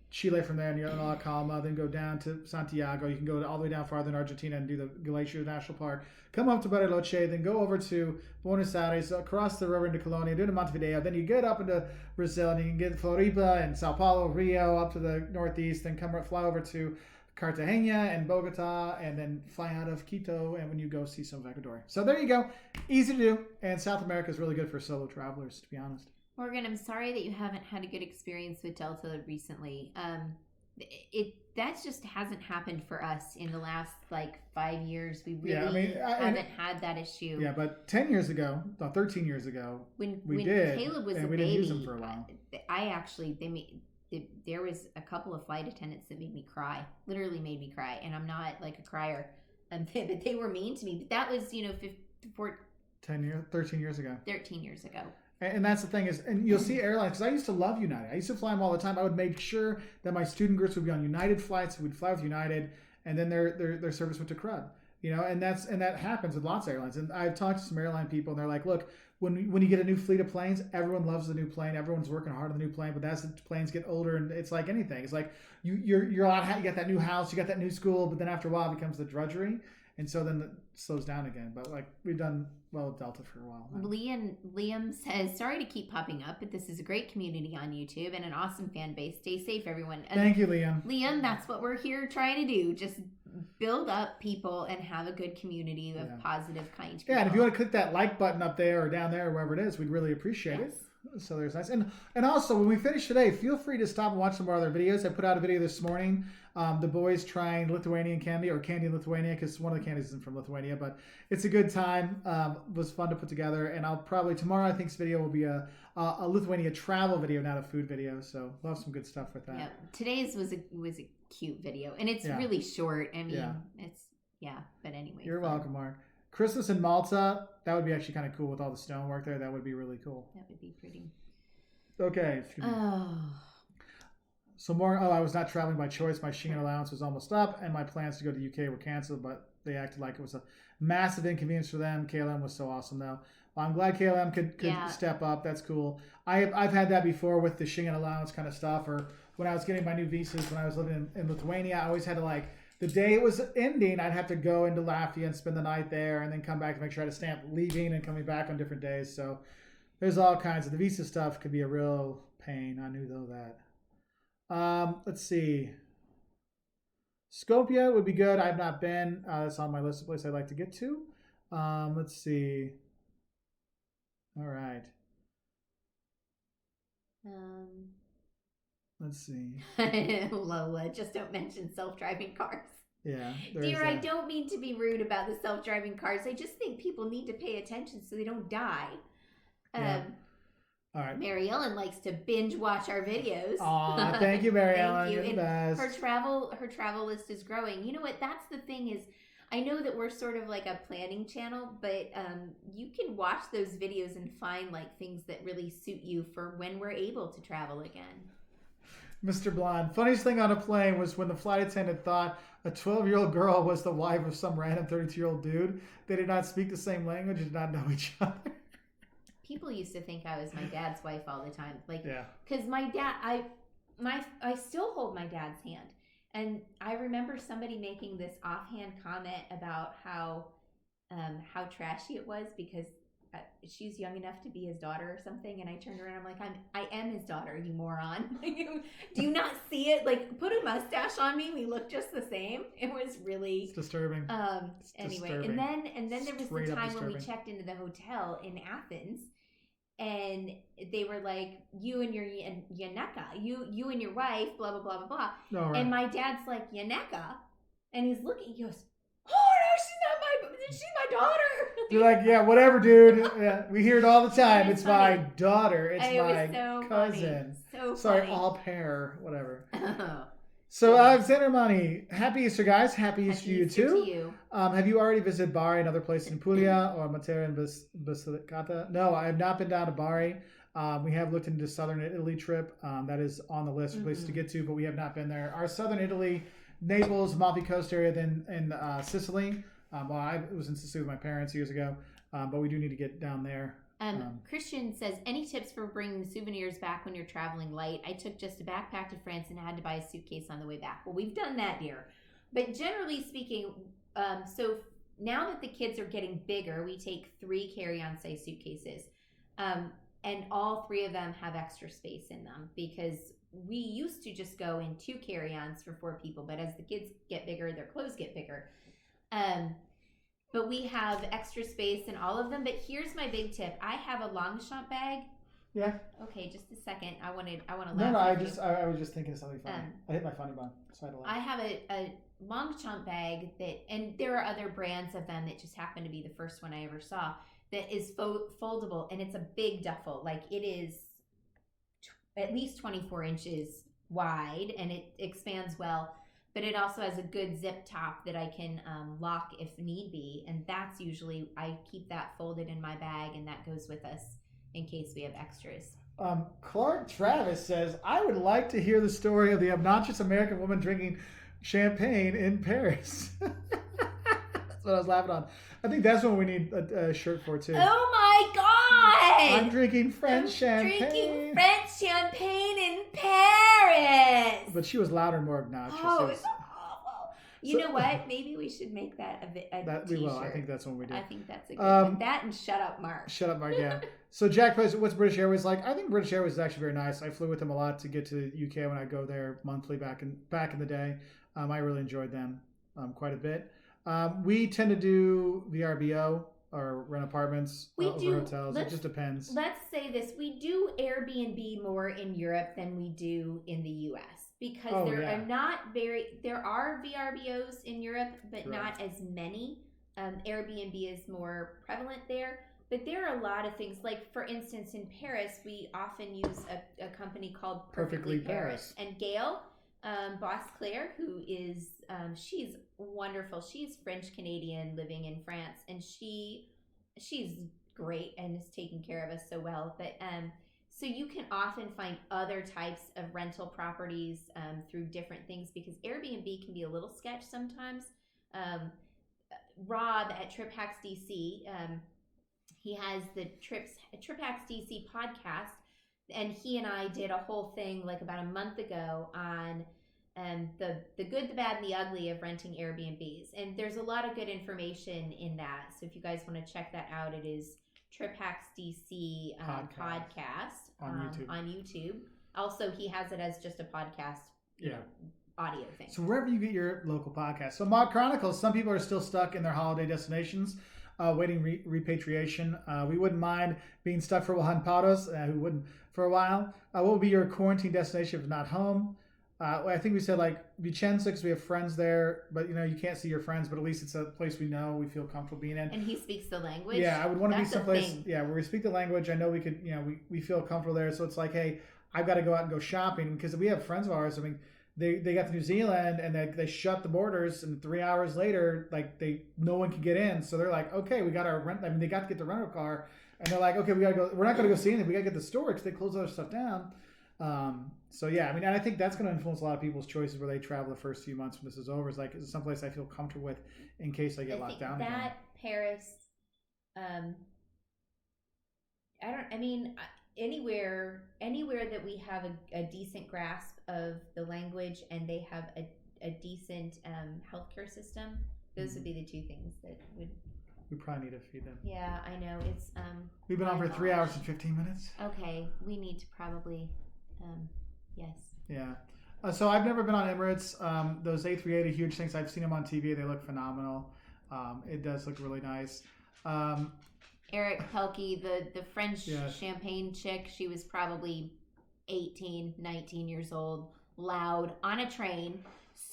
Chile from there near La Calma, then go down to Santiago. You can go all the way down farther in Argentina and do the Glacier National Park. Come up to Bariloche, then go over to Buenos Aires, across the river into Colonia, do to Montevideo. Then you get up into Brazil and you can get Floripa and Sao Paulo, Rio, up to the northeast, then fly over to Cartagena and Bogota, and then fly out of Quito, and when you go see some of Ecuador. So there you go. Easy to do, and South America is really good for solo travelers, to be honest. Morgan, I'm sorry that you haven't had a good experience with Delta recently. That just hasn't happened for us in the last 5 years. We really haven't had that issue. Yeah, but 10 years ago, 13 years ago, when did, Caleb was and a we baby, didn't use them for a while. There was a couple of flight attendants that made me cry, literally made me cry, and I'm not a crier, but they were mean to me. But that was 13 years ago. 13 years ago. And that's the thing is, and you'll see airlines, because I used to love United. I used to fly them all the time. I would make sure that my student groups would be on United flights. We'd fly with United, and then their service went to crud. And that happens with lots of airlines. And I've talked to some airline people, and they're like, look, when you get a new fleet of planes, everyone loves the new plane. Everyone's working hard on the new plane, but as the planes get older, and it's like anything. It's like you're on, you got that new house, you got that new school, but then after a while it becomes the drudgery, and so then it slows down again. But like we've done well with Delta for a while now. Liam says, sorry to keep popping up, but this is a great community on YouTube and an awesome fan base. Stay safe, everyone. And thank you, Liam. Liam, that's what we're here trying to do. Just build up people and have a good community of positive, kind people. Yeah, and if you want to click that like button up there or down there or wherever it is, we'd really appreciate it. So there's nice. And also, when we finish today, feel free to stop and watch some of our other videos. I put out a video this morning. The boys trying Lithuanian candy, or candy in Lithuania, because one of the candies isn't from Lithuania, but it's a good time. It was fun to put together. And I'll probably, tomorrow, I think this video will be a Lithuania travel video, not a food video. So we'll have some good stuff with that. Yeah, today's was a cute video. And it's really short. I mean, but anyway. You're welcome, Mark. Christmas in Malta, that would be actually kind of cool with all the stonework there. That would be really cool. That would be pretty. Okay. So more, I was not traveling by choice. My Schengen allowance was almost up, and my plans to go to the UK were canceled, but they acted like it was a massive inconvenience for them. KLM was so awesome, though. Well, I'm glad KLM could step up. That's cool. I've had that before with the Schengen allowance kind of stuff, or when I was getting my new visas when I was living in Lithuania, I always had to the day it was ending, I'd have to go into Latvia and spend the night there and then come back to make sure I had a stamp leaving and coming back on different days. So there's all kinds of, the visa stuff could be a real pain. I knew though that. Let's see. Skopje would be good. I've not been. That's on my list of places I'd like to get to. Let's see. All right. Let's see. Lola, just don't mention self-driving cars. Yeah. Dear, I don't mean to be rude about the self-driving cars. I just think people need to pay attention so they don't die. All right. Mary Ellen likes to binge watch our videos. Aw, thank you, Mary Ellen. Thank you. You're the best. Her travel list is growing. You know what? That's the thing is, I know that we're sort of like a planning channel, but you can watch those videos and find things that really suit you for when we're able to travel again. Mr. Blonde. Funniest thing on a plane was when the flight attendant thought a 12-year-old girl was the wife of some random 32-year-old dude. They did not speak the same language and did not know each other. People used to think I was my dad's wife all the time. Because my dad, I still hold my dad's hand. And I remember somebody making this offhand comment about how trashy it was because she's young enough to be his daughter or something. And I turned around, I'm like, I am his daughter, you moron. Do you not see it? Put a mustache on me. We look just the same. It was really it's disturbing. Anyway, disturbing. and then there was Straight the up time when we disturbing. checked into the hotel in Athens. And they were like, you and your Yaneka, you and your wife, blah, blah, blah, blah, blah. Oh, right. And my dad's like, Yaneka? And he's looking, he goes, oh, no, she's my daughter. You're like, yeah, whatever, dude. Yeah, we hear it all the time. It's my daughter. It's my cousin. So Sorry, funny. all pair, whatever. Oh. So, Alexander Money, happy Easter, guys. Happy Easter to you, too. To you. Have you already visited Bari and other places in Puglia or Matera and Basilicata? No, I have not been down to Bari. We have looked into Southern Italy trip. That is on the list of places to get to, but we have not been there. Our Southern Italy, Naples, Amalfi Coast area, then in Sicily. I was in Sicily with my parents years ago, but we do need to get down there. Christian says, any tips for bringing souvenirs back when you're traveling light? I took just a backpack to France and had to buy a suitcase on the way back. Well, we've done that, dear. But generally speaking, so now that the kids are getting bigger, we take 3 carry-on size suitcases. And all 3 of them have extra space in them because we used to just go in 2 carry-ons for 4 people. But as the kids get bigger, their clothes get bigger. But we have extra space in all of them. But here's my big tip. I have a Longchamp bag. Yeah. Okay, just a second. I want to laugh. No, I was just thinking of something funny. I hit my funny bone, so I had to laugh. I have a Longchamp bag and there are other brands of them that just happen to be the first one I ever saw that is foldable, and it's a big duffel. It is at least 24 inches wide, and it expands well. But it also has a good zip top that I can lock if need be. And that's usually, I keep that folded in my bag, and that goes with us in case we have extras. Clark Travis says, I would like to hear the story of the obnoxious American woman drinking champagne in Paris. what I was laughing on. I think that's what we need a shirt for too. Oh my God! I'm drinking French champagne. Drinking French champagne in Paris. But she was louder and more obnoxious. Oh, it's awful. You know what? Maybe we should make that a that t-shirt. we will. I think that's what we do. I think that's a good one. That and Shut Up, Mark. Shut up, Mark. Yeah. So Jack, what's British Airways like? I think British Airways is actually very nice. I flew with them a lot to get to the UK when I go there monthly back in the day. I really enjoyed them quite a bit. We tend to do VRBO or rent apartments over hotels. It just depends. Let's say this: we do Airbnb more in Europe than we do in the US because there are VRBOs in Europe, but not as many. Airbnb is more prevalent there. But there are a lot of things, like for instance, in Paris, we often use a company called Perfectly Paris. And Gail, Boss Claire, who is, she's wonderful. She's French-Canadian living in France, and she's great and is taking care of us so well. But so you can often find other types of rental properties through different things because Airbnb can be a little sketch sometimes. Rob at Trip Hacks DC, he has the Trip Hacks DC podcast, and he and I did a whole thing like about a month ago on the good, the bad, and the ugly of renting Airbnbs. And there's a lot of good information in that. So if you guys want to check that out, it is Trip Hacks DC podcast on YouTube. Also, he has it as just a podcast, you know, audio thing. So wherever you get your local podcast. So Mod Chronicles, some people are still stuck in their holiday destinations. Waiting repatriation. We wouldn't mind being stuck for Juan Paros, who wouldn't for a while. What would be your quarantine destination if not home? I think we said like Vicenza because we have friends there, but you can't see your friends, but at least it's a place we know, we feel comfortable being in. And he speaks the language. Yeah, I would want to be someplace, where we speak the language. I know we could, we feel comfortable there. So it's like, hey, I've got to go out and go shopping because we have friends of ours. I mean, they got to New Zealand and they shut the borders, and 3 hours later, like no one could get in. So they're like, okay, we got our rent. I mean, they got to get the rental car, and they're like, okay, we got to go. We're not going to go see anything. We got to get the store because they closed other stuff down. So yeah, I mean, and I think that's going to influence a lot of people's choices where they travel the first few months when this is over. Is like, is it someplace I feel comfortable with in case I get locked down again? That Paris, anywhere that we have a decent grasp of the language and they have a decent healthcare system, those would be the two things that would. We probably need to feed them. Yeah, I know. It's we've been on for 3 hours and 15 minutes. Okay, we need to probably yes. Yeah. So I've never been on Emirates. Those A380 huge things, I've seen them on TV. They look phenomenal. It does look really nice. Eric Pelkey, the French champagne chick, she was probably 18, 19 years old, loud, on a train.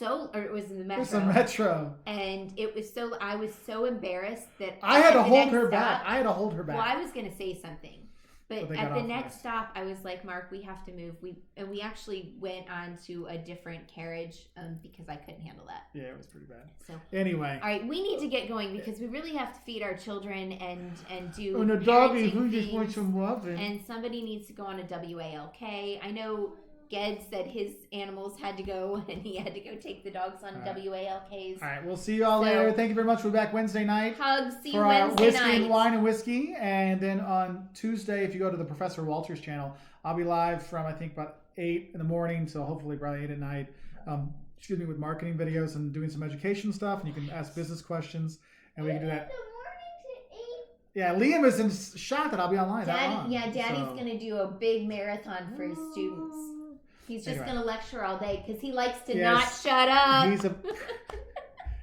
Or it was in the metro. It was the metro. And it was I was so embarrassed that I had to hold her back. Well, I was going to say something. But at the next stop, I was like, Mark, we have to move. We actually went on to a different carriage because I couldn't handle that. Yeah, it was pretty bad. So anyway, all right, we need to get going because we really have to feed our children and do. And a doggy who just wants some love. And somebody needs to go on a WALK. I know Ged said his animals had to go and he had to go take the dogs on WALKs. All right, we'll see you all later. Thank you very much. We're back Wednesday night. Hugs. See you for Wednesday whiskey night. And wine and whiskey. And then on Tuesday, if you go to the Professor Walters channel, I'll be live from I think about 8 in the morning, so hopefully probably 8 at night. With marketing videos and doing some education stuff, and you can ask business questions, and we can do that. Yeah, Liam is in shock that I'll be online. Daddy's going to do a big marathon for his students. He's just going to lecture all day because he likes to not shut up.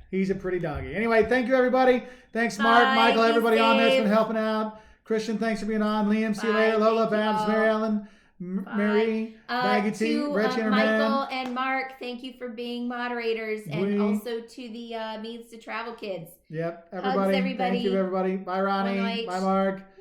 He's a pretty doggy. Anyway, thank you, everybody. Thanks, Mark, Michael, everybody on there has been helping out. Christian, thanks for being on. Liam, see you later. Lola, Babs, Mary Ellen, Mary, Baggy T, Rich, Michael and Mark, thank you for being moderators, and also to the Means to Travel kids. Yep, everybody. Hugs, everybody. Thank you, everybody. Bye, Ronnie. Bye, Mark.